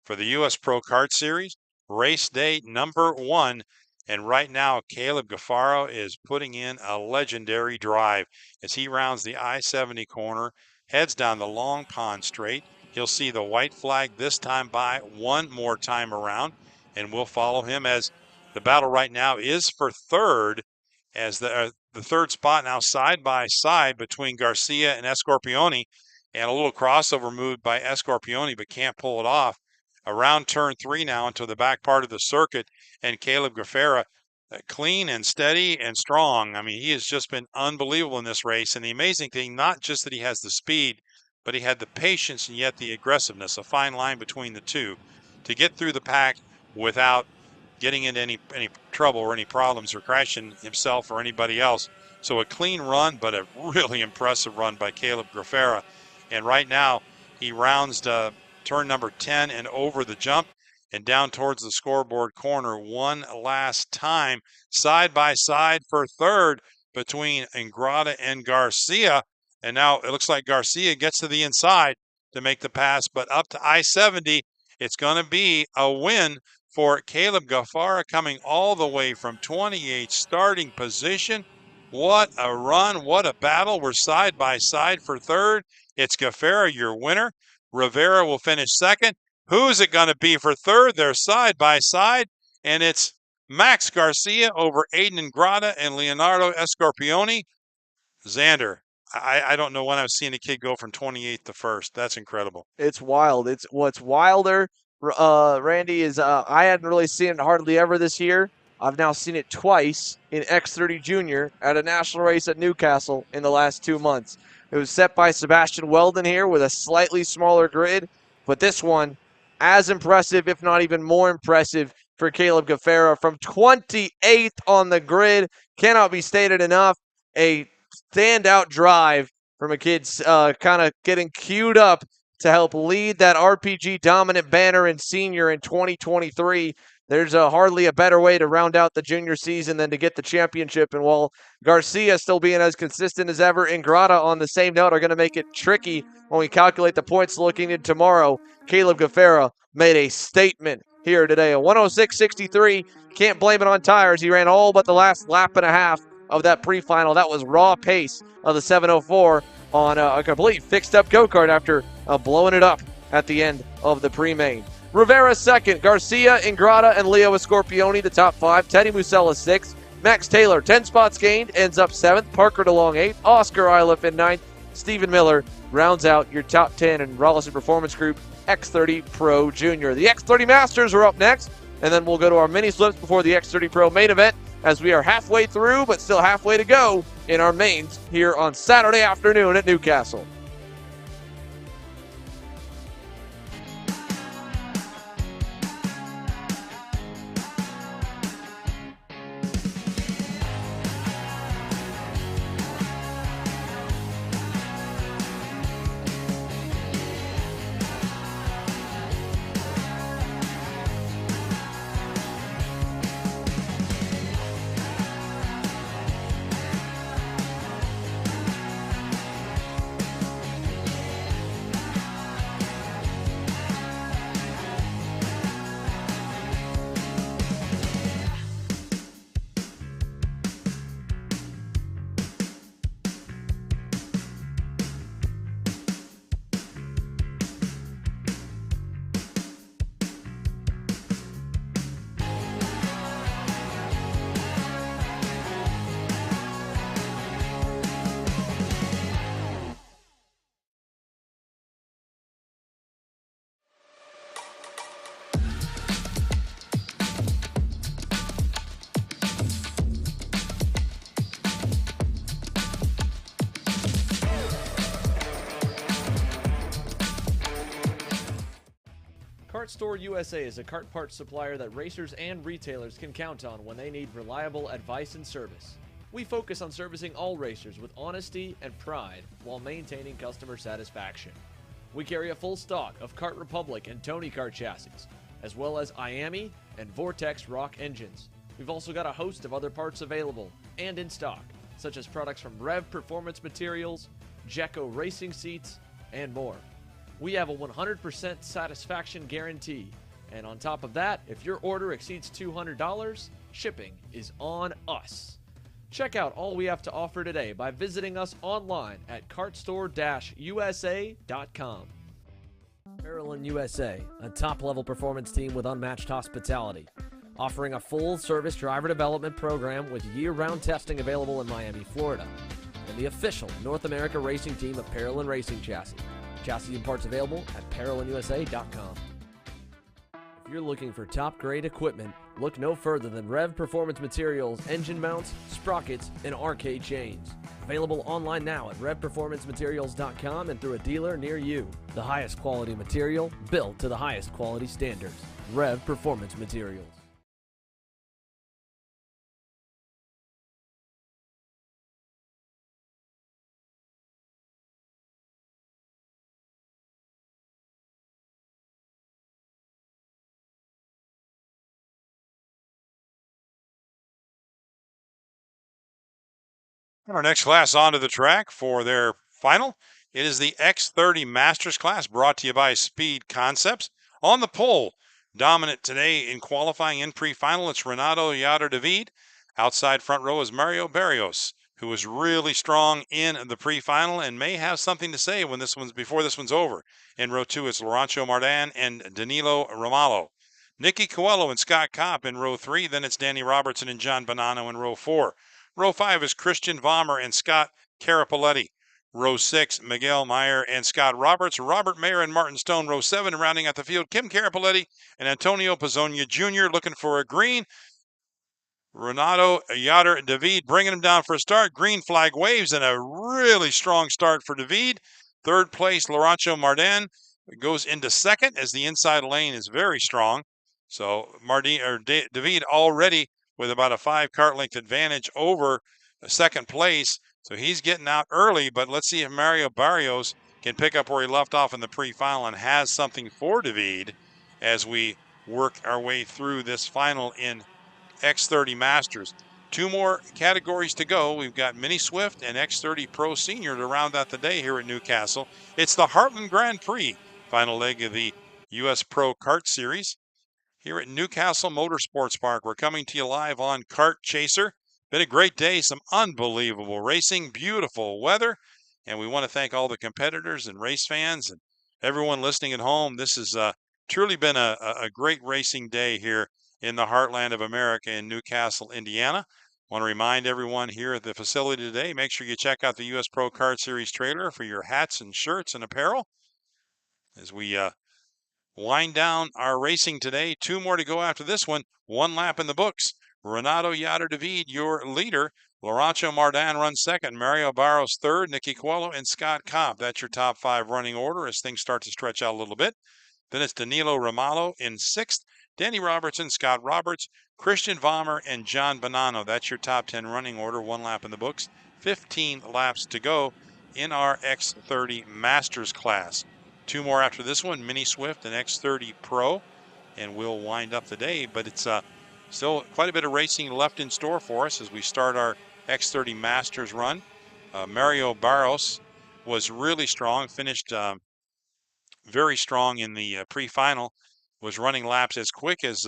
for the U.S. Pro Kart Series, race day number 1. And right now, Caleb Gaffera is putting in a legendary drive as he rounds the I-70 corner, heads down the Long Pond Straight. He'll see the white flag this time by one more time around, and we'll follow him as the battle right now is for third, as the third spot now side by side between Garcia and Escorpioni, and a little crossover move by Escorpioni, but can't pull it off. Around turn 3 now into the back part of the circuit, and Caleb Gaffera clean and steady and strong. I mean, he has just been unbelievable in this race. And the amazing thing, not just that he has the speed, but he had the patience and yet the aggressiveness, a fine line between the two, to get through the pack without getting into any trouble or any problems or crashing himself or anybody else. So a clean run, but a really impressive run by Caleb Gaffera. And right now, he rounds turn number 10 and over the jump and down towards the scoreboard corner one last time, side by side for third between Ingrata and Garcia. And now it looks like Garcia gets to the inside to make the pass, but up to I-70, it's going to be a win for Caleb Gaffera, coming all the way from 28 starting position. What a run, what a battle. We're side by side for third. It's Gaffera, your winner. Rivera will finish second. Who's it going to be for third? They're side by side, and it's Max Garcia over Aiden Ingrata and Leonardo Escorpioni. Xander, I don't know when I've seen a kid go from 28th to first. That's incredible. It's wild. It's what's wilder, Randy, is I hadn't really seen it hardly ever this year. I've now seen it twice in X30 Junior at a national race at Newcastle in the last 2 months. It was set by Sebastian Weldon here with a slightly smaller grid, but this one as impressive, if not even more impressive, for Caleb Gaffera from 28th on the grid. Cannot be stated enough. A standout drive from a kid kind of getting queued up to help lead that RPG dominant banner in senior in 2023. There's hardly a better way to round out the junior season than to get the championship. And while Garcia still being as consistent as ever, Ingrata on the same note are going to make it tricky when we calculate the points looking into tomorrow. Caleb Gaffera made a statement here today. A 106.63. Can't blame it on tires. He ran all but the last lap and a half of that pre-final. That was raw pace of the 704 on a complete fixed-up go-kart after blowing it up at the end of the pre-main. Rivera second, Garcia, Ingrata, and Leo Escorpioni, the top 5. Teddy Musella 6th. Max Taylor, 10 spots gained, ends up 7th. Parker DeLong 8th. Oscar Iliff in 9th. Stephen Miller rounds out your top 10 in Rollison Performance Group X30 Pro Junior. The X30 Masters are up next, and then we'll go to our mini slips before the X30 Pro main event, as we are halfway through, but still halfway to go in our mains here on Saturday afternoon at Newcastle. Kart Store USA is a kart parts supplier that racers and retailers can count on when they need reliable advice and service. We focus on servicing all racers with honesty and pride while maintaining customer satisfaction. We carry a full stock of Kart Republic and Tony Kart chassis, as well as IAMI and Vortex Rock engines. We've also got a host of other parts available and in stock, such as products from Rev Performance Materials, Jecco Racing Seats, and more. We have a 100% satisfaction guarantee, and on top of that, if your order exceeds $200, shipping is on us. Check out all we have to offer today by visiting us online at kartstore-usa.com. Parallel USA, a top-level performance team with unmatched hospitality, offering a full-service driver development program with year-round testing available in Miami, Florida, and the official North America racing team of Parallel Racing Chassis. Chassis and parts available at parallelusa.com. If you're looking for top-grade equipment, look no further than Rev Performance Materials, engine mounts, sprockets, and arcade chains. Available online now at revperformancematerials.com and through a dealer near you. The highest quality material, built to the highest quality standards. Rev Performance Materials. Our next class onto the track for their final. It is the X30 Masters class, brought to you by Speed Concepts. On the pole, dominant today in qualifying in pre-final, it's Renato Yader-David. Outside front row is Mario Barrios, who was really strong in the pre-final and may have something to say when before this one's over. In row 2, it's Laurentio Mardan and Danilo Ramallo. Nicky Coelho and Scott Kopp in row 3. Then it's Danny Robertson and John Bonanno in row 4. Row 5 is Christian Vollmer and Scott Carapoletti. Row 6, Miguel Meyer and Scott Roberts. Robert Mayer and Martin Stone. Row 7, rounding out the field, Kim Carapoletti and Antonio Pizzonia Jr. looking for a green. Renato Yader-David bringing him down for a start. Green flag waves and a really strong start for David. Third place, Laurentio Mardan goes into second as the inside lane is very strong. So David already with about a 5 kart length advantage over second place. So he's getting out early, but let's see if Mario Barrios can pick up where he left off in the pre-final and has something for David as we work our way through this final in X30 Masters. 2 more categories to go. We've got Mini Swift and X30 Pro Senior to round out the day here at Newcastle. It's the Heartland Grand Prix, final leg of the U.S. Pro Kart Series. Here at Newcastle Motorsports Park, we're coming to you live on Kart Chaser. Been a great day, some unbelievable racing, beautiful weather, and we want to thank all the competitors and race fans and everyone listening at home. This has truly been a great racing day here in the heartland of America in Newcastle, Indiana. Want to remind everyone here at the facility today, make sure you check out the US Pro Kart Series trailer for your hats and shirts and apparel. As we wind down our racing today, 2 more to go after this one. 1 lap in the books. Renato Yader David, your leader. Laurentio Mardan runs second. Mario Barros third. Nicky Coelho and Scott Kopp. That's your top 5 running order as things start to stretch out a little bit. Then it's Danilo Romalo in 6th. Danny Robertson, Scott Roberts, Christian Vollmer, and John Bonanno. That's your top 10 running order. 1 lap in the books. 15 laps to go in our X30 Masters class. 2 more after this one, Mini Swift and X30 Pro, and we'll wind up the day. But it's still quite a bit of racing left in store for us as we start our X30 Masters run. Mario Barros was really strong, finished very strong in the pre-final, was running laps as quick as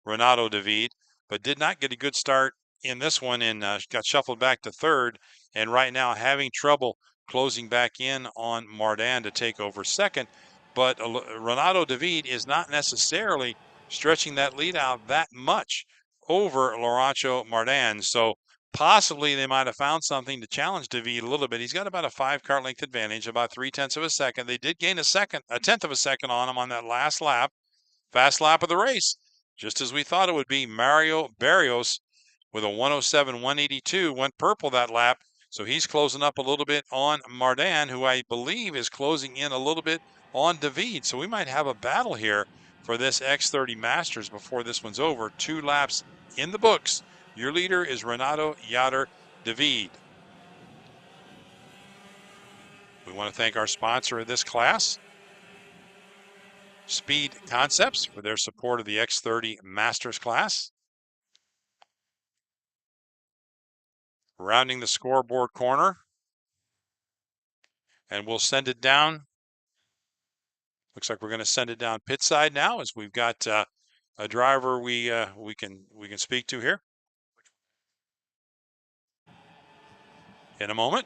Renato David, but did not get a good start in this one and got shuffled back to 3rd, and right now having trouble closing back in on Mardan to take over 2nd. But Renato David is not necessarily stretching that lead out that much over Laurentio Mardan. So possibly they might have found something to challenge David a little bit. He's got about a 5 car length advantage, about 0.3 of a second. They did gain a 1/10 of a second on him on that last lap, fast lap of the race, just as we thought it would be. Mario Barrios with a 107.182 went purple that lap. So he's closing up a little bit on Mardan, who I believe is closing in a little bit on David. So we might have a battle here for this X30 Masters before this one's over. 2 laps in the books. Your leader is Renato Yader David. We want to thank our sponsor of this class, Speed Concepts, for their support of the X30 Masters class. Rounding the scoreboard corner, and we'll send it down. Looks like we're going to send it down pit side now, as we've got a driver we can speak to here in a moment.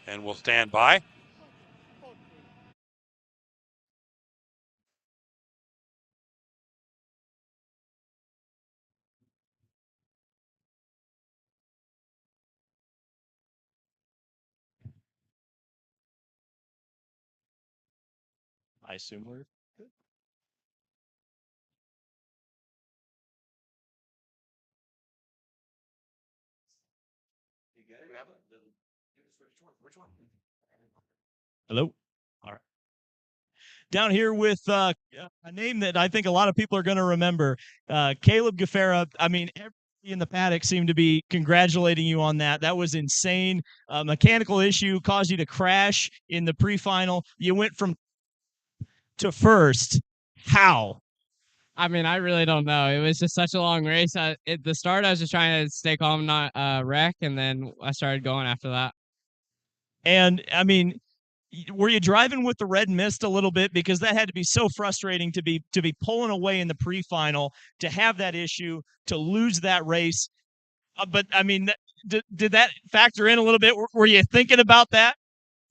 And we'll stand by. I assume we're good. Which one? Hello. All right. Down here with a name that I think a lot of people are going to remember, Caleb Gaffera. I mean, everybody in the paddock seemed to be congratulating you on that. That was insane. Mechanical issue caused you to crash in the pre-final. You went from to first. How? I mean, I really don't know. It was just such a long race. At the start, I was just trying to stay calm, not wreck, and then I started going after that. And I mean, were you driving with the red mist a little bit, because that had to be so frustrating to be pulling away in the pre-final, to have that issue, to lose that race? But I mean, did that factor in a little bit? Were you thinking about that?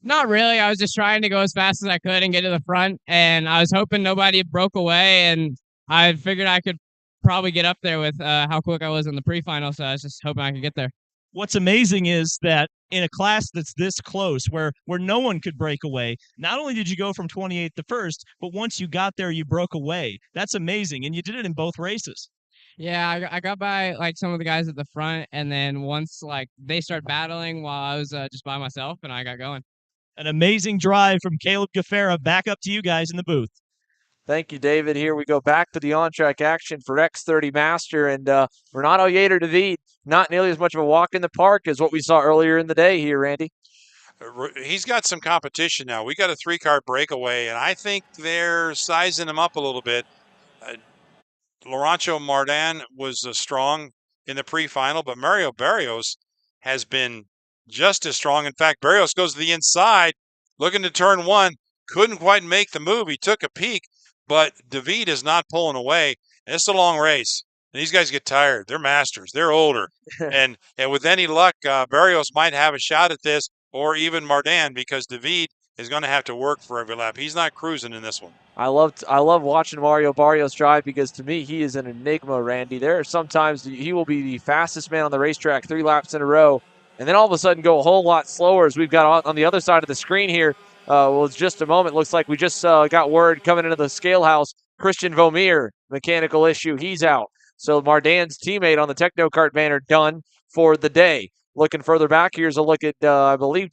Not really. I was just trying to go as fast as I could and get to the front, and I was hoping nobody broke away, and I figured I could probably get up there with how quick I was in the pre-final, so I was just hoping I could get there. What's amazing is that in a class that's this close, where no one could break away, not only did you go from 28th to 1st, but once you got there, you broke away. That's amazing, and you did it in both races. Yeah, I got by like some of the guys at the front, and then once like they started battling while I was just by myself, and I got going. An amazing drive from Caleb Gaffera. Back up to you guys in the booth. Thank you, David. Here we go back to the on-track action for X30 Master, and Renato Yader David, not nearly as much of a walk in the park as what we saw earlier in the day here, Randy. He's got some competition now. We got a 3-car breakaway, and I think they're sizing him up a little bit. Laurentio Mardan was strong in the pre-final, but Mario Barrios has been just as strong. In fact, Barrios goes to the inside, looking to turn 1, couldn't quite make the move. He took a peek, but David is not pulling away. And it's a long race. And these guys get tired. They're masters. They're older. and with any luck, Barrios might have a shot at this, or even Mardan, because David is going to have to work for every lap. He's not cruising in this one. I love watching Mario Barrios drive because to me he is an enigma, Randy. There are sometimes he will be the fastest man on the racetrack 3 laps in a row, and then all of a sudden go a whole lot slower as we've got on the other side of the screen here. Well, it's just a moment. Looks like we just got word coming into the scale house. Christian Vomier, mechanical issue, he's out. So Mardan's teammate on the Techno Kart banner done for the day. Looking further back, here's a look at I believe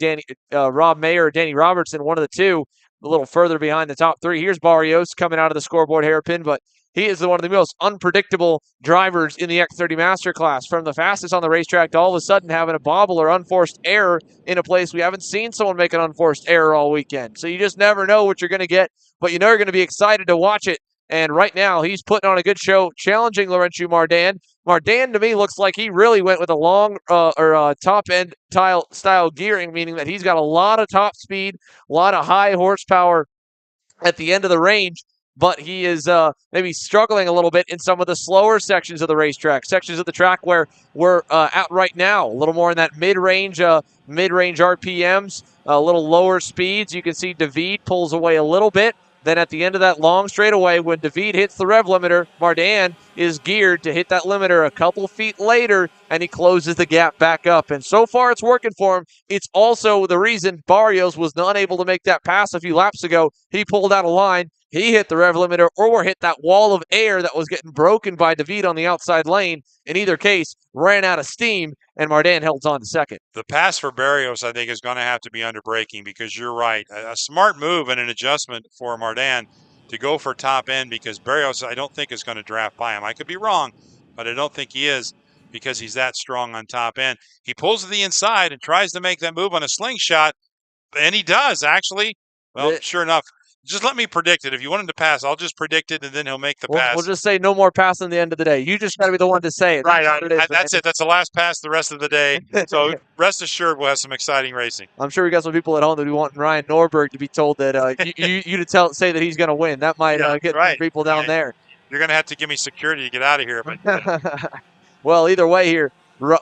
Rob Mayer or Danny Robertson, one of the two, a little further behind the top 3. Here's Barrios coming out of the scoreboard hairpin, but he is one of the most unpredictable drivers in the X30 Master class. From the fastest on the racetrack to all of a sudden having a bobble or unforced error in a place we haven't seen someone make an unforced error all weekend. So you just never know what you're going to get, but you know you're going to be excited to watch it. And right now, he's putting on a good show, challenging Laurentiu Mardan. Mardan, to me, looks like he really went with a long top-end style gearing, meaning that he's got a lot of top speed, a lot of high horsepower at the end of the range, but he is maybe struggling a little bit in some of the slower sections of the racetrack, sections of the track where we're at right now, a little more in that mid-range RPMs, a little lower speeds. You can see David pulls away a little bit. Then at the end of that long straightaway, when David hits the rev limiter, Mardan is geared to hit that limiter a couple feet later, and he closes the gap back up. And so far, it's working for him. It's also the reason Barrios was not able to make that pass a few laps ago. He pulled out of line. He hit the rev limiter or hit that wall of air that was getting broken by David on the outside lane. In either case, ran out of steam, and Mardan held on to second. The pass for Barrios, I think, is going to have to be under braking because you're right. A smart move and an adjustment for Mardan to go for top end because Barrios, I don't think, is going to draft by him. I could be wrong, but I don't think he is because he's that strong on top end. He pulls to the inside and tries to make that move on a slingshot, and he does, actually. Well, sure enough. Just let me predict it. If you want him to pass, I'll just predict it, and then he'll make the pass. We'll just say no more passing at the end of the day. You just got to be the one to say it. Right. That's it. That's the last pass the rest of the day. So rest assured we'll have some exciting racing. I'm sure we got some people at home that be wanting Ryan Norberg to be told that you to say that he's going to win. That might get people down there. You're going to have to give me security to get out of here. But well, either way here,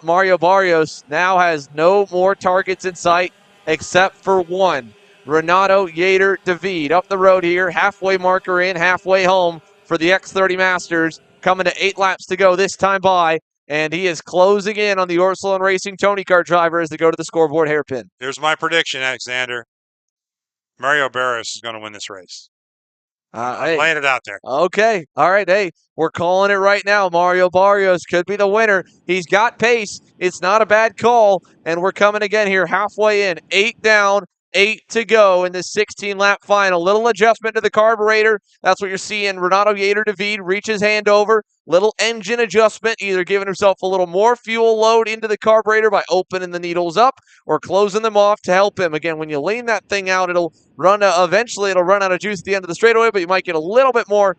Mario Barrios now has no more targets in sight except for one. Renato Yater David up the road here, halfway marker in, halfway home for the X30 Masters, coming to 8 laps to go this time by, and he is closing in on the Orsilon Racing Tony Kart driver as they go to the scoreboard hairpin. Here's my prediction, Alexander. Mario Barrios is going to win this race. I'm laying it out there. Okay. All right. Hey, we're calling it right now. Mario Barrios could be the winner. He's got pace. It's not a bad call, and we're coming again here halfway in, 8 down. 8 to go in this 16-lap final. Little adjustment to the carburetor. That's what you're seeing. Renato Yater David reach his hand over. Little engine adjustment, either giving himself a little more fuel load into the carburetor by opening the needles up or closing them off to help him. Again, when you lean that thing out, it'll run. Eventually, it'll run out of juice at the end of the straightaway, but you might get a little bit more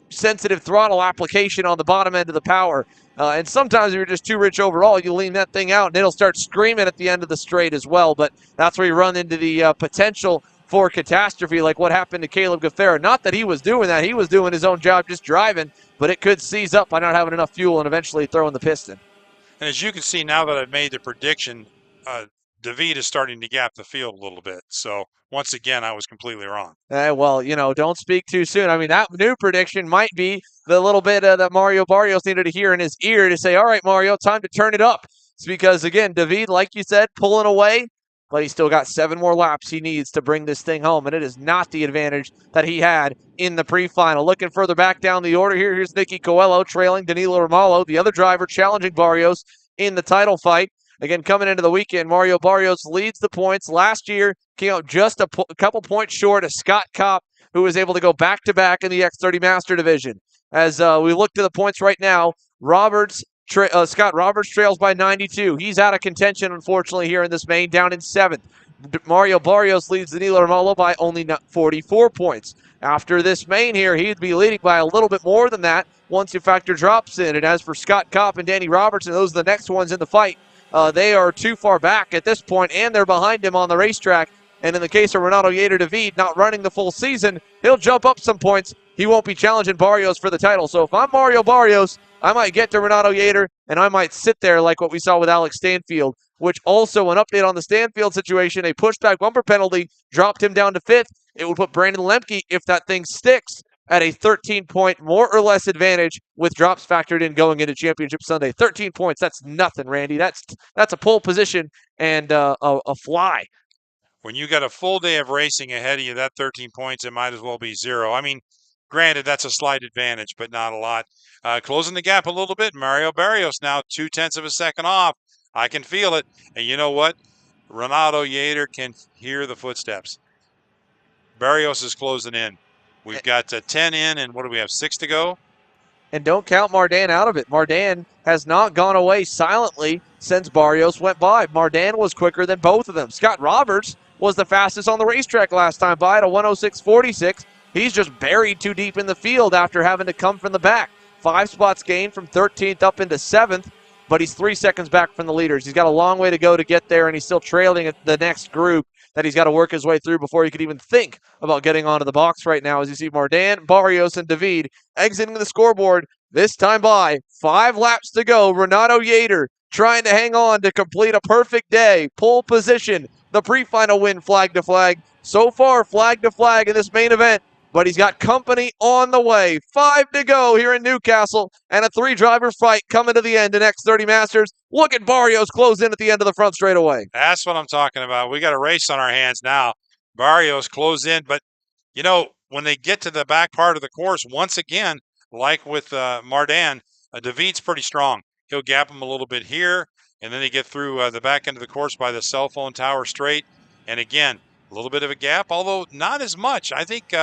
sensitive throttle application on the bottom end of the power. And sometimes if you're just too rich overall, you lean that thing out and it'll start screaming at the end of the straight as well. But that's where you run into the potential for catastrophe like what happened to Caleb Gaffera. Not that he was doing that. He was doing his own job just driving, but it could seize up by not having enough fuel and eventually throwing the piston. And as you can see now that I've made the prediction, David is starting to gap the field a little bit. So once again, I was completely wrong. Well, don't speak too soon. I mean, that new prediction might be the little bit that Mario Barrios needed to hear in his ear to say, all right, Mario, time to turn it up. It's because, again, David, like you said, pulling away, but he's still got 7 more laps he needs to bring this thing home, and it is not the advantage that he had in the pre-final. Looking further back down the order here, here's Nicky Coelho trailing Danilo Romalo, the other driver challenging Barrios in the title fight. Again, coming into the weekend, Mario Barrios leads the points. Last year, came out just a couple points short of Scott Kopp, who was able to go back-to-back in the X30 Master Division. As we look to the points right now, Scott Roberts trails by 92. He's out of contention, unfortunately, here in this main, down in 7th. Mario Barrios leads Danilo Romalo by only 44 points. After this main here, he'd be leading by a little bit more than that once you factor drops in. And as for Scott Kopp and Danny Robertson, those are the next ones in the fight. They are too far back at this point, and they're behind him on the racetrack. And in the case of Renato Yater David not running the full season, he'll jump up some points. He won't be challenging Barrios for the title. So if I'm Mario Barrios, I might get to Renato Yater, and I might sit there like what we saw with Alex Stanfield, which also an update on the Stanfield situation, a pushback bumper penalty dropped him down to 5th. It would put Brandon Lemke, if that thing sticks, at a 13-point more or less advantage with drops factored in going into Championship Sunday. 13 points, that's nothing, Randy. That's a pole position and a fly. When you got a full day of racing ahead of you, that 13 points, it might as well be 0. I mean, granted, that's a slight advantage, but not a lot. Closing the gap a little bit, Mario Barrios now 0.2 of a second off. I can feel it. And you know what? Renato Yater can hear the footsteps. Barrios is closing in. We've got 10 in, and what do we have, 6 to go? And don't count Mardan out of it. Mardan has not gone away silently since Barrios went by. Mardan was quicker than both of them. Scott Roberts was the fastest on the racetrack last time by at a 106.46. He's just buried too deep in the field after having to come from the back. 5 spots gained from 13th up into 7th, but he's 3 seconds back from the leaders. He's got a long way to go to get there, and he's still trailing the next group that he's got to work his way through before he could even think about getting onto the box right now. As you see Mardan, Barrios, and David exiting the scoreboard this time by. 5 laps to go. Renato Yater trying to hang on to complete a perfect day. Pole position. The pre-final win flag to flag. So far, flag to flag in this main event, but he's got company on the way. 5 to go here in Newcastle, and a 3-driver fight coming to the end in X30 Masters. Look at Barrios close in at the end of the front straightaway. That's what I'm talking about. We got a race on our hands now. Barrios close in, but, you know, when they get to the back part of the course, once again, like with Mardan, David's pretty strong. He'll gap him a little bit here, and then they get through the back end of the course by the cell phone tower straight. And again, a little bit of a gap, although not as much. I think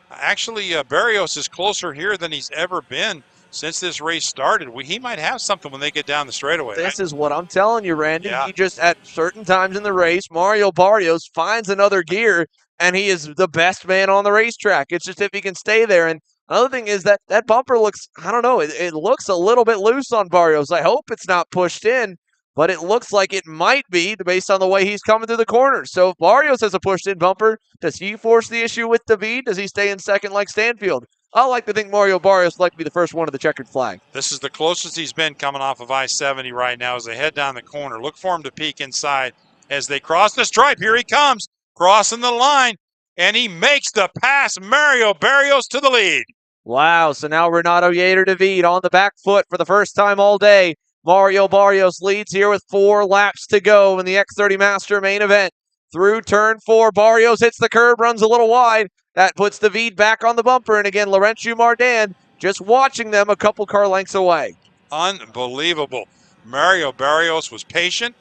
actually Barrios is closer here than he's ever been since this race started. He might have something when they get down the straightaway. This is what I'm telling you, Randy. Yeah. He just, at certain times in the race, Mario Barrios finds another gear, and he is the best man on the racetrack. It's just if he can stay there. And another thing is that bumper looks, I don't know, it looks a little bit loose on Barrios. I hope it's not pushed in, but it looks like it might be based on the way he's coming through the corners. So if Barrios has a pushed-in bumper, does he force the issue with David? Does he stay in second like Stanfield? I like to think Mario Barrios would like to be the first one of the checkered flag. This is the closest he's been coming off of I-70 right now as they head down the corner. Look for him to peek inside as they cross the stripe. Here he comes, crossing the line, and he makes the pass. Mario Barrios to the lead. Wow, so now Renato Yater David on the back foot for the first time all day. Mario Barrios leads here with 4 laps to go in the X30 Master main event. Through turn 4, Barrios hits the curb, runs a little wide. That puts David back on the bumper, and again, Laurentiu Mardan just watching them a couple car lengths away. Unbelievable. Mario Barrios was patient,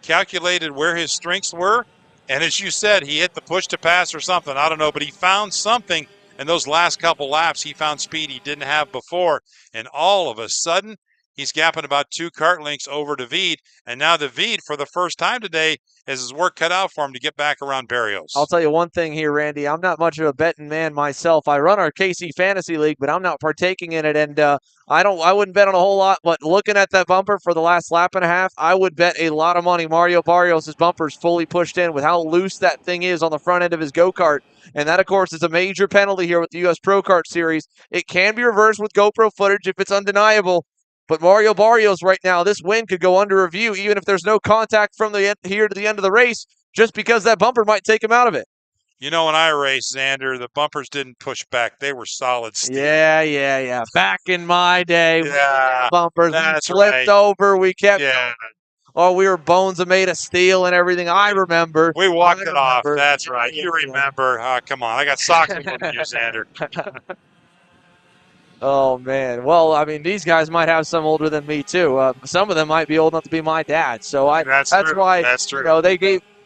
calculated where his strengths were, and as you said, he hit the push to pass or something. I don't know, but he found something in those last couple laps. He found speed he didn't have before, and all of a sudden, he's gapping about 2 kart lengths over David, and now David, for the first time today, has his work cut out for him to get back around Barrios. I'll tell you one thing here, Randy. I'm not much of a betting man myself. I run our KC Fantasy League, but I'm not partaking in it, and I wouldn't bet on a whole lot, but looking at that bumper for the last lap and a half, I would bet a lot of money Mario Barrios' bumper is fully pushed in with how loose that thing is on the front end of his go-kart. And that, of course, is a major penalty here with the U.S. Pro Kart Series. It can be reversed with GoPro footage if it's undeniable. But Mario Barrios right now, this win could go under review even if there's no contact from the end here to the end of the race, just because that bumper might take him out of it. You know, when I raced, Xander, the bumpers didn't push back. They were solid steel. Yeah. Back in my day, Yeah, bumpers that's flipped right. over. We kept, Yeah, we were bones made of steel and everything. I remember. we walked I it off. remember. That's right. You remember. Come on. I got socks for you, Xander. Oh, man. Well, I mean, these guys might have some older than me, too. Some of them might be old enough to be my dad. So that's true. why, That's true.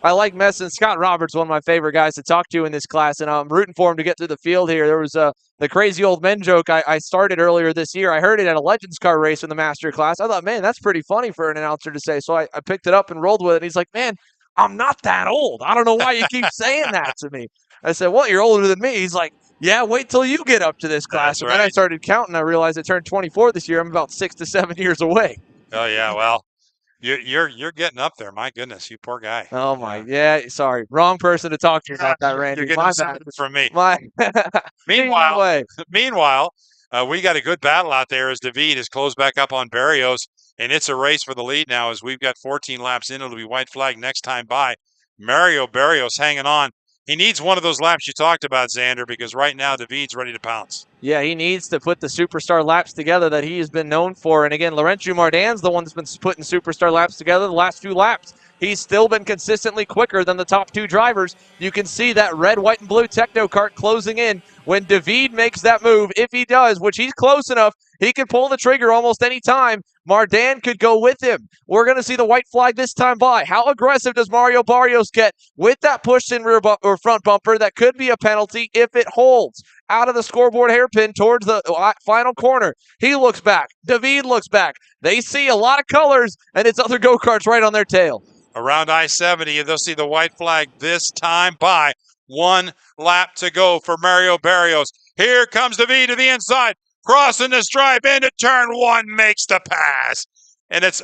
I like messing. Scott Roberts, one of my favorite guys to talk to in this class, and I'm rooting for him to get through the field here. There was the crazy old men joke I started earlier this year. I heard it at a Legends car race in the Master class. I thought, man, that's pretty funny for an announcer to say. So I picked it up and rolled with it. And he's like, man, I'm not that old. I don't know why you keep saying that to me. I said, well, you're older than me. He's like, yeah, wait till you get up to this class. That's And then I right. started counting. I realized I turned 24 this year. I'm about 6 to 7 years away. Oh, yeah. Well, you're getting up there. My goodness, you poor guy. Oh, my. Yeah, sorry. Wrong person to talk to about that, Randy. You're getting My something bad. from me. Meanwhile, we got a good battle out there as David is closed back up on Barrios, and it's a race for the lead now as we've got 14 laps in. It'll be white flag next time by. Mario Barrios hanging on. He needs one of those laps you talked about, Xander, because right now David's ready to pounce. Yeah, he needs to put the superstar laps together that he has been known for. And again, Laurentiu Mardan's the one that's been putting superstar laps together the last few laps. He's still been consistently quicker than the top two drivers. You can see that red, white, and blue Techno Kart closing in when David makes that move. If he does, which he's close enough, he can pull the trigger almost any time. Mardan could go with him. We're going to see the white flag this time by. How aggressive does Mario Barrios get with that pushed-in rear or front bumper? That could be a penalty if it holds. Out of the scoreboard hairpin towards the final corner. He looks back. David looks back. They see a lot of colors, and it's other go-karts right on their tail. Around I-70, and they'll see the white flag this time by. 1 lap to go for Mario Barrios. Here comes David to the inside, crossing the stripe into turn 1, makes the pass. And it's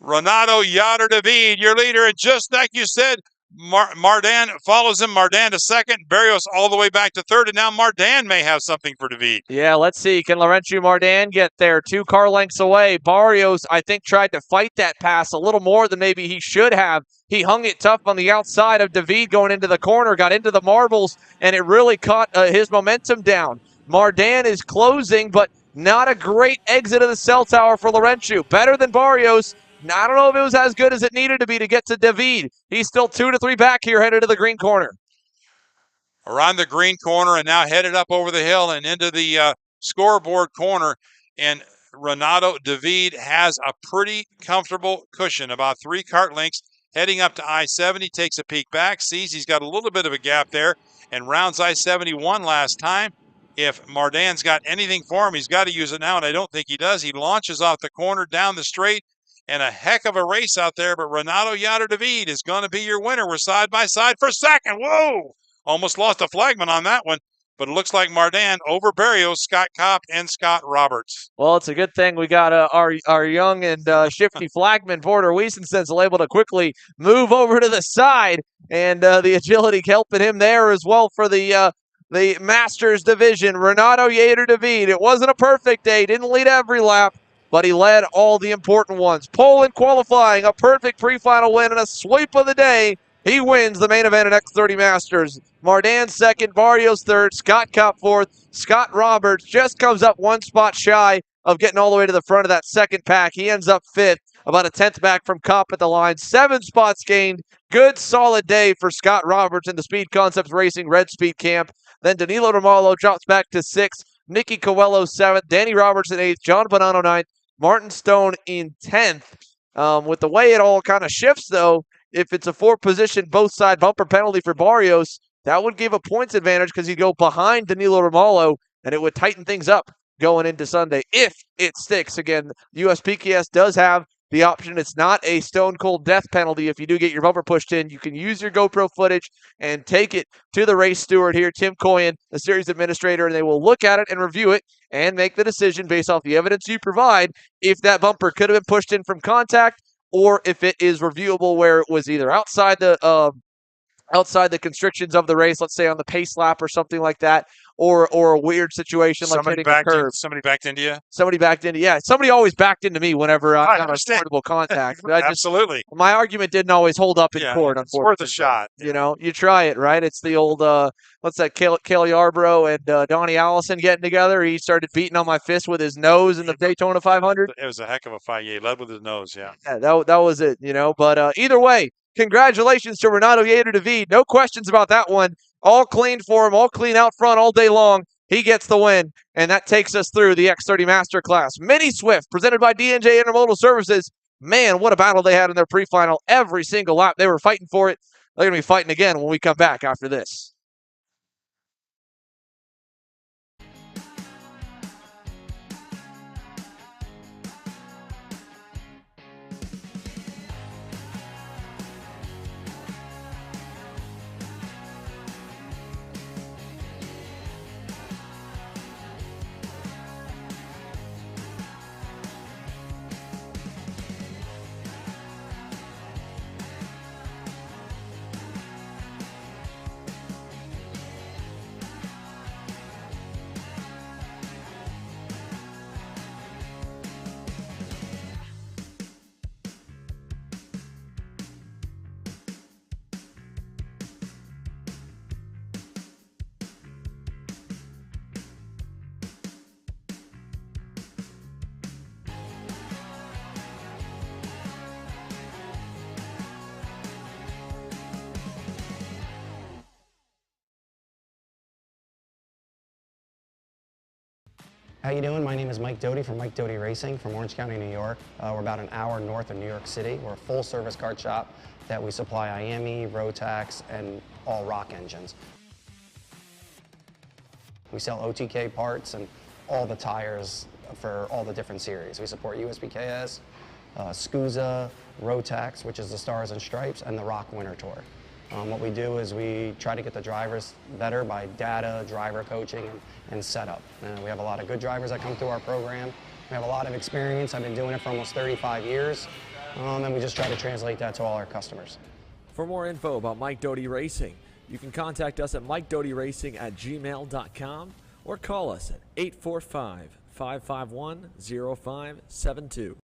Renato Yader David, your leader, and just like you said, Mardan follows him. Mardan to second, Barrios all the way back to third, and now Mardan may have something for David. Yeah, let's see. Can Laurentiu Mardan get there? 2 car lengths away. Barrios, I think, tried to fight that pass a little more than maybe he should have. He hung it tough on the outside of David going into the corner, got into the marbles, and it really caught his momentum down. Mardan is closing, but not a great exit of the cell tower for Laurentiu. Better than Barrios. I don't know if it was as good as it needed to be to get to David. He's still 2 to 3 back here, headed to the green corner. Around the green corner and now headed up over the hill and into the scoreboard corner. And Renato David has a pretty comfortable cushion, about 3 kart lengths, heading up to I-70, takes a peek back, sees he's got a little bit of a gap there, and rounds I-71 last time. If Mardan's got anything for him, he's got to use it now, and I don't think he does. He launches off the corner down the straight, and a heck of a race out there, but Renato Yader David is going to be your winner. We're side by side for second. Whoa! Almost lost a flagman on that one, but it looks like Mardan over Barrios, Scott Kopp, and Scott Roberts. Well, it's a good thing we got our young and shifty flagman, Porter Wiesensenzel, able to quickly move over to the side, and the agility helping him there as well for the Masters division. Renato Yader David, it wasn't a perfect day, didn't lead every lap, but he led all the important ones. Pole in qualifying, a perfect pre-final win, and a sweep of the day. He wins the main event at X30 Masters. Mardan second, Barrios third, Scott Kopp fourth. Scott Roberts just comes up 1 spot shy of getting all the way to the front of that second pack. He ends up fifth, about a 10th back from Kopp at the line. 7 spots gained. Good, solid day for Scott Roberts in the Speed Concepts Racing Red Speed Camp. Then Danilo Romalo drops back to 6th. Nicky Coelho 7th. Danny Robertson 8th. John Bonanno 9th. Martin Stone in 10th. With the way it all kind of shifts, though, if it's a 4-position both side bumper penalty for Barrios, that would give a points advantage because he'd go behind Danilo Romalo, and it would tighten things up going into Sunday if it sticks. Again, USPKS does have the option. It's not a stone-cold death penalty. If you do get your bumper pushed in, you can use your GoPro footage and take it to the race steward here, Tim Coyen, the series administrator, and they will look at it and review it and make the decision based off the evidence you provide if that bumper could have been pushed in from contact or if it is reviewable where it was either outside the constrictions of the race, let's say on the pace lap or something like that, or a weird situation like hitting a curve. Somebody backed into you? Somebody backed into, yeah. Somebody always backed into me whenever I got a portable contact. Absolutely. My argument didn't always hold up in court, it's unfortunately. worth a shot. You know, you try it, right? It's the old, what's that, Cale Yarbrough and Donnie Allison getting together. He started beating on my fist with his nose in the Daytona 500. It was a heck of a fight. Yeah, he led with his nose, yeah. Yeah, that was it, you know. But either way, congratulations to Renato Yader David. No questions about that one. All clean for him, all clean out front all day long. He gets the win, and that takes us through the X30 Master Class. Mini Swift, presented by D&J Intermodal Services. Man, what a battle they had in their pre-final. Every single lap, they were fighting for it. They're going to be fighting again when we come back after this. How you doing? My name is Mike Doty from Mike Doty Racing from Orange County, New York. We're about an hour north of New York City. We're a full-service kart shop that we supply IAME, Rotax, and all rock engines. We sell OTK parts and all the tires for all the different series. We support USPKS, SCUSA, Rotax, which is the Stars and Stripes, and the Rock Winter Tour. What we do is we try to get the drivers better by data, driver coaching, and setup. We have a lot of good drivers that come through our program. We have a lot of experience. I've been doing it for almost 35 years, and we just try to translate that to all our customers. For more info about Mike Doty Racing, you can contact us at mikedotyracing@gmail.com or call us at 845-551-0572.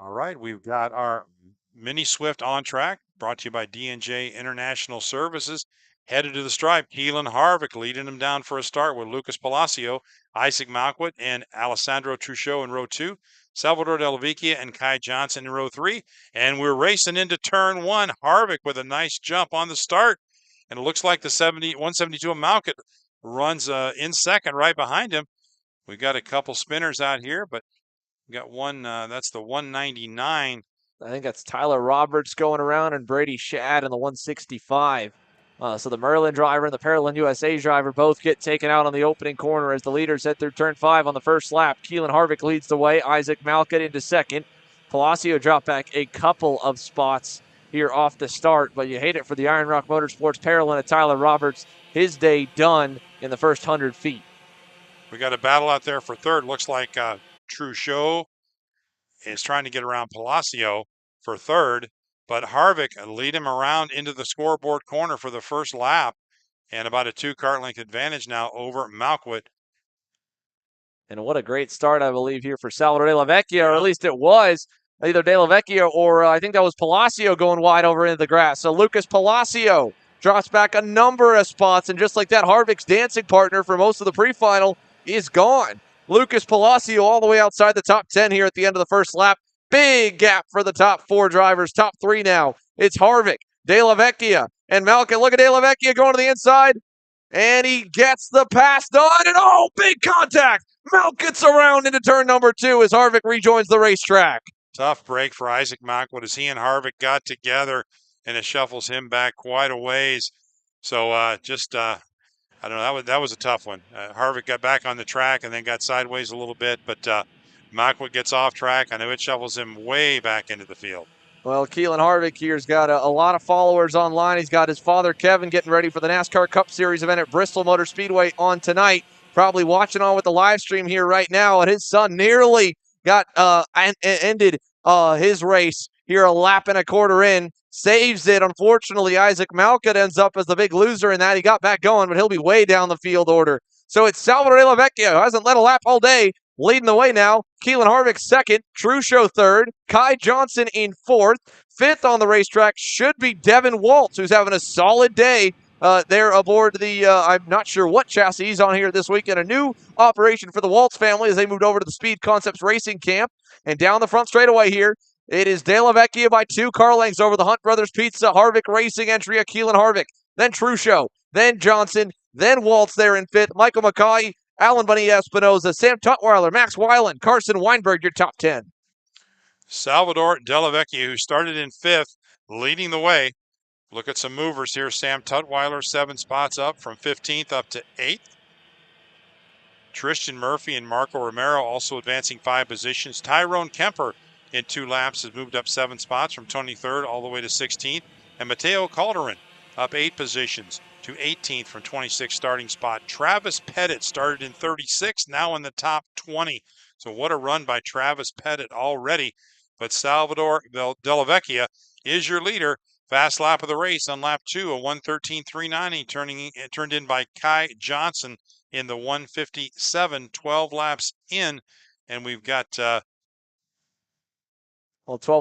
All right, we've got our Mini Swift on track, brought to you by D&J International Services. Headed to the stripe, Keelan Harvick leading him down for a start with Lucas Palacio, Isaac Malquit, and Alessandro Truchot in row 2, Salvador Della Vecchia and Kai Johnson in row 3. And we're racing into turn 1. Harvick with a nice jump on the start. And it looks like the 172 of Malquit runs in second right behind him. We've got a couple spinners out here, but we got one, that's the 199. I think that's Tyler Roberts going around and Brady Shad in the 165. So the Merlin driver and the Paralyn USA driver both get taken out on the opening corner as the leaders head through turn 5 on the first lap. Keelan Harvick leads the way. Isaac Malquit into second. Palacio dropped back a couple of spots here off the start, but you hate it for the Iron Rock Motorsports Paralyn of Tyler Roberts. His day done in the first 100 feet. We got a battle out there for third. Looks like Truchot is trying to get around Palacio for third, but Harvick lead him around into the scoreboard corner for the first lap, and about a 2-car length advantage now over Malquit. And what a great start, I believe, here for Salvador Della Vecchia, or at least it was either Della Vecchia or I think that was Palacio going wide over into the grass. So Lucas Palacio drops back a number of spots, and just like that, Harvick's dancing partner for most of the pre-final is gone. Lucas Palacio all the way outside the top 10 here at the end of the first lap. Big gap for the top 4 drivers. Top 3 now. It's Harvick, Della Vecchia, and Malquit. Look at Della Vecchia going to the inside, and he gets the pass done, and oh, big contact. Malquit's around into turn number 2 as Harvick rejoins the racetrack. Tough break for Isaac Malquit as he and Harvick got together, and it shuffles him back quite a ways. So I don't know, that was a tough one. Harvick got back on the track and then got sideways a little bit, but Malquit gets off track. I know it shovels him way back into the field. Well, Keelan Harvick here's got a lot of followers online. He's got his father, Kevin, getting ready for the NASCAR Cup Series event at Bristol Motor Speedway on tonight. Probably watching on with the live stream here right now, and his son nearly got ended his race here a lap and a quarter in. Saves it. Unfortunately, Isaac Malquit ends up as the big loser in that. He got back going, but he'll be way down the field order. So it's Salvador Della Vecchia, who hasn't led a lap all day, leading the way now. Keelan Harvick second, Truchot third, Kai Johnson in fourth. Fifth on the racetrack should be Devin Waltz, who's having a solid day there aboard the, I'm not sure what chassis he's on here this weekend. A new operation for the Waltz family as they moved over to the Speed Concepts Racing Camp. And down the front straightaway here, it is Della Vecchia by 2 car lengths over the Hunt Brothers Pizza Harvick Racing entry of Keelan Harvick. Then Truchot, then Johnson, then Waltz there in 5th. Michael McCaughey, Alan Bunny Espinoza, Sam Tutwiler, Max Weiland, Carson Weinberg, your top 10. Salvador Della Vecchia, who started in 5th, leading the way. Look at some movers here. Sam Tutwiler, 7 spots up from 15th up to 8th. Tristan Murphy and Marco Romero also advancing 5 positions. Tyrone Kemper in 2 laps has moved up 7 spots from 23rd all the way to 16th. And Mateo Calderon up 8 positions to 18th from 26th starting spot. Travis Pettit started in 36, now in the top 20. So what a run by Travis Pettit already. But Salvador Della is your leader. Fast lap of the race on lap 2, a 1:13.390 turned in by Kai Johnson in the 1:57, 12 laps in. And we've got 12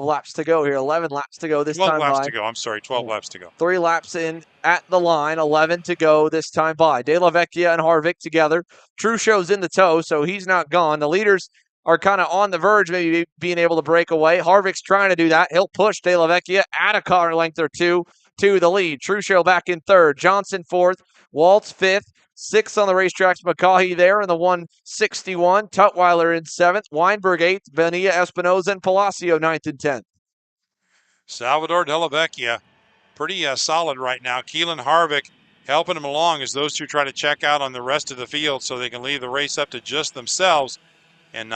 laps to go here. 11 laps to go this 12 time laps by. to go. I'm sorry, 12 laps to go. 3 laps in at the line, 11 to go this time by. De La Vecchia and Harvick together. Truchot's in the tow, so he's not gone. The leaders are kind of on the verge, maybe being able to break away. Harvick's trying to do that. He'll push De La Vecchia at a car length or two to the lead. Truchot back in 3rd. Johnson 4th. Waltz 5th. 6th on the racetracks. McCaughey there in the 161. Tutwiler in 7th. Weinberg 8th. Bonilla, Espinoza, and Palacio 9th and 10th. Salvador Della Vecchia, pretty solid right now. Keelan Harvick helping him along as those two try to check out on the rest of the field so they can leave the race up to just themselves. And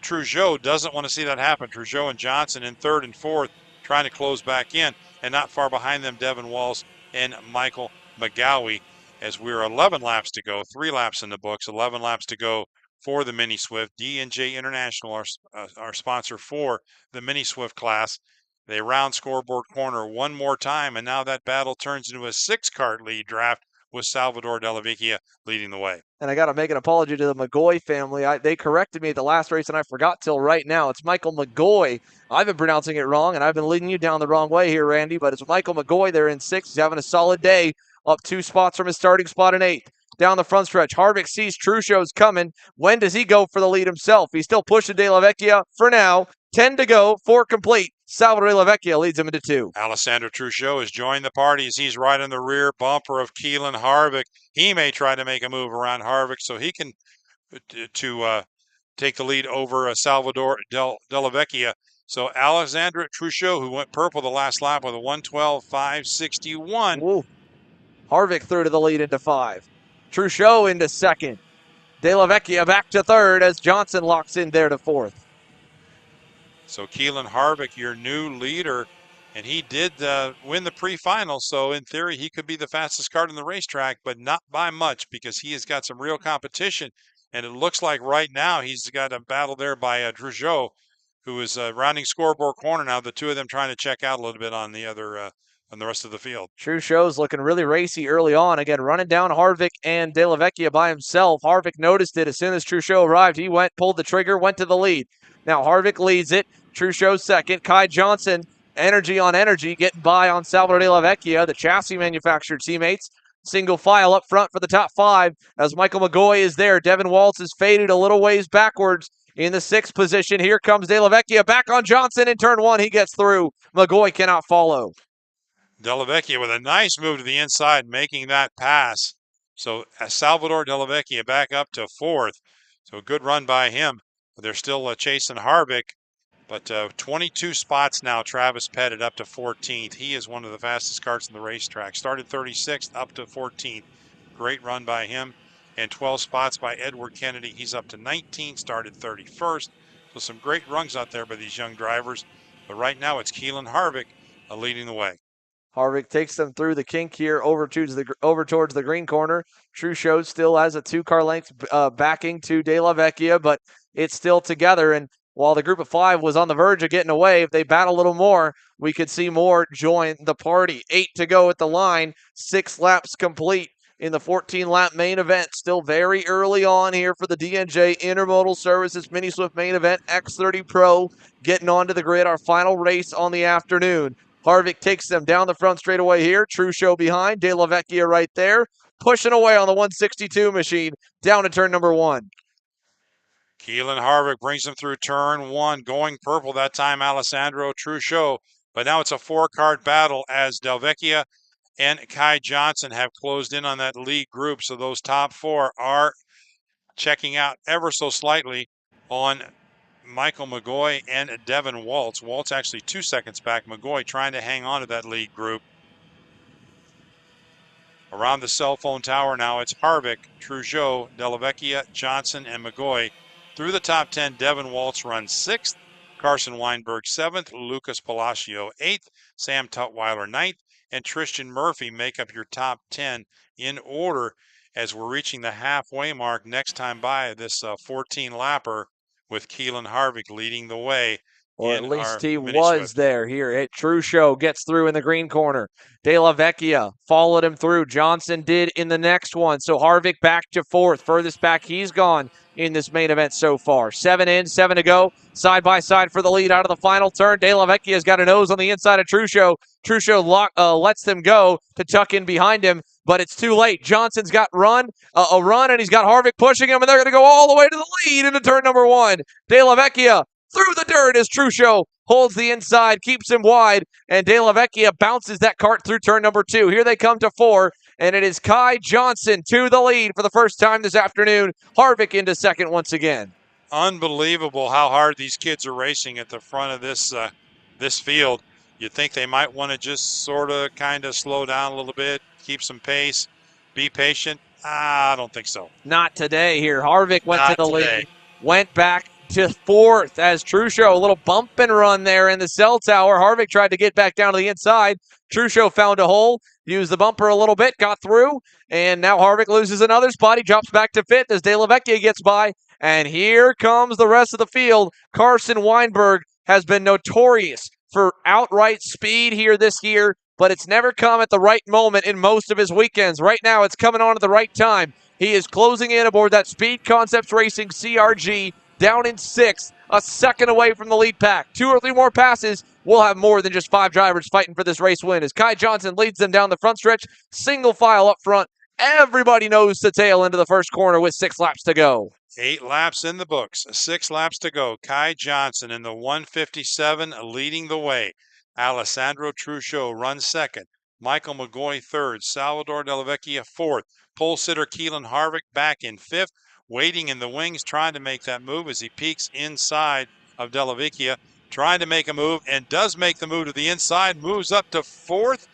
Truchot doesn't want to see that happen. Truchot and Johnson in 3rd and 4th trying to close back in. And not far behind them, Devin Walls and Michael McGowie, as we're 11 laps to go, 3 laps in the books, 11 laps to go for the Mini Swift. D&J International, our sponsor for the Mini Swift class. They round scoreboard corner one more time, and now that battle turns into a 6-cart lead draft with Salvador Della Vecchia leading the way. And I got to make an apology to the McGoy family. They corrected me at the last race, and I forgot till right now. It's Michael McGoy. I've been pronouncing it wrong, and I've been leading you down the wrong way here, Randy, but it's Michael McGoy. They're in 6th. He's having a solid day, up 2 spots from his starting spot in 8th. Down the front stretch, Harvick sees Truchot's coming. When does he go for the lead himself? He's still pushing De La Vecchia for now. 10 to go, 4 complete. Salvador De La Vecchia leads him into 2. Alessandro Truchot has joined the party as he's right on the rear bumper of Keelan Harvick. He may try to make a move around Harvick so he can take the lead over Salvador Della Vecchia. So Alessandro Truchot, who went purple the last lap with a 1:12.561. Ooh. Harvick through to the lead into 5. Truchot into 2nd. De La Vecchia back to 3rd as Johnson locks in there to 4th. So Keelan Harvick, your new leader, and he did win the pre-final, so in theory he could be the fastest car in the racetrack, but not by much because he has got some real competition, and it looks like right now he's got a battle there by Truchot, who is rounding scoreboard corner now, the two of them trying to check out a little bit on the other on the rest of the field. Truchot's looking really racy early on. Again, running down Harvick and De La Vecchia by himself. Harvick noticed it as soon as Truchot arrived. He pulled the trigger, went to the lead. Now Harvick leads it. Truchot 2nd. Kai Johnson, energy on energy, getting by on Salvador De La Vecchia, the chassis manufacturer teammates. Single file up front for the top 5 as Michael McGoy is there. Devin Waltz is faded a little ways backwards in the 6th position. Here comes De La Vecchia back on Johnson in turn 1. He gets through. McGoy cannot follow. Della Vecchia with a nice move to the inside, making that pass. So Salvador Della Vecchia back up to 4th. So good run by him. They're still chasing Harvick. But 22 spots now, Travis Pettit up to 14th. He is one of the fastest carts in the racetrack. Started 36th, up to 14th. Great run by him. And 12 spots by Edward Kennedy. He's up to 19th, started 31st. So some great runs out there by these young drivers. But right now it's Keelan Harvick leading the way. Harvick takes them through the kink here over towards the green corner. Truchot still has a 2-car length backing to De La Vecchia, but it's still together. And while the group of 5 was on the verge of getting away, if they battle a little more, we could see more join the party. 8 to go at the line, 6 laps complete in the 14-lap main event. Still very early on here for the D&J Intermodal Services Mini Swift main event. X30 Pro getting onto the grid, our final race on the afternoon. Harvick takes them down the front straightaway here. Truchot behind, De La Vecchia right there, pushing away on the 162 machine down to turn number 1. Keelan Harvick brings him through turn 1, going purple that time, Alessandro Truchot. But now it's a 4-cart battle as Della Vecchia and Kai Johnson have closed in on that lead group. So those top 4 are checking out ever so slightly on Michael McGoy and Devin Waltz. Waltz actually 2 seconds back. McGoy trying to hang on to that lead group. Around the cell phone tower now, it's Harvick, Trudeau, Della Vecchia, Johnson, and McGoy. Through the top 10, Devin Waltz runs 6th, Carson Weinberg 7th, Lucas Palacio 8th, Sam Tutwiler 9th, and Tristan Murphy make up your top 10 in order as we're reaching the halfway mark next time by this 14-lapper with Keelan Harvick leading the way. Or at in least our he mini was Swift. there here. Trudeau gets through in the green corner. De La Vecchia followed him through. Johnson did in the next one. So Harvick back to 4th. Furthest back he's gone in this main event so far. 7 in, 7 to go. Side by side for the lead out of the final turn. De La Vecchia's got a nose on the inside of Trudeau. Trudeau lets them go to tuck in behind him, but it's too late. Johnson's got a run, and he's got Harvick pushing him, and they're going to go all the way to the lead into turn number 1. De La Vecchia through the dirt as Trudeau holds the inside, keeps him wide, and De La Vecchia bounces that cart through turn number 2. Here they come to 4, and it is Kai Johnson to the lead for the first time this afternoon. Harvick into second once again. Unbelievable how hard these kids are racing at the front of this field. You'd think they might want to just sort of kind of slow down a little bit, keep some pace, be patient. I don't think so. Not today here. Harvick went Not to the today. lead, went back to 4th as Trudeau, a little bump and run there in the cell tower. Harvick tried to get back down to the inside. Trudeau found a hole, used the bumper a little bit, got through, and now Harvick loses another spot. He drops back to 5th as De La Vecchia gets by, and here comes the rest of the field. Carson Weinberg has been notorious for outright speed here this year, but it's never come at the right moment in most of his weekends. Right now, it's coming on at the right time. He is closing in aboard that Speed Concepts Racing CRG, down in 6th, a second away from the lead pack. 2 or 3 more passes, we'll have more than just 5 drivers fighting for this race win as Kai Johnson leads them down the front stretch, single file up front. Everybody knows to tail into the first corner with 6 laps to go. 8 laps in the books, 6 laps to go. Kai Johnson in the 157 leading the way. Alessandro Trudeau runs 2nd. Michael McGoy 3rd. Salvador Della Vecchia 4th. Pole sitter Keelan Harvick back in 5th. Waiting in the wings, trying to make that move as he peeks inside of Della Vecchia. Trying to make a move and does make the move to the inside. Moves up to 4th.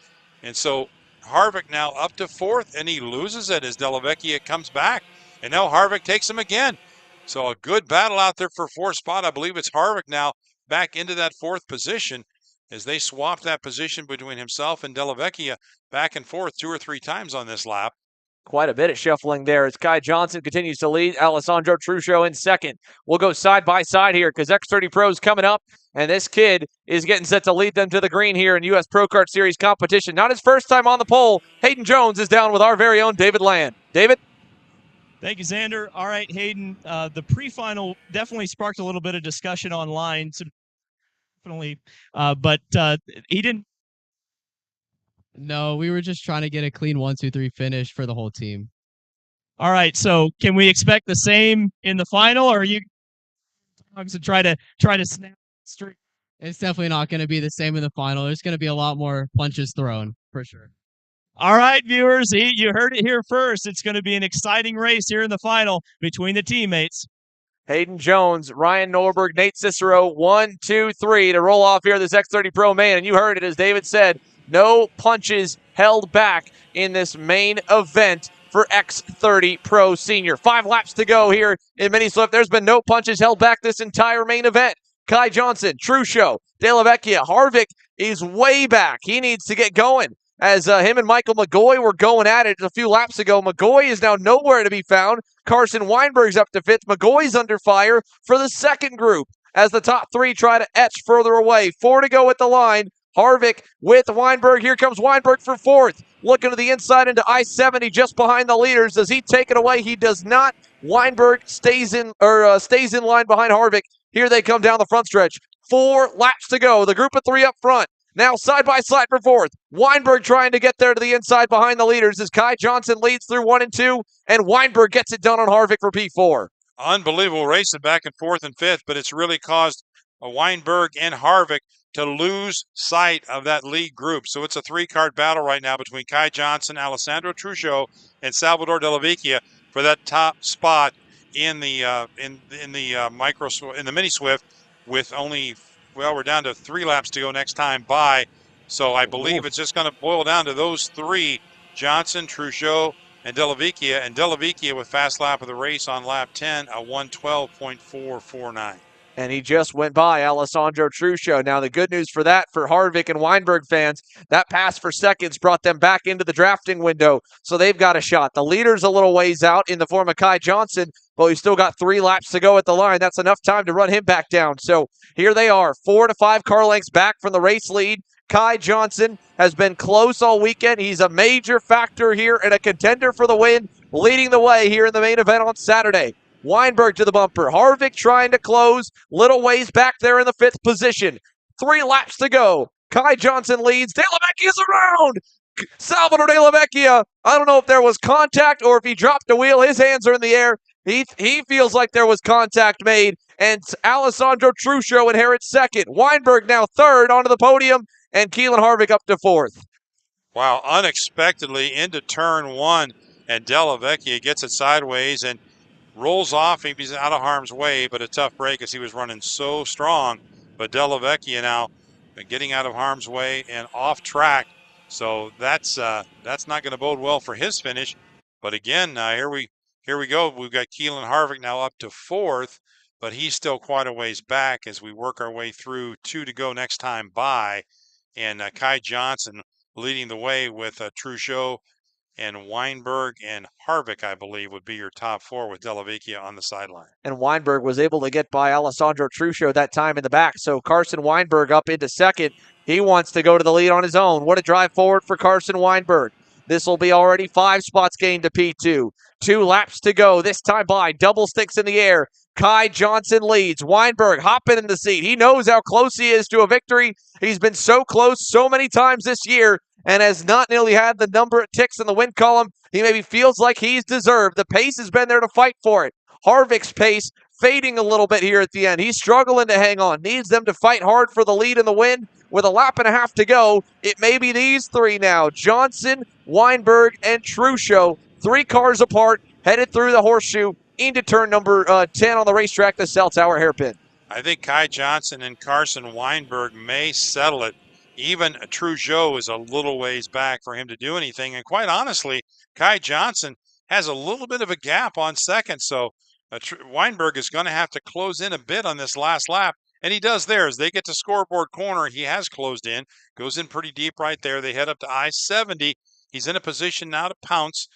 And so Harvick now up to 4th, and he loses it as Della Vecchia comes back. And now Harvick takes him again. So a good battle out there for 4th spot. I believe it's Harvick now back into that 4th position as they swap that position between himself and Della Vecchia back and forth 2 or 3 times on this lap. Quite a bit of shuffling there as Kai Johnson continues to lead. Alessandro Trudeau in 2nd. We'll go side by side here because X30 Pro is coming up, and this kid is getting set to lead them to the green here in U.S. Pro Kart Series competition. Not his first time on the pole. Hayden Jones is down with our very own David Land. David? Thank you, Xander. All right, Hayden, the pre-final definitely sparked a little bit of discussion online. So definitely, but he didn't. No, we were just trying to get a clean 1, 2, 3 finish for the whole team. All right, so can we expect the same in the final, or are you going to try to snap the streak? It's definitely not going to be the same in the final. There's going to be a lot more punches thrown, for sure. All right, viewers, you heard it here first. It's going to be an exciting race here in the final between the teammates. Hayden Jones, Ryan Norberg, Nate Cicero, 1, 2, 3 to roll off here this X30 Pro main. And you heard it, as David said, no punches held back in this main event for X30 Pro Senior. 5 laps to go here in Mini Swift. There's been no punches held back this entire main event. Kai Johnson, Trudeau, De La Vecchia, Harvick is way back. He needs to get going. As him and Michael McGoy were going at it a few laps ago. McGoy is now nowhere to be found. Carson Weinberg's up to 5th. McGoy's under fire for the second group as the top 3 try to etch further away. 4 to go at the line. Harvick with Weinberg. Here comes Weinberg for 4th. Looking to the inside into I-70 just behind the leaders. Does he take it away? He does not. Weinberg stays in line behind Harvick. Here they come down the front stretch. 4 laps to go. The group of 3 up front. Now side by side for 4th. Weinberg trying to get there to the inside behind the leaders as Kai Johnson leads through 1 and 2, and Weinberg gets it done on Harvick for P4. Unbelievable racing back and 4th and 5th, but it's really caused Weinberg and Harvick to lose sight of that lead group. So it's a 3-card battle right now between Kai Johnson, Alessandro Trudeau, and Salvador Della Vecchia for that top spot in the mini Swift with only. Well, we're down to 3 laps to go next time by. So I believe it's just going to boil down to those 3 Johnson, Trudeau, and Delavecchia. And Delavecchia with fast lap of the race on lap 10, a 112.449. And he just went by Alessandro Trudeau. Now, the good news for that, for Harvick and Weinberg fans, that pass for seconds brought them back into the drafting window, so they've got a shot. The leader's a little ways out in the form of Kai Johnson, but we've still got 3 laps to go at the line. That's enough time to run him back down. So here they are, 4 to 5 car lengths back from the race lead. Kai Johnson has been close all weekend. He's a major factor here and a contender for the win, leading the way here in the main event on Saturday. Weinberg to the bumper. Harvick trying to close. Little ways back there in the 5th position. 3 laps to go. Kai Johnson leads. De La Vecchia's around. Salvador De La Vecchia. I don't know if there was contact or if he dropped the wheel. His hands are in the air. He feels like there was contact made. And Alessandro Trudeau inherits 2nd. Weinberg now 3rd onto the podium. And Keelan Harvick up to 4th. Wow, unexpectedly into turn 1. And De La Vecchia gets it sideways and rolls off. He's out of harm's way, but a tough break as he was running so strong. But De La Vecchia now getting out of harm's way and off track. So that's not going to bode well for his finish. But again, here we go. We've got Keelan Harvick now up to 4th, but he's still quite a ways back as we work our way through 2 to go next time by. And Kai Johnson leading the way with Trudeau and Weinberg and Harvick, I believe, would be your top 4 with De La Vecchia on the sideline. And Weinberg was able to get by Alessandro Trudeau that time in the back. So Carson Weinberg up into 2nd. He wants to go to the lead on his own. What a drive forward for Carson Weinberg. This will be already 5 spots gained to P2. 2 laps to go. This time by. Double sticks in the air. Kai Johnson leads. Weinberg hopping in the seat. He knows how close he is to a victory. He's been so close so many times this year and has not nearly had the number of ticks in the win column he maybe feels like he's deserved. The pace has been there to fight for it. Harvick's pace fading a little bit here at the end. He's struggling to hang on. Needs them to fight hard for the lead and the win. With a lap and a half to go, it may be these 3 now. Johnson, Weinberg, and Trudeau. 3 cars apart, headed through the horseshoe into turn number 10 on the racetrack, the Cell Tower hairpin. I think Kai Johnson and Carson Weinberg may settle it. Even Trudeau is a little ways back for him to do anything. And quite honestly, Kai Johnson has a little bit of a gap on 2nd. So Weinberg is going to have to close in a bit on this last lap. And he does there. As they get to scoreboard corner, he has closed in. Goes in pretty deep right there. They head up to I-70. He's in a position now to pounce.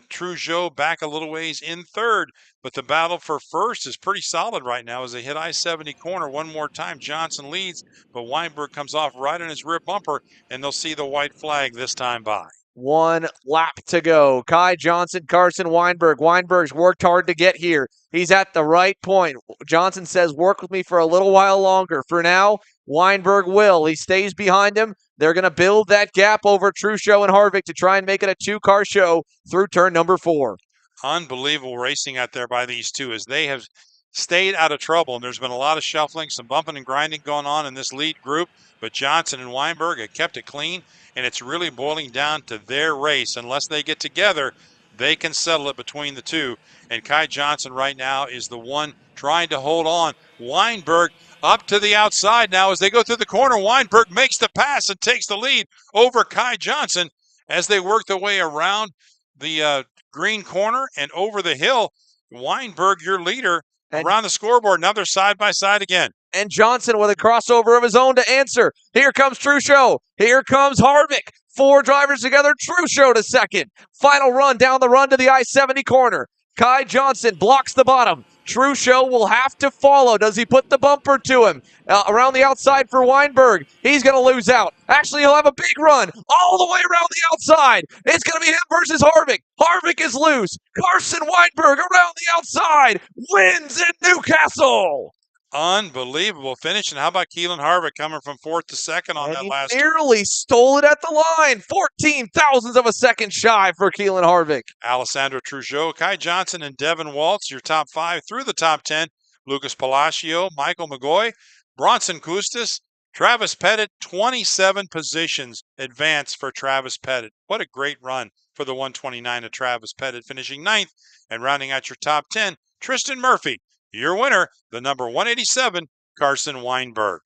Trudeau back a little ways in 3rd, but the battle for 1st is pretty solid right now as they hit I-70 corner one more time. Johnson leads, but Weinberg comes off right on his rear bumper, and they'll see the white flag this time by. 1 lap to go. Kai Johnson, Carson Weinberg. Weinberg's worked hard to get here. He's at the right point. Johnson says, work with me for a little while longer. For now, Weinberg will. He stays behind him. They're going to build that gap over Trudeau and Harvick to try and make it a 2-car show through turn number 4. Unbelievable racing out there by these 2 as they have stayed out of trouble. And there's been a lot of shuffling, some bumping and grinding going on in this lead group. But Johnson and Weinberg have kept it clean, and it's really boiling down to their race. Unless they get together, they can settle it between the 2. And Kai Johnson right now is the one trying to hold on. Weinberg up to the outside now as they go through the corner. Weinberg makes the pass and takes the lead over Kai Johnson as they work their way around the green corner and over the hill. Weinberg, your leader, around the scoreboard. Now they're side by side again. And Johnson with a crossover of his own to answer. Here comes Trudeau. Here comes Harvick. 4 drivers together. Trudeau to 2nd. Final run down the run to the I-70 corner. Kai Johnson blocks the bottom. Trudeau will have to follow. Does he put the bumper to him? Around the outside for Weinberg. He's going to lose out. Actually, he'll have a big run all the way around the outside. It's going to be him versus Harvick. Harvick is loose. Carson Weinberg around the outside wins in Newcastle. Unbelievable finish. And how about Keelan Harvick coming from 4th to 2nd on that last? Nearly stole it at the line. 14 thousandths of a second shy for Keelan Harvick. Alessandro Trudeau, Kai Johnson, and Devin Waltz, your top 5 through the top 10. Lucas Palacio, Michael McGoy, Bronson Custis, Travis Pettit, 27 positions advanced for Travis Pettit. What a great run for the 129 of Travis Pettit, finishing 9th. And rounding out your top 10, Tristan Murphy, your winner, the number 187 Carson Weinberg.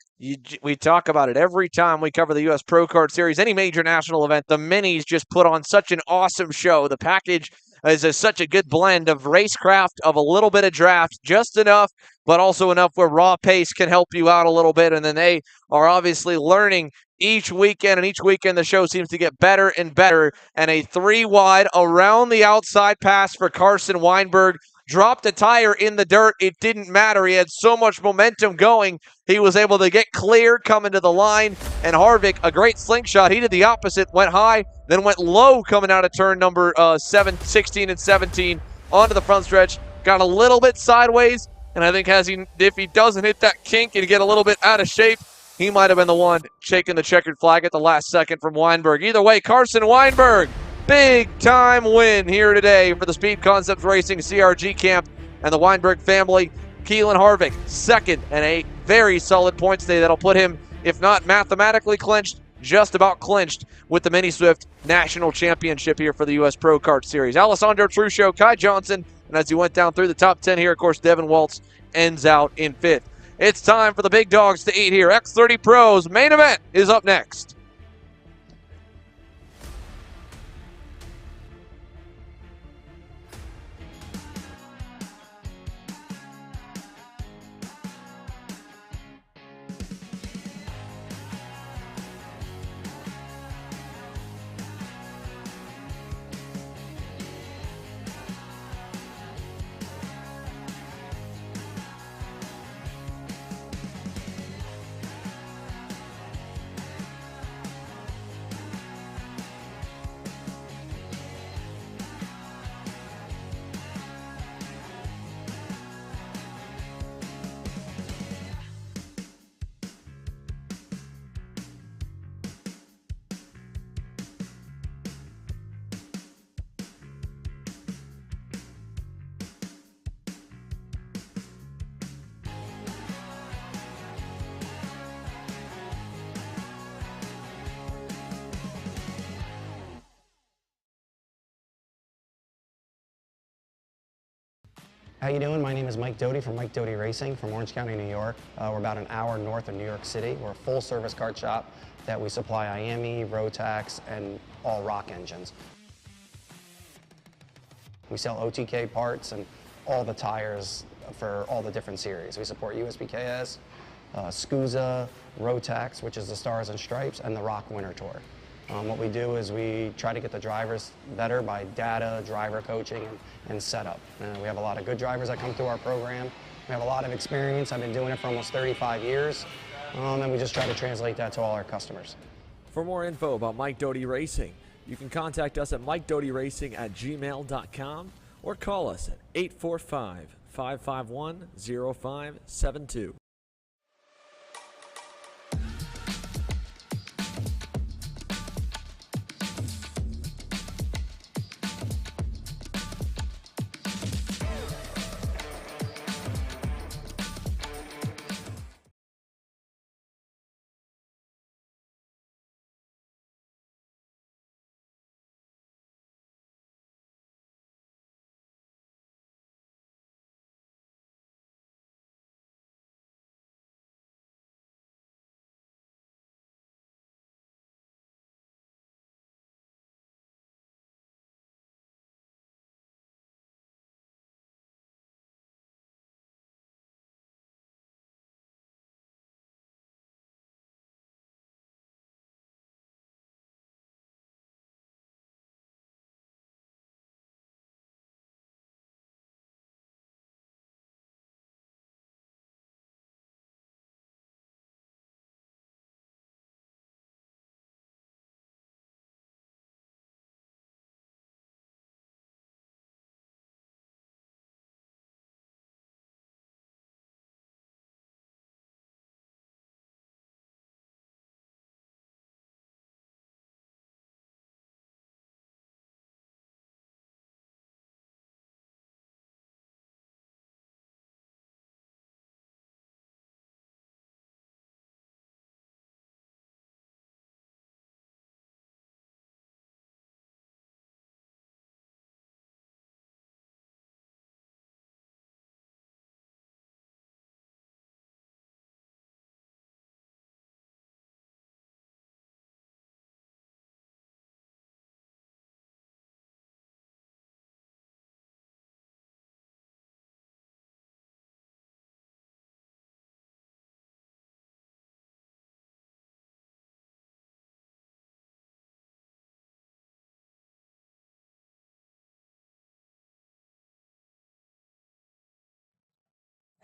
We talk about it every time we cover the U.S. Pro Kart Series, any major national event. The minis just put on such an awesome show. The package is such a good blend of racecraft, of a little bit of draft, just enough, but also enough where raw pace can help you out a little bit. And then they are obviously learning each weekend, and each weekend the show seems to get better and better. And a 3-wide around the outside pass for Carson Weinberg. Dropped a tire in the dirt. It didn't matter. He had so much momentum going. He was able to get clear coming to the line. And Harvick, a great slingshot. He did the opposite. Went high, then went low coming out of turn number 16 and 17 onto the front stretch. Got a little bit sideways. And I think if he doesn't hit that kink and get a little bit out of shape, he might have been the one shaking the checkered flag at the last second from Weinberg. Either way, Carson Weinberg, big-time win here today for the Speed Concepts Racing CRG camp and the Weinberg family. Keelan Harvick, second, and a very solid points day that'll put him, if not mathematically clinched, just about clinched with the Mini Swift National Championship here for the U.S. Pro Kart Series. Alessandro Truscio, Kai Johnson, and as he went down through the top 10 here, of course, Devin Waltz ends out in 5th. It's time for the big dogs to eat here. X30 Pro's main event is up next. How you doing? My name is Mike Doty from Mike Doty Racing from Orange County, New York. We're about an hour north of New York City. We're a full-service kart shop that we supply IAME, Rotax, and all rock engines. We sell OTK parts and all the tires for all the different series. We support USPKS, SCUSA, Rotax, which is the Stars and Stripes, and the Rock Winter Tour. What we do is we try to get the drivers better by data, driver coaching, and setup. We have a lot of good drivers that come through our program. We have a lot of experience. I've been doing it for almost 35 years, and we just try to translate that to all our customers. For more info about Mike Doty Racing, you can contact us at mikedotyracing@gmail.com or call us at 845-551-0572.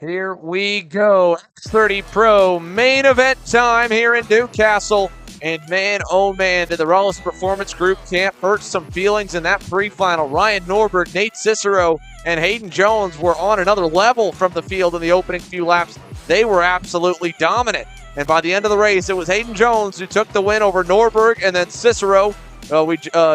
Here we go. X30 Pro main event time here in Newcastle. And man, oh man, did the Rawlins Performance Group camp hurt some feelings in that pre-final. Ryan Norberg, Nate Cicero, and Hayden Jones were on another level from the field in the opening few laps. They were absolutely dominant. And by the end of the race, it was Hayden Jones who took the win over Norberg, and then Cicero.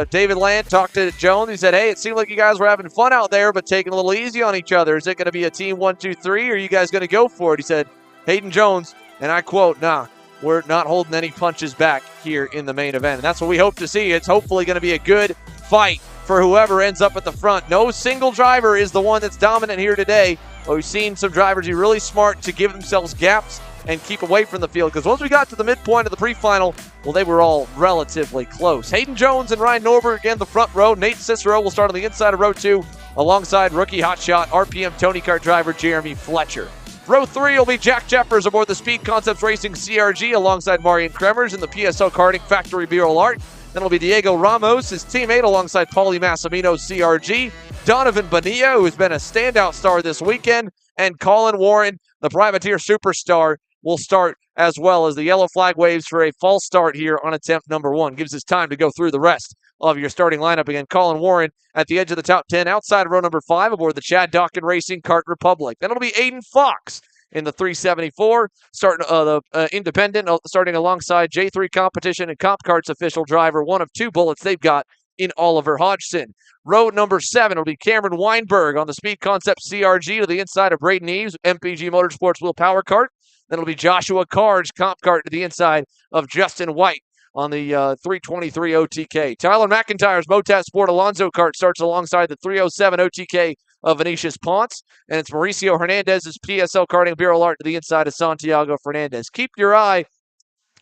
David Land talked to Jones. He said, hey, it seemed like you guys were having fun out there, but taking a little easy on each other. Is it going to be a team 1, 2, 3, or are you guys going to go for it? He said, Hayden Jones, and I quote, nah, we're not holding any punches back here in the main event. And that's what we hope to see. It's hopefully going to be a good fight for whoever ends up at the front. No single driver is the one that's dominant here today. But we've seen some drivers be really smart to give themselves gaps and keep away from the field. Because once we got to the midpoint of the pre-final, well, they were all relatively close. Hayden Jones and Ryan Norberg again the front row. Nate Cicero will start on the inside of row 2 alongside rookie hotshot RPM Tony Kart driver Jeremy Fletcher. Row 3 will be Jack Jeffers aboard the Speed Concepts Racing CRG alongside Marian Kremers in the PSO Karting Factory Bureau Art. Then it'll be Diego Ramos, his teammate, alongside Paulie Massimino CRG. Donovan Bonilla, who's been a standout star this weekend. And Colin Warren, the privateer superstar, will start as well as the yellow flag waves for a false start here on attempt number 1. Gives us time to go through the rest of your starting lineup. Again, Colin Warren at the edge of the top 10 outside of row number 5 aboard the Chad Dawkin Racing Kart Republic. Then it'll be Aiden Fox in the 374, starting the independent, starting alongside J3 Competition and Comp Kart's official driver, one of 2 bullets they've got in Oliver Hodgson. Row number 7 will be Cameron Weinberg on the Speed Concept CRG to the inside of Braden Eves, MPG Motorsports Wheel Power Kart. Then it'll be Joshua Card's Comp Kart to the inside of Justin White on the 323 OTK. Tyler McIntyre's Motat Sport Alonso Kart starts alongside the 307 OTK of Vinicius Ponce. And it's Mauricio Hernandez's PSL Karting Bureau Art to the inside of Santiago Fernandez. Keep your eye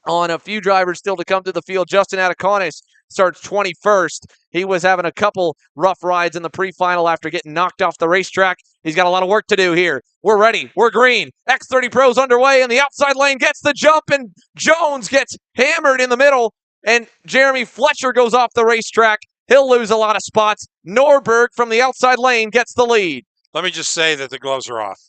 on a few drivers still to come to the field. Justin Atacones starts 21st. He was having a couple rough rides in the pre-final after getting knocked off the racetrack. He's got a lot of work to do here. We're ready. We're green. X30 Pro's underway, and the outside lane gets the jump, and Jones gets hammered in the middle, and Jeremy Fletcher goes off the racetrack. He'll lose a lot of spots. Norberg from the outside lane gets the lead. Let me just say that the gloves are off.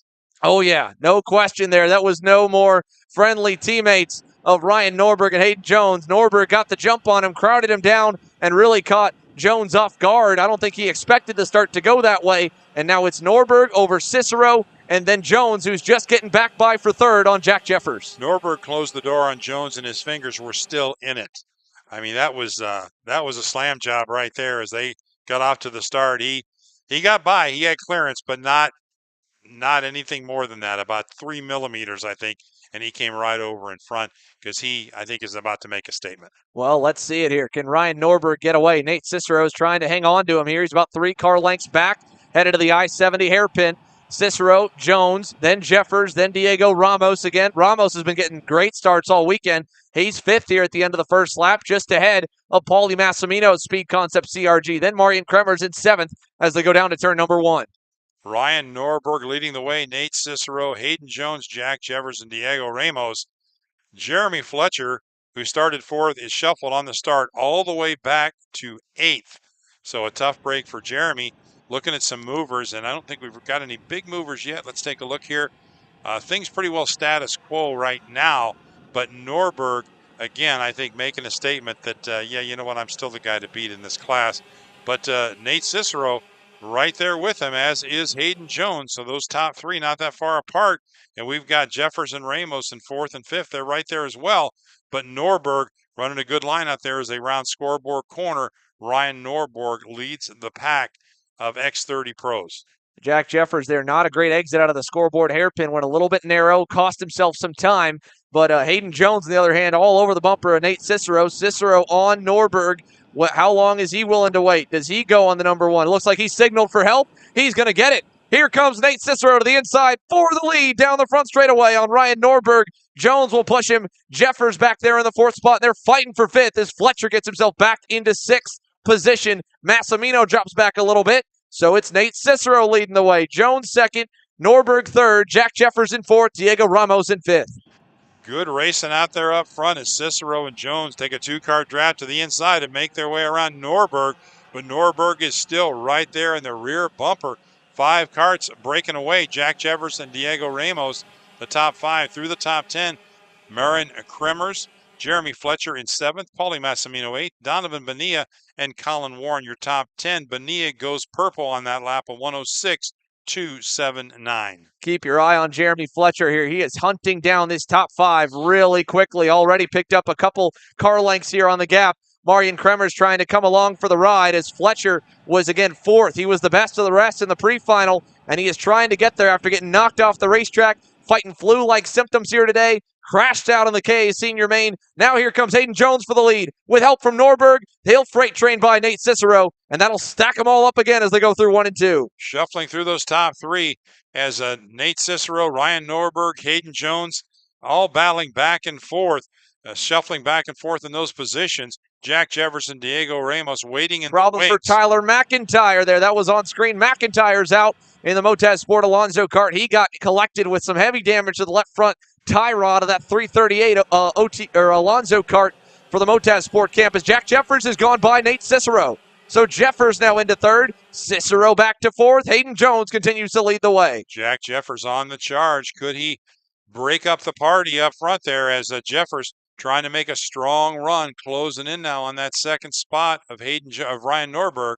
Oh, yeah. No question there. That was no more friendly teammates of Ryan Norberg and Hayden Jones. Norberg got the jump on him, crowded him down, and really caught Jones off guard. I don't think he expected the start to go that way. And now it's Norberg over Cicero, and then Jones, who's just getting back by for third on Jack Jeffers. Norberg closed the door on Jones, and his fingers were still in it. I mean, that was a slam job right there as they got off to the start. He got by. He had clearance, but not anything more than that, about 3 millimeters, I think, and he came right over in front because he, I think, is about to make a statement. Well, let's see it here. Can Ryan Norberg get away? Nate Cicero is trying to hang on to him here. He's about 3 car lengths back, headed to the I-70 hairpin. Cicero, Jones, then Jeffers, then Diego Ramos again. Ramos has been getting great starts all weekend. He's 5th here at the end of the first lap, just ahead of Paulie Massimino's Speed Concept CRG. Then Marian Kremers in 7th as they go down to turn number 1. Ryan Norberg leading the way, Nate Cicero, Hayden Jones, Jack Jeffers, and Diego Ramos. Jeremy Fletcher, who started 4th, is shuffled on the start all the way back to 8th. So a tough break for Jeremy. Looking at some movers, and I don't think we've got any big movers yet. Let's take a look here. Things pretty well status quo right now, but Norberg, again, I think making a statement that, yeah, you know what, I'm still the guy to beat in this class. But Nate Cicero right there with him, as is Hayden Jones. So those top 3 not that far apart. And we've got Jeffers and Ramos in 4th and 5th. They're right there as well. But Norberg running a good line out there as they round scoreboard corner. Ryan Norberg leads the pack of X30 Pros. Jack Jeffers there, not a great exit out of the scoreboard hairpin, went a little bit narrow, cost himself some time. But Hayden Jones, on the other hand, all over the bumper of Nate Cicero. Cicero on Norberg. How long is he willing to wait? Does he go on the number 1? It looks like he signaled for help. He's going to get it. Here comes Nate Cicero to the inside for the lead down the front straightaway on Ryan Norberg. Jones will push him. Jeffers back there in the 4th spot. They're fighting for 5th as Fletcher gets himself back into 6th position. Massimino drops back a little bit. So it's Nate Cicero leading the way. Jones 2nd, Norberg 3rd, Jack Jeffers in 4th, Diego Ramos in 5th. Good racing out there up front as Cicero and Jones take a 2-car draft to the inside and make their way around Norberg. But Norberg is still right there in the rear bumper. 5 karts breaking away. Jack Jeffers and Diego Ramos, the top 5 through the top 10. Marin Kremers, Jeremy Fletcher in 7th, Paulie Massimino 8th, Donovan Bonilla and Colin Warren, your top 10. Bonilla goes purple on that lap of 106.279. Keep your eye on Jeremy Fletcher here. He is hunting down this top 5 really quickly. Already picked up a couple car lengths here on the gap. Marian Kremers trying to come along for the ride as Fletcher was again 4th. He was the best of the rest in the pre-final, and he is trying to get there after getting knocked off the racetrack, fighting flu-like symptoms here today. Crashed out on the K senior main. Now here comes Hayden Jones for the lead. With help from Norberg, he'll freight train by Nate Cicero, and that'll stack them all up again as they go through 1 and 2. Shuffling through those top 3 as Nate Cicero, Ryan Norberg, Hayden Jones, all battling back and forth, shuffling back and forth in those positions. Jack Jefferson, Diego Ramos waiting in Problem the for Tyler McIntyre there. That was on screen. McIntyre's out in the Motaz Sport Alonso kart. He got collected with some heavy damage to the left front tie rod of that 338 Alonso kart for the Motaz Sport campus. Jack Jeffers has gone by Nate Cicero. So Jeffers now into 3rd. Cicero back to 4th. Hayden Jones continues to lead the way. Jack Jeffers on the charge. Could he break up the party up front there as Jeffers trying to make a strong run, closing in now on that 2nd spot of Ryan Norberg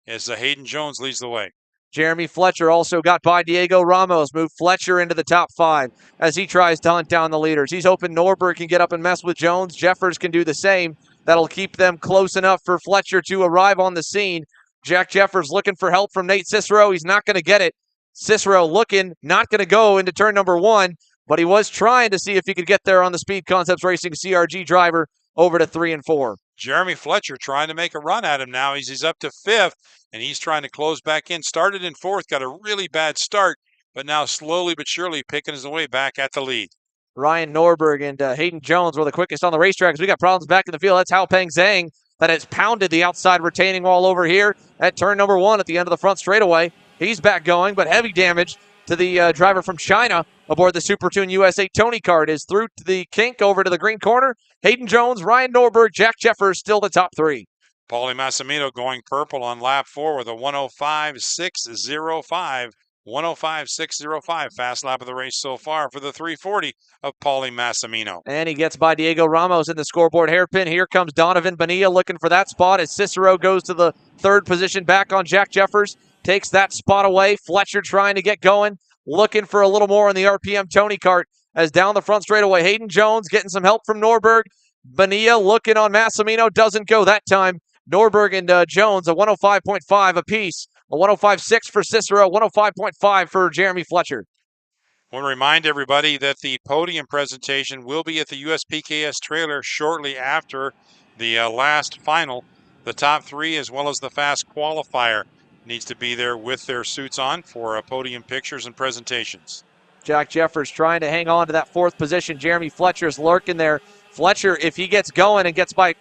as Hayden Jones leads the way. Jeremy Fletcher also got by Diego Ramos, moved Fletcher into the top 5 as he tries to hunt down the leaders. He's hoping Norberg can get up and mess with Jones. Jeffers can do the same. That'll keep them close enough for Fletcher to arrive on the scene. Jack Jeffers looking for help from Nate Cicero. He's not going to get it. Cicero looking, not going to go into turn number 1, but he was trying to see if he could get there on the Speed Concepts Racing CRG driver over to 3 and 4. Jeremy Fletcher trying to make a run at him now. He's up to 5th, and he's trying to close back in. Started in 4th, got a really bad start, but now slowly but surely picking his way back at the lead. Ryan Norberg and Hayden Jones were the quickest on the racetrack as we got problems back in the field. That's Hao Peng Zhang that has pounded the outside retaining wall over here at turn number 1 at the end of the front straightaway. He's back going, but heavy damage to the driver from China aboard the Super Tune USA Tony kart is through to the kink over to the green corner. Hayden Jones, Ryan Norberg, Jack Jeffers still the top 3. Paulie Massimino going purple on lap 4 with a 105.605. 105.605, fast lap of the race so far for the 340 of Paulie Massimino. And he gets by Diego Ramos in the scoreboard hairpin. Here comes Donovan Bonilla looking for that spot as Cicero goes to the 3rd position back on Jack Jeffers. Takes that spot away. Fletcher trying to get going. Looking for a little more on the RPM Tony kart as down the front straightaway. Hayden Jones getting some help from Norberg. Bonilla looking on Massimino. Doesn't go that time. Norberg and Jones a 105.5 apiece. A 105.6 for Cicero, 105.5 for Jeremy Fletcher. I want to remind everybody that the podium presentation will be at the USPKS trailer shortly after the last final. The top 3 as well as the fast qualifier needs to be there with their suits on for podium pictures and presentations. Jack Jeffers trying to hang on to that 4th position. Jeremy Fletcher's lurking there. Fletcher, if he gets going and gets by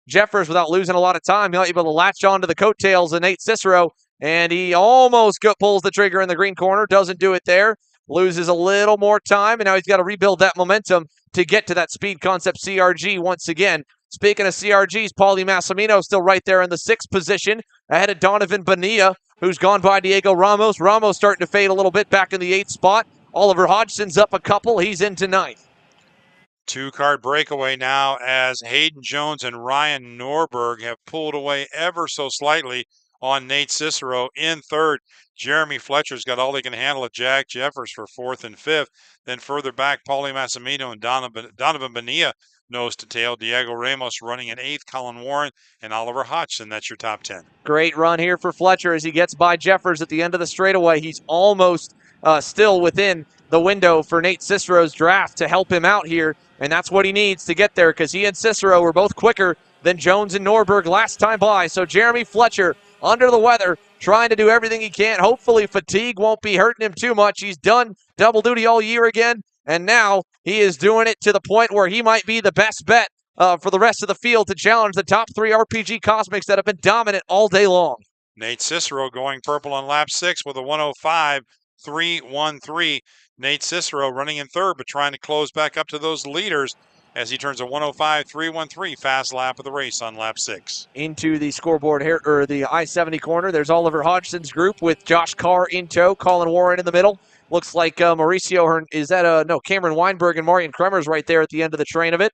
Jeffers without losing a lot of time, he'll be able to latch on to the coattails of Nate Cicero. And he almost pulls the trigger in the green corner. Doesn't do it there. Loses a little more time. And now he's got to rebuild that momentum to get to that Speed Concept CRG once again. Speaking of CRGs, Paulie Massimino still right there in the 6th position. Ahead of Donovan Bonilla, who's gone by Diego Ramos. Ramos starting to fade a little bit back in the 8th spot. Oliver Hodgson's up a couple. He's into 9th. 2-kart breakaway now as Hayden Jones and Ryan Norberg have pulled away ever so slightly on Nate Cicero in 3rd. Jeremy Fletcher's got all he can handle at Jack Jeffers for 4th and 5th. Then further back, Paulie Massimino and Donovan Bonilla nose to tail. Diego Ramos running in 8th. Colin Warren and Oliver Hodgson. That's your top 10. Great run here for Fletcher as he gets by Jeffers at the end of the straightaway. He's almost still within the window for Nate Cicero's draft to help him out here, and that's what he needs to get there because he and Cicero were both quicker than Jones and Norberg last time by. So Jeremy Fletcher under the weather, trying to do everything he can. Hopefully fatigue won't be hurting him too much. He's done double duty all year again, and now he is doing it to the point where he might be the best bet for the rest of the field to challenge the top 3 RPG Cosmics that have been dominant all day long. Nate Cicero going purple on lap 6 with a 105.313. Nate Cicero running in 3rd, but trying to close back up to those leaders. as he turns a 105.313 fast lap of the race on lap 6. Into the scoreboard here, or the I-70 corner. There's Oliver Hodgson's group with Josh Carr in tow, Colin Warren in the middle. Looks like Mauricio, Cameron Weinberg and Marian Kremers right there at the end of the train of it.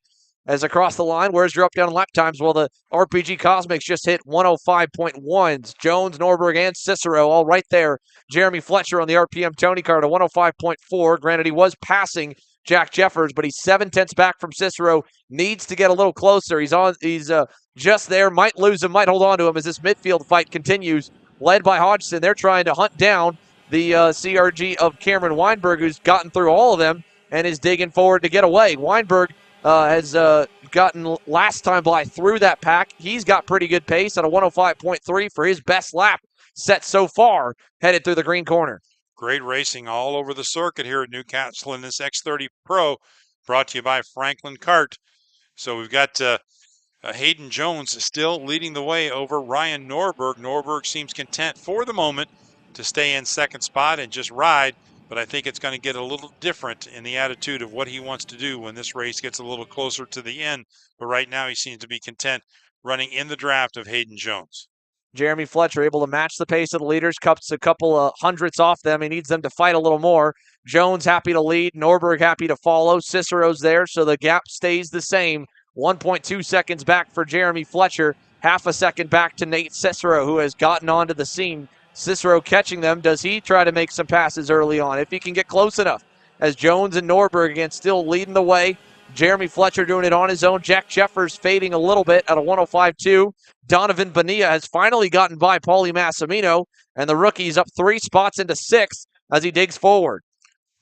As across the line, where's your up, down, lap times? Well, the RPG Cosmics just hit 105.1s. Jones, Norberg, and Cicero all right there. Jeremy Fletcher on the RPM Tony card, a 105.4. Granted, he was passing Jack Jeffers, but he's 7/10 back from Cicero. Needs to get a little closer. He's just there. Might lose him, might hold on to him as this midfield fight continues. Led by Hodgson, they're trying to hunt down the CRG of Cameron Weinberg, who's gotten through all of them and is digging forward to get away. Weinberg has gotten last time by through that pack. He's got pretty good pace at a 105.3 for his best lap set so far, headed through the green corner. Great racing all over the circuit here at Newcastle in this X30 Pro, brought to you by Franklin Kart. So we've got Hayden Jones still leading the way over Ryan Norberg. Norberg seems content for the moment to stay in second spot and just ride, but I think it's going to get a little different in the attitude of what he wants to do when this race gets a little closer to the end. But right now he seems to be content running in the draft of Hayden Jones. Jeremy Fletcher able to match the pace of the leaders, cuts a couple of hundredths off them. He needs them to fight a little more. Jones happy to lead, Norberg happy to follow. Cicero's there, so the gap stays the same. 1.2 seconds back for Jeremy Fletcher, half a second back to Nate Cicero, who has gotten onto the scene. Cicero catching them. Does he try to make some passes early on if he can get close enough? As Jones and Norberg again still leading the way. Jeremy Fletcher doing it on his own. Jack Jeffers fading a little bit at a 105.2. Donovan Bonilla has finally gotten by Paulie Massimino, and the rookie's up 3 spots into 6th as he digs forward.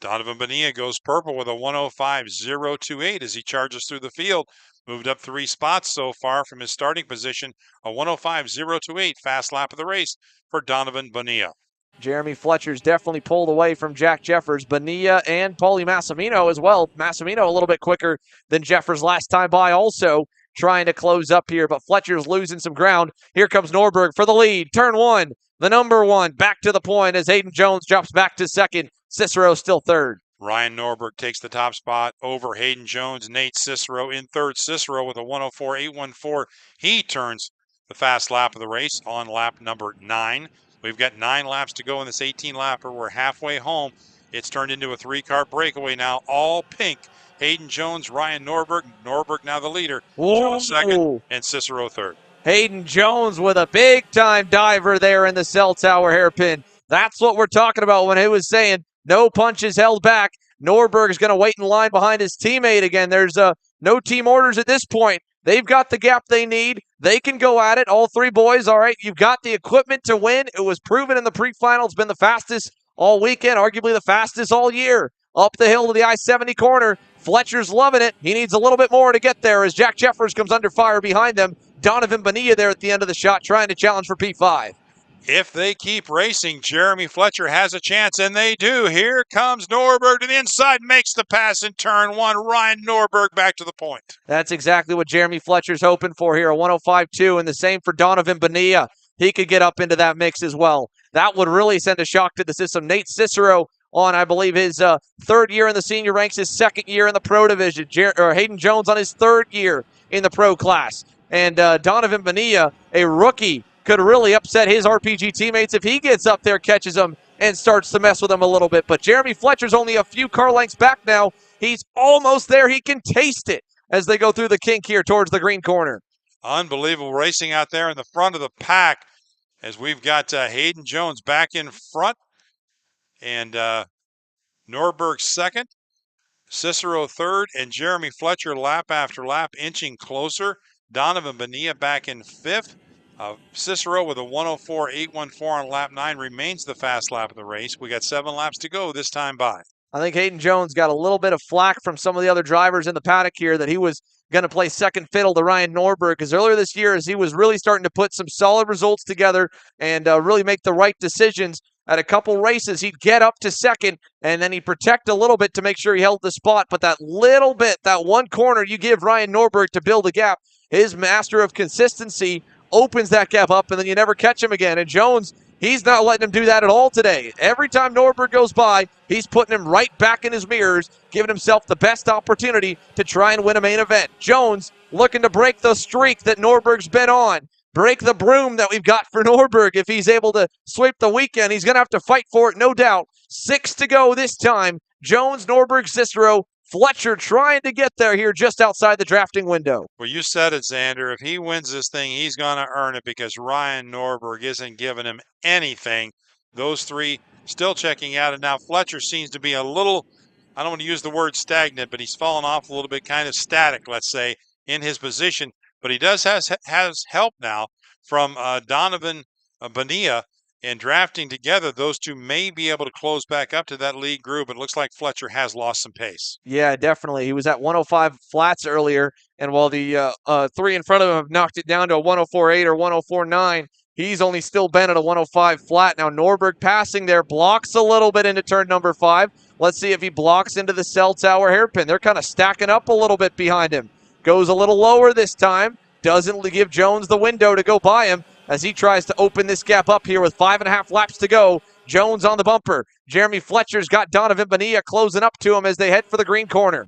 Donovan Bonilla goes purple with a 105.028 as he charges through the field. Moved up 3 spots so far from his starting position. A 105.028 fast lap of the race for Donovan Bonilla. Jeremy Fletcher's definitely pulled away from Jack Jeffers. Bonilla and Paulie Massimino as well. Massimino a little bit quicker than Jeffers last time by, also trying to close up here, but Fletcher's losing some ground. Here comes Norberg for the lead. Turn 1, the number 1, back to the point as Hayden Jones drops back to second. Cicero still third. Ryan Norberg takes the top spot over Hayden Jones. Nate Cicero in third. Cicero with a 104.814. He turns the fast lap of the race on lap number 9. We've got 9 laps to go in this 18-lapper. We're halfway home. It's turned into a 3-car breakaway now, all pink. Hayden Jones, Ryan Norberg. Norberg now the leader. Jones second, and Cicero third. Hayden Jones with a big-time diver there in the cell tower hairpin. That's what we're talking about when he was saying no punches held back. Norberg's going to wait in line behind his teammate again. There's no team orders at this point. They've got the gap they need. They can go at it. All 3 boys, all right, you've got the equipment to win. It was proven in the pre-final. It's been the fastest all weekend, arguably the fastest all year. Up the hill to the I-70 corner. Fletcher's loving it. He needs a little bit more to get there as Jack Jeffers comes under fire behind them. Donovan Bonilla there at the end of the shot trying to challenge for P5. If they keep racing, Jeremy Fletcher has a chance, and they do. Here comes Norberg to the inside, makes the pass in turn 1. Ryan Norberg back to the point. That's exactly what Jeremy Fletcher's hoping for here, a 105.2, and the same for Donovan Bonilla. He could get up into that mix as well. That would really send a shock to the system. Nate Cicero on, I believe, his 3rd year in the senior ranks, his 2nd year in the pro division. Hayden Jones on his 3rd year in the pro class. And Donovan Bonilla, a rookie, could really upset his RPG teammates if he gets up there, catches them, and starts to mess with them a little bit. But Jeremy Fletcher's only a few car lengths back now. He's almost there. He can taste it as they go through the kink here towards the green corner. Unbelievable racing out there in the front of the pack as we've got Hayden Jones back in front and Norberg second, Cicero third, and Jeremy Fletcher lap after lap inching closer. Donovan Bonilla back in 5th. Cicero with a 104.814 on lap 9 remains the fast lap of the race. We got 7 laps to go this time by. I think Hayden Jones got a little bit of flack from some of the other drivers in the paddock here that he was going to play second fiddle to Ryan Norberg, because earlier this year, as he was really starting to put some solid results together and really make the right decisions at a couple races, he'd get up to second and then he'd protect a little bit to make sure he held the spot. But that little bit, that one corner you give Ryan Norberg to build a gap, his master of consistency opens that gap up, and then you never catch him again. And Jones He's not letting him do that at all today. Every time Norberg goes by, he's putting him right back in his mirrors, giving himself the best opportunity to try and win a main event. Jones looking to break the streak that Norberg's been on. Break the broom that we've got for Norberg. If he's able to sweep the weekend, he's going to have to fight for it, no doubt. 6 to go this time. Jones, Norberg, Cicero, Fletcher trying to get there here just outside the drafting window. Well, you said it, Xander. If he wins this thing, he's going to earn it because Ryan Norberg isn't giving him anything. Those three still checking out. And now Fletcher seems to be a little, I don't want to use the word stagnant, but he's fallen off a little bit, kind of static, let's say, in his position. But he does has help now from Donovan Bonilla. And drafting together, those two may be able to close back up to that lead group. It looks like Fletcher has lost some pace. Yeah, definitely. He was at 105 flats earlier, and while the three in front of him have knocked it down to a 104.8 or 104.9, he's only still been at a 105 flat. Now Norberg passing there, blocks a little bit into turn number 5. Let's see if he blocks into the cell tower hairpin. They're kind of stacking up a little bit behind him. Goes a little lower this time. Doesn't give Jones the window to go by him as he tries to open this gap up here with 5.5 laps to go. Jones on the bumper. Jeremy Fletcher's got Donovan Bonilla closing up to him as they head for the green corner.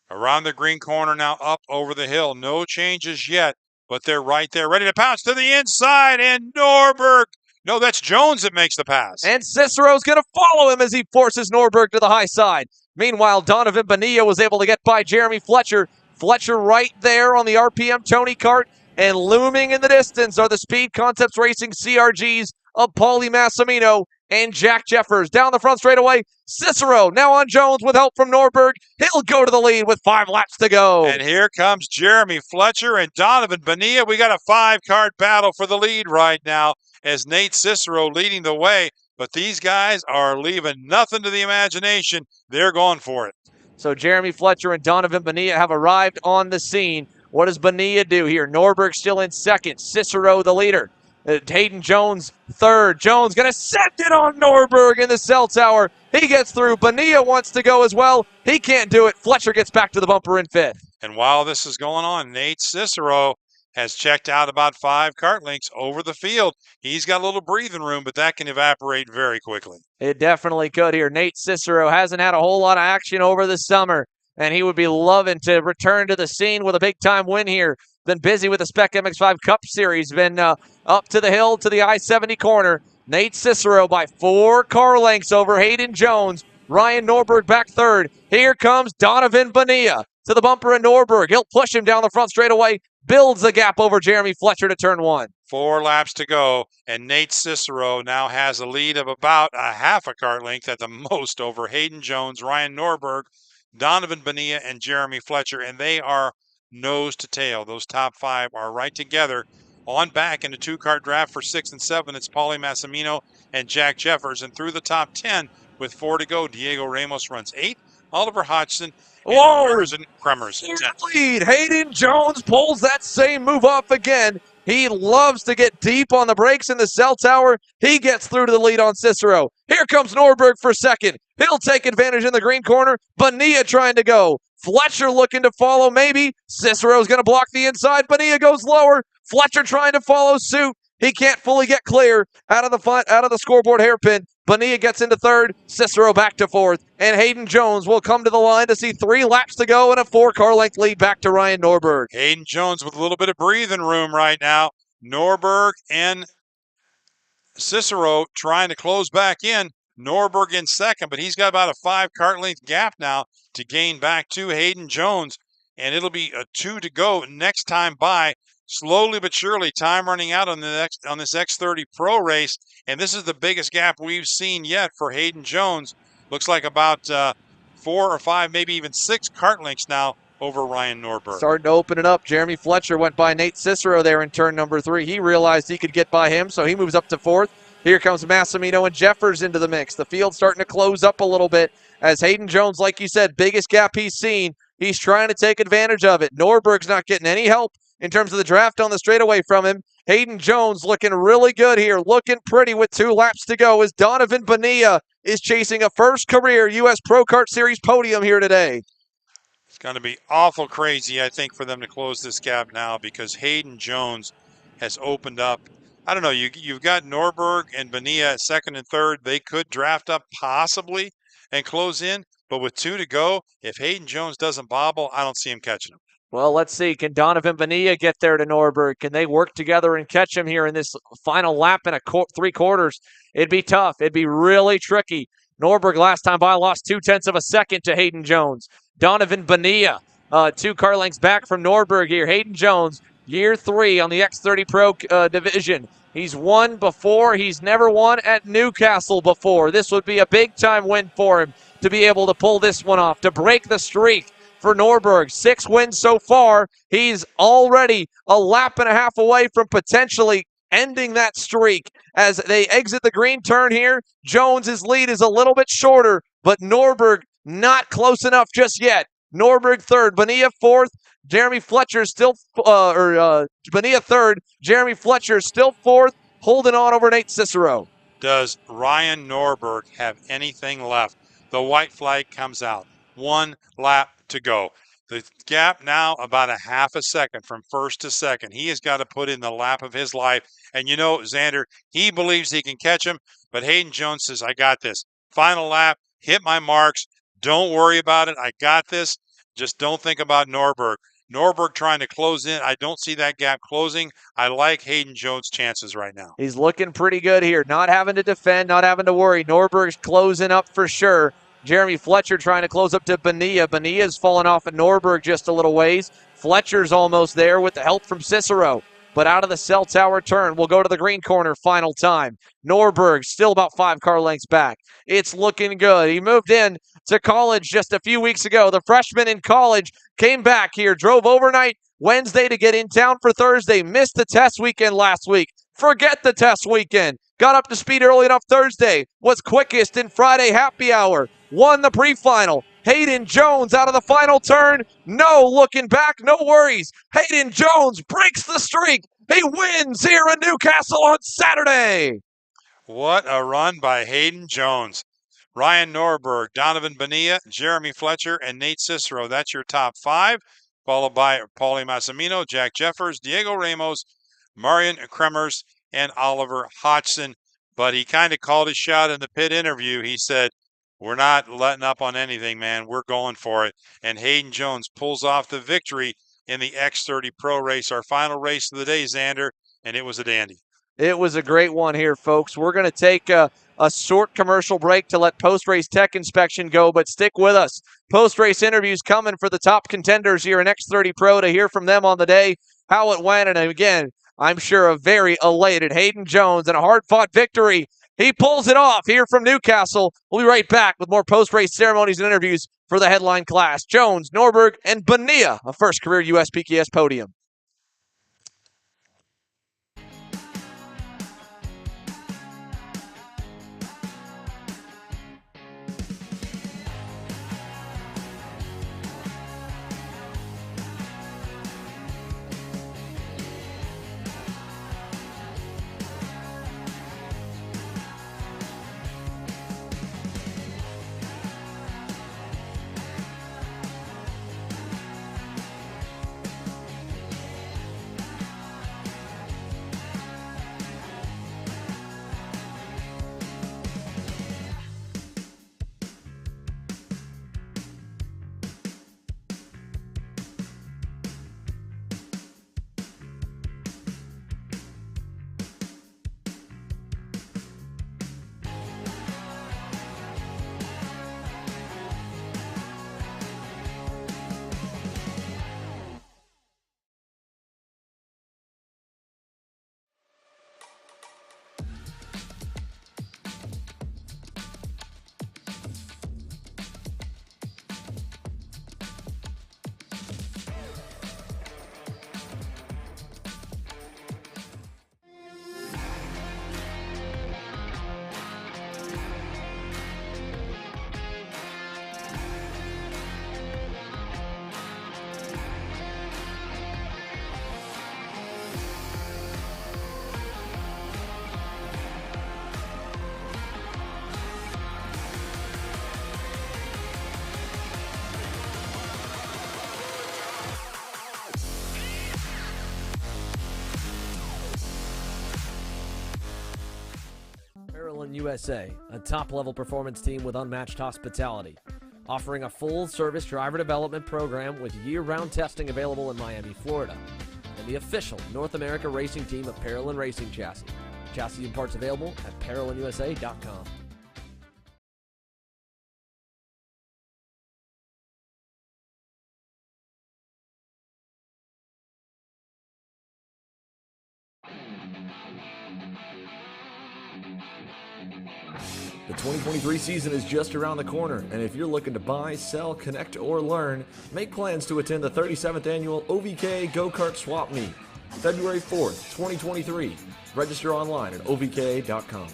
Around the green corner now, up over the hill. No changes yet, but they're right there, ready to pounce to the inside, and Norberg. No, that's Jones that makes the pass. And Cicero's going to follow him as he forces Norberg to the high side. Meanwhile, Donovan Bonilla was able to get by Jeremy Fletcher. Fletcher right there on the RPM Tony Kart. And looming in the distance are the Speed Concepts Racing CRGs of Paulie Massimino and Jack Jeffers. Down the front straightaway, Cicero now on Jones with help from Norberg. He'll go to the lead with 5 laps to go. And here comes Jeremy Fletcher and Donovan Bonilla. We got a 5-card battle for the lead right now as Nate Cicero leading the way. But these guys are leaving nothing to the imagination. They're going for it. So Jeremy Fletcher and Donovan Bonilla have arrived on the scene. What does Bonilla do here? Norberg still in second. Cicero the leader. Hayden Jones third. Jones going to send it on Norberg in the cell tower. He gets through. Bonilla wants to go as well. He can't do it. Fletcher gets back to the bumper in 5th. And while this is going on, Nate Cicero has checked out about 5 kart lengths over the field. He's got a little breathing room, but that can evaporate very quickly. It definitely could here. Nate Cicero hasn't had a whole lot of action over the summer, and he would be loving to return to the scene with a big-time win here. Been busy with the Spec MX-5 Cup Series. Been up to the hill to the I-70 corner. Nate Cicero by 4 car lengths over Hayden Jones. Ryan Norberg back third. Here comes Donovan Bonilla to the bumper and Norberg. He'll push him down the front straightaway. Builds the gap over Jeremy Fletcher to turn 1. 4 laps to go, and Nate Cicero now has a lead of about a half a kart length at the most over Hayden Jones, Ryan Norberg, Donovan Bonilla, and Jeremy Fletcher, and they are nose to tail. Those top 5 are right together. On back in the 2-kart draft for 6 and 7, it's Paulie Massimino and Jack Jeffers, and through the top 10 with 4 to go, Diego Ramos runs 8, Oliver Hodgson, and Kremers in 10th. Lead. Hayden Jones pulls that same move off again. He loves to get deep on the brakes in the cell tower. He gets through to the lead on Cicero. Here comes Norberg for second. He'll take advantage in the green corner. Bonilla trying to go. Fletcher looking to follow maybe. Cicero's going to block the inside. Bonilla goes lower. Fletcher trying to follow suit. He can't fully get clear out of the scoreboard hairpin. Bonilla gets into third. Cicero back to fourth. And Hayden Jones will come to the line to see 3 laps to go and a 4-car length lead back to Ryan Norberg. Hayden Jones with a little bit of breathing room right now. Norberg and Cicero trying to close back in. Norberg in second, but he's got about a 5 kart length gap now to gain back to Hayden Jones. And it'll be a 2 to go next time by. Slowly but surely, time running out on this X30 Pro race, and this is the biggest gap we've seen yet for Hayden Jones. Looks like about 4 or 5, maybe even 6 kart lengths now over Ryan Norberg. Starting to open it up. Jeremy Fletcher went by Nate Cicero there in turn number 3. He realized he could get by him, so he moves up to 4th. Here comes Massimino and Jeffers into the mix. The field's starting to close up a little bit as Hayden Jones, like you said, biggest gap he's seen. He's trying to take advantage of it. Norberg's not getting any help in terms of the draft on the straightaway from him. Hayden Jones looking really good here, looking pretty with 2 laps to go as Donovan Bonilla is chasing a first career U.S. Pro Kart Series podium here today. It's going to be awful crazy, I think, for them to close this gap now because Hayden Jones has opened up I don't know. You've got Norberg and Bonilla at second and third. They could draft up possibly and close in, but with 2 to go, if Hayden Jones doesn't bobble, I don't see him catching him. Well, let's see. Can Donovan Bonilla get there to Norberg? Can they work together and catch him here in this final lap in 3 quarters? It'd be tough. It'd be really tricky. Norberg last time by lost 0.2 of a second to Hayden Jones. Donovan Bonilla, 2 car lengths back from Norberg here. Hayden Jones, year 3 on the X30 Pro division. He's won before. He's never won at Newcastle before. This would be a big-time win for him to be able to pull this one off, to break the streak for Norberg. 6 wins so far. He's already a lap and a half away from potentially ending that streak. As they exit the green turn here, Jones's lead is a little bit shorter, but Norberg not close enough just yet. Norberg third, Bonilla fourth, Jeremy Fletcher still, Bonilla third, Jeremy Fletcher still fourth, holding on over Nate Cicero. Does Ryan Norberg have anything left? The white flag comes out. 1 lap to go. The gap now about a half a second from first to second. He has got to put in the lap of his life. And you know, Xander, he believes he can catch him, but Hayden Jones says, I got this. Final lap, hit my marks. Don't worry about it. I got this. Just don't think about Norberg. Norberg trying to close in. I don't see that gap closing. I like Hayden Jones' chances right now. He's looking pretty good here. Not having to defend, not having to worry. Norberg's closing up for sure. Jeremy Fletcher trying to close up to Bonilla. Bonilla's fallen off at Norberg just a little ways. Fletcher's almost there with the help from Cicero. But out of the cell tower turn, we'll go to the green corner final time. Norberg still about 5 car lengths back. It's looking good. He moved in to college just a few weeks ago. The freshman in college came back here, drove overnight Wednesday to get in town for Thursday. Missed the test weekend last week. Forget the test weekend. Got up to speed early enough Thursday. Was quickest in Friday happy hour. Won the pre-final. Hayden Jones out of the final turn. No looking back, no worries. Hayden Jones breaks the streak. He wins here in Newcastle on Saturday. What a run by Hayden Jones. Ryan Norberg, Donovan Bonilla, Jeremy Fletcher, and Nate Cicero. That's your top 5, followed by Paulie Massimino, Jack Jeffers, Diego Ramos, Marian Kremers, and Oliver Hodgson. But he kind of called his shot in the pit interview. He said, we're not letting up on anything, man. We're going for it. And Hayden Jones pulls off the victory in the X30 Pro race, our final race of the day, Xander, and it was a dandy. It was a great one here, folks. We're going to take a short commercial break to let post-race tech inspection go, but stick with us. Post-race interviews coming for the top contenders here in X30 Pro to hear from them on the day, how it went, and again, I'm sure a very elated Hayden Jones and a hard-fought victory. He pulls it off here from Newcastle. We'll be right back with more post-race ceremonies and interviews for the headline class. Jones, Norberg, and Bonilla, a first career USPKS podium. Parolin USA, a top-level performance team with unmatched hospitality, offering a full-service driver development program with year-round testing available in Miami, Florida, and the official North America racing team of Parolin Racing Chassis. Chassis and parts available at parolinusa.com. The 2023 season is just around the corner, and if you're looking to buy, sell, connect, or learn, make plans to attend the 37th annual OVK Go-Kart Swap Meet, February 4th, 2023. Register online at ovk.com.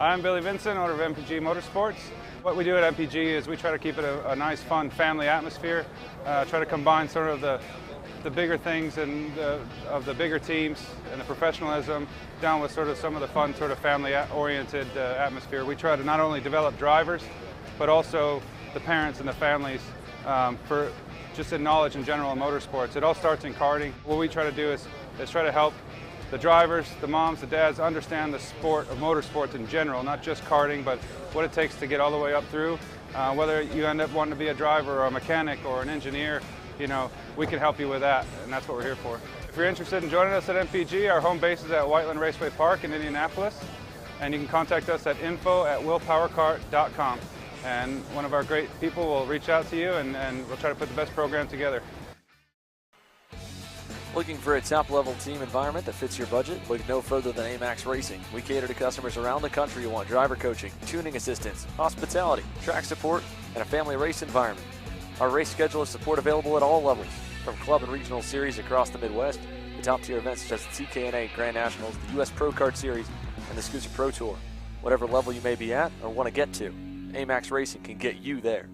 I'm Billy Vincent, owner of MPG Motorsports. What we do at MPG is we try to keep it a nice, fun family atmosphere, try to combine sort of the bigger things and of the bigger teams and the professionalism down with sort of some of the fun, sort of family-oriented atmosphere. We try to not only develop drivers, but also the parents and the families for just in knowledge in general in motorsports. It all starts in karting. What we try to do is try to help the drivers, the moms, the dads understand the sport of motorsports in general, not just karting, but what it takes to get all the way up through. Whether you end up wanting to be a driver or a mechanic or an engineer, you know, we can help you with that, and that's what we're here for. If you're interested in joining us at MPG, our home base is at Whiteland Raceway Park in Indianapolis, and you can contact us at info@willpowerkart.com. And one of our great people will reach out to you, and we'll try to put the best program together. Looking for a top-level team environment that fits your budget? Look no further than AMAX Racing. We cater to customers around the country who want driver coaching, tuning assistance, hospitality, track support, and a family race environment. Our race schedule is support available at all levels, from club and regional series across the Midwest to top-tier events such as the TKNA Grand Nationals, the U.S. Pro Kart Series, and the SCUSA Pro Tour. Whatever level you may be at or want to get to, AMAX Racing can get you there.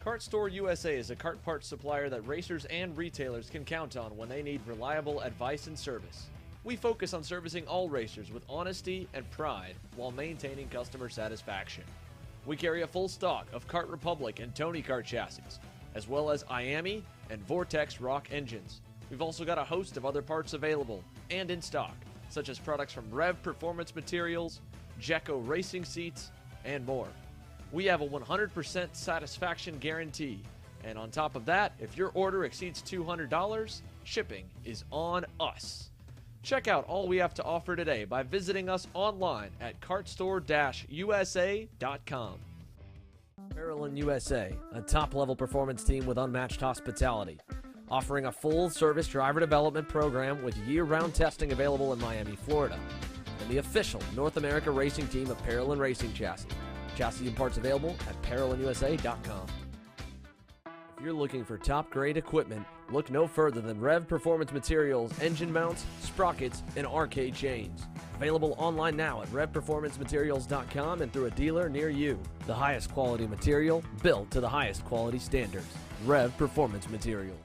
Kart Store USA is a kart parts supplier that racers and retailers can count on when they need reliable advice and service. We focus on servicing all racers with honesty and pride while maintaining customer satisfaction. We carry a full stock of Kart Republic and Tony Kart chassis, as well as IAMI and Vortex Rock engines. We've also got a host of other parts available and in stock, such as products from Rev Performance Materials, Jecco Racing Seats, and more. We have a 100% satisfaction guarantee, and on top of that, if your order exceeds $200, shipping is on us. Check out all we have to offer today by visiting us online at kartstore-usa.com. Parolin USA, a top-level performance team with unmatched hospitality, offering a full-service driver development program with year-round testing available in Miami, Florida, and the official North America racing team of Parolin Racing Chassis. Chassis and parts available at ParolinUSA.com. If you're looking for top-grade equipment, look no further than Rev Performance Materials engine mounts, sprockets, and arcade chains. Available online now at RevPerformanceMaterials.com and through a dealer near you. The highest quality material, built to the highest quality standards. Rev Performance Materials.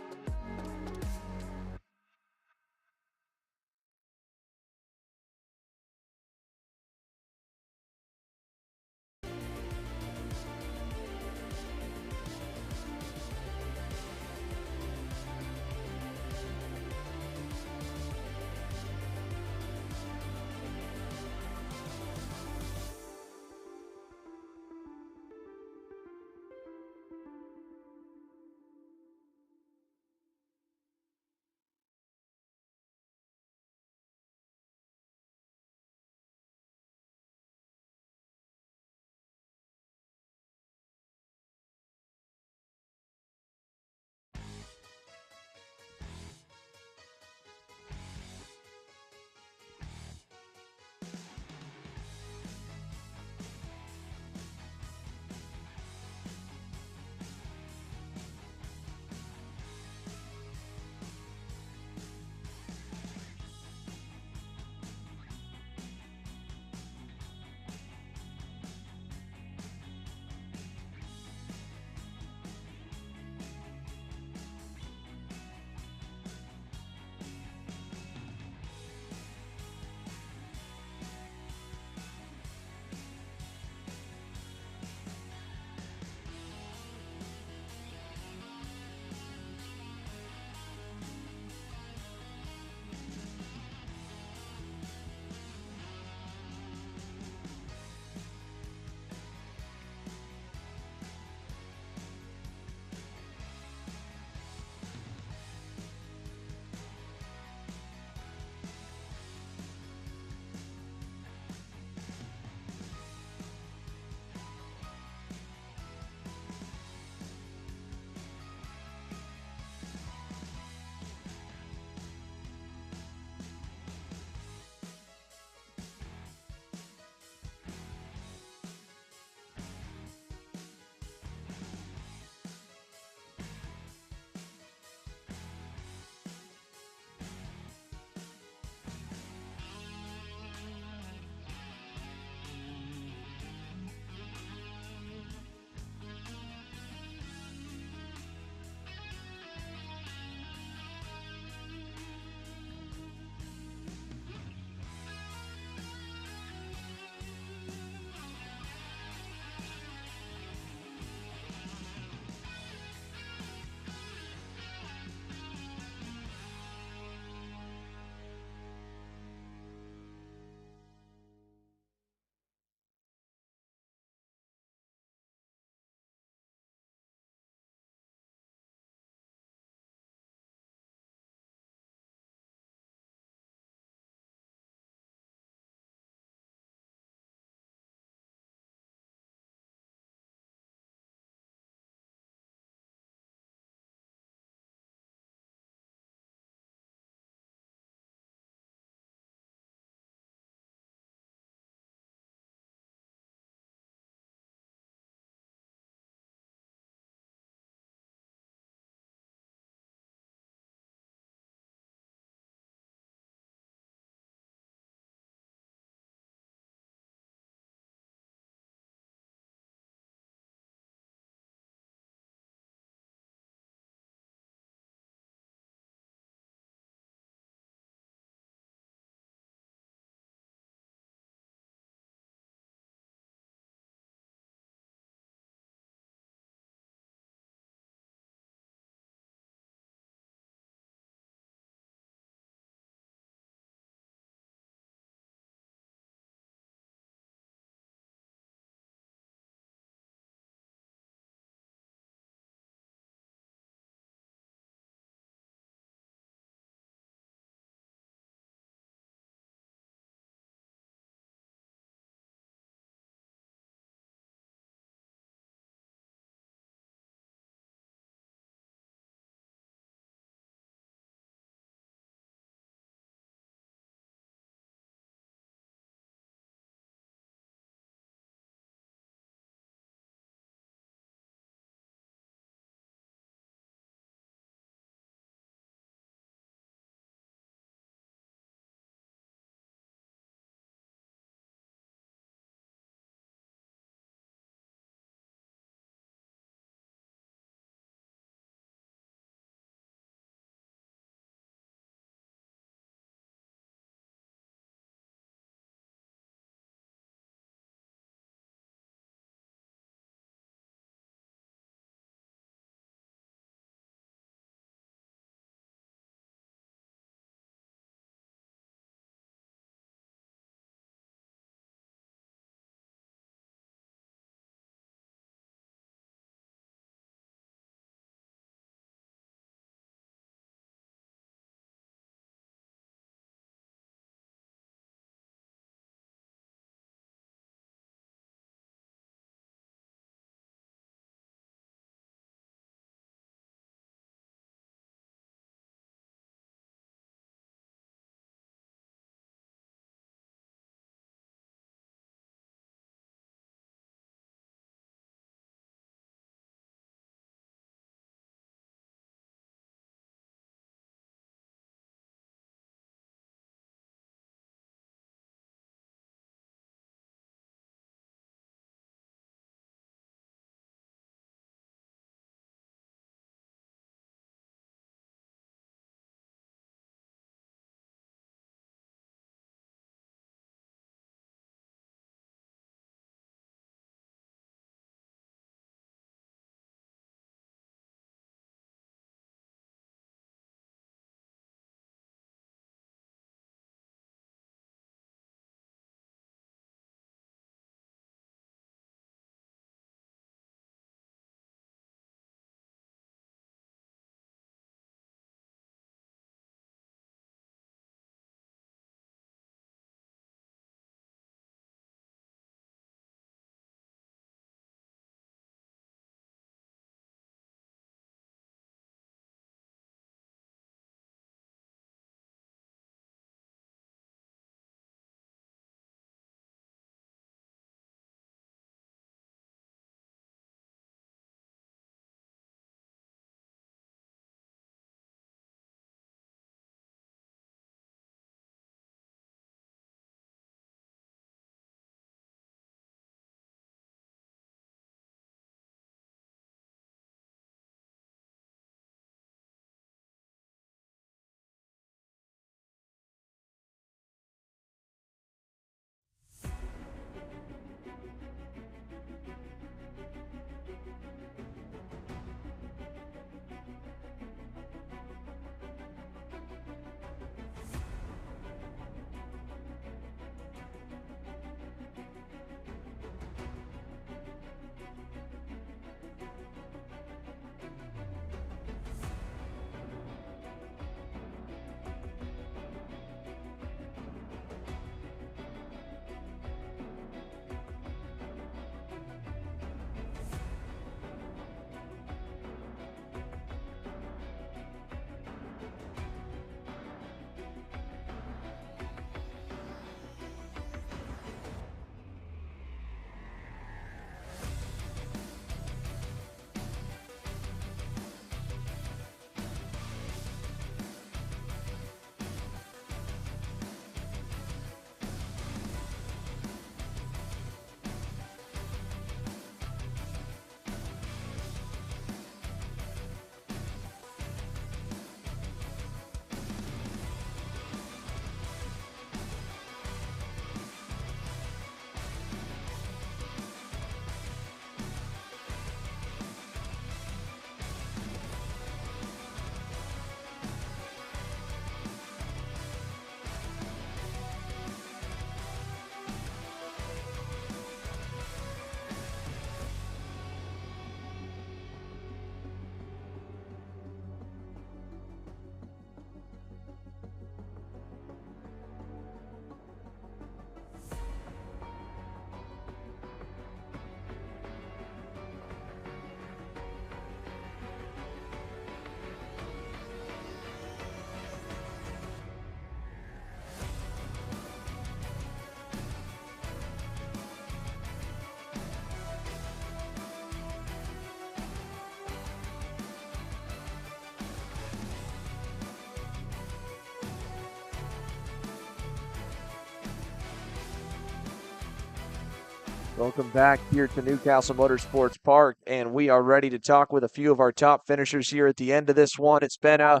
Welcome back here to Newcastle Motorsports Park, and we are ready to talk with a few of our top finishers here at the end of this one. It's been an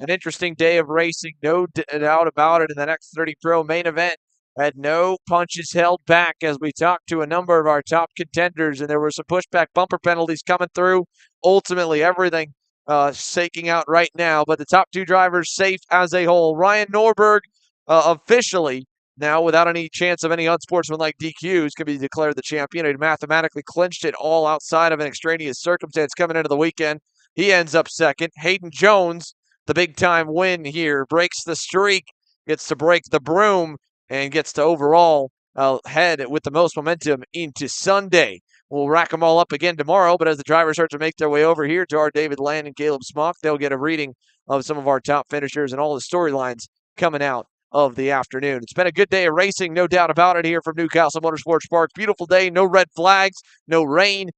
interesting day of racing, no doubt about it, in the X30 Pro main event. Had no punches held back as we talked to a number of our top contenders, and there were some pushback bumper penalties coming through. Ultimately, everything shaking out right now, but the top two drivers safe as a whole. Ryan Norberg officially now, without any chance of any unsportsmanlike DQs, could be declared the champion. He mathematically clinched it all outside of an extraneous circumstance coming into the weekend. He ends up second. Hayden Jones, the big-time win here, breaks the streak, gets to break the broom, and gets to overall head with the most momentum into Sunday. We'll rack them all up again tomorrow, but as the drivers start to make their way over here to our David Land and Caleb Smock, they'll get a reading of some of our top finishers and all the storylines coming out of the afternoon. It's been a good day of racing, no doubt about it, here from Newcastle Motorsports Park. Beautiful day, no red flags, no rain,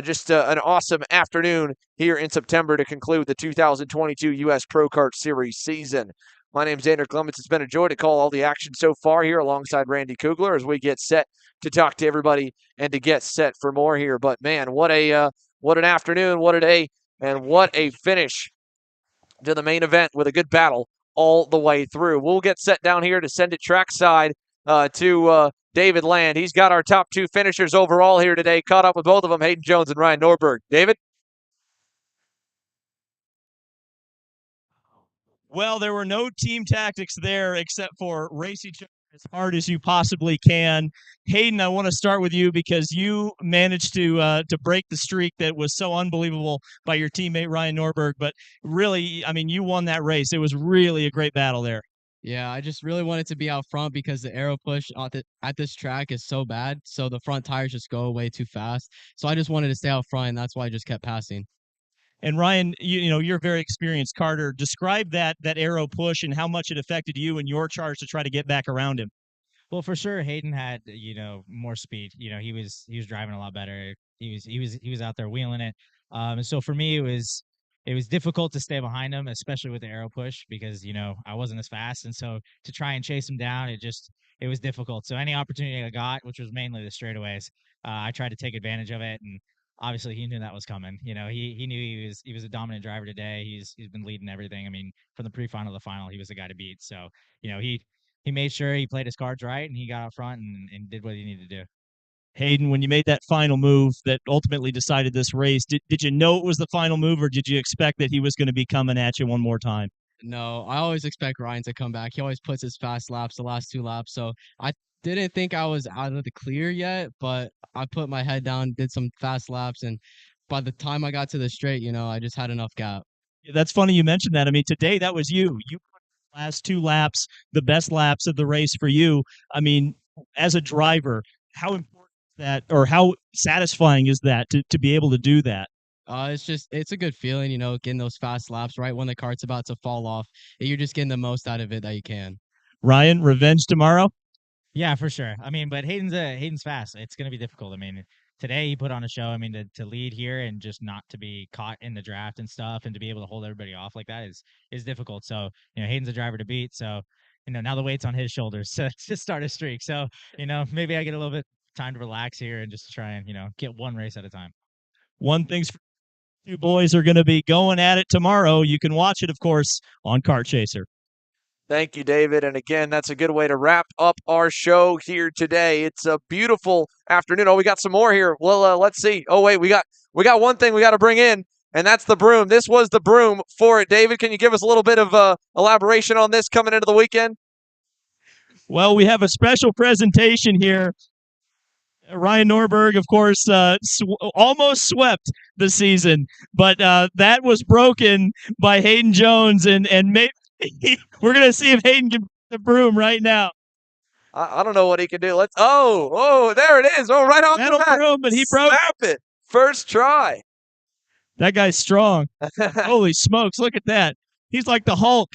just an awesome afternoon here in September to conclude the 2022 U.S. Pro Kart Series season. My name's Xander Clements. It's been a joy to call all the action so far here alongside Randy Kugler as we get set to talk to everybody and to get set for more here. But man, what an afternoon, what a day, and what a finish to the main event with a good battle all the way through. We'll get set down here to send it trackside to David Land. He's got our top two finishers overall here today, caught up with both of them, Hayden Jones and Ryan Norberg. David? Well, there were no team tactics there except for race each other as hard as you possibly can. Hayden, I want to start with you because you managed to break the streak that was so unbelievable by your teammate Ryan Norberg. But really, I mean, you won that race. It was really a great battle there. Yeah, I just really wanted to be out front because the aero push at this track is so bad. So the front tires just go away too fast. So I just wanted to stay out front, and that's why I just kept passing. And Ryan, you know, you're a very experienced karter. Describe that aero push and how much it affected you and your charge to try to get back around him. Well, for sure, Hayden had more speed. He was driving a lot better. He was out there wheeling it. And so for me, it was difficult to stay behind him, especially with the aero push because I wasn't as fast, and so to try and chase him down, it was difficult. So any opportunity I got, which was mainly the straightaways, I tried to take advantage of it, and obviously he knew that was coming. He knew he was a dominant driver today. He's been leading everything. I mean, from the pre-final to the final, he was the guy to beat. So he made sure he played his cards right, and he got out front and did what he needed to do. Hayden, when you made that final move that ultimately decided this race, did you know it was the final move, or did you expect that he was going to be coming at you one more time? No, I always expect Ryan to come back. He always puts his fast laps, the last two laps. So I didn't think I was out of the clear yet, but I put my head down, did some fast laps, and by the time I got to the straight, I just had enough gap. That's funny you mentioned that. I mean, today that was you. You put the last two laps, the best laps of the race for you. I mean, as a driver, how important is that, or how satisfying is that to be able to do that? It's a good feeling, getting those fast laps right when the kart's about to fall off. You're just getting the most out of it that you can. Ryan, revenge tomorrow? Yeah, for sure. I mean, but Hayden's fast. It's going to be difficult. I mean, today he put on a show. I mean, to lead here and just not to be caught in the draft and stuff, and to be able to hold everybody off like that is difficult. So Hayden's a driver to beat. So now the weight's on his shoulders to start a streak. So maybe I get a little bit time to relax here and just try and get one race at a time. One thing's for you boys are going to be going at it tomorrow. You can watch it, of course, on Kart Chaser. Thank you, David. And again, that's a good way to wrap up our show here today. It's a beautiful afternoon. Oh, we got some more here. Well, let's see. Oh, wait, we got one thing we got to bring in, and that's the broom. This was the broom for it. David, can you give us a little bit of elaboration on this coming into the weekend? Well, we have a special presentation here. Ryan Norberg, of course, almost swept the season, but that was broken by Hayden Jones, and maybe we're going to see if Hayden can the broom right now. I don't know what he can do. Oh, there it is. Oh, right off the bat. Broom, but he broke it. First try. That guy's strong. Holy smokes, look at that. He's like the Hulk.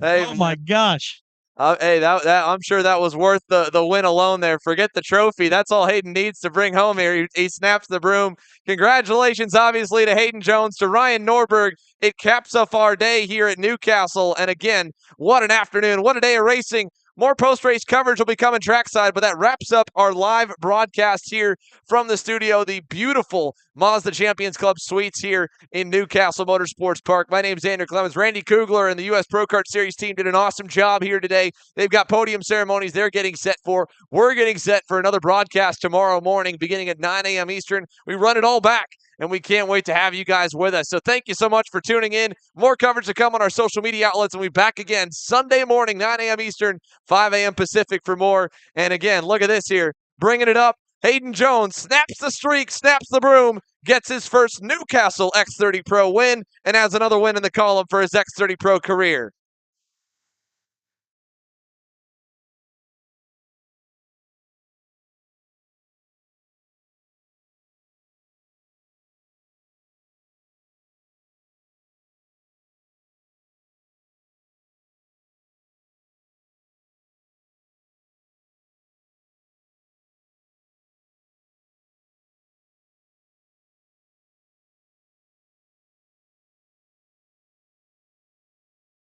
Hey, oh, my gosh. Hey, that I'm sure that was worth the win alone there. Forget the trophy. That's all Hayden needs to bring home here. He snaps the broom. Congratulations, obviously, to Hayden Jones, to Ryan Norberg. It caps off our day here at Newcastle. And again, what an afternoon. What a day of racing. More post-race coverage will be coming trackside, but that wraps up our live broadcast here from the studio, the beautiful Mazda Champions Club Suites here in Newcastle Motorsports Park. My name's Andrew Clemens. Randy Kugler and the U.S. Pro Kart Series team did an awesome job here today. They've got podium ceremonies they're getting set for. We're getting set for another broadcast tomorrow morning beginning at 9 a.m. Eastern. We run it all back, and we can't wait to have you guys with us. So thank you so much for tuning in. More coverage to come on our social media outlets, and we'll be back again Sunday morning, 9 a.m. Eastern, 5 a.m. Pacific for more. And again, look at this here. Bringing it up, Hayden Jones snaps the streak, snaps the broom, gets his first Newcastle X30 Pro win, and has another win in the column for his X30 Pro career.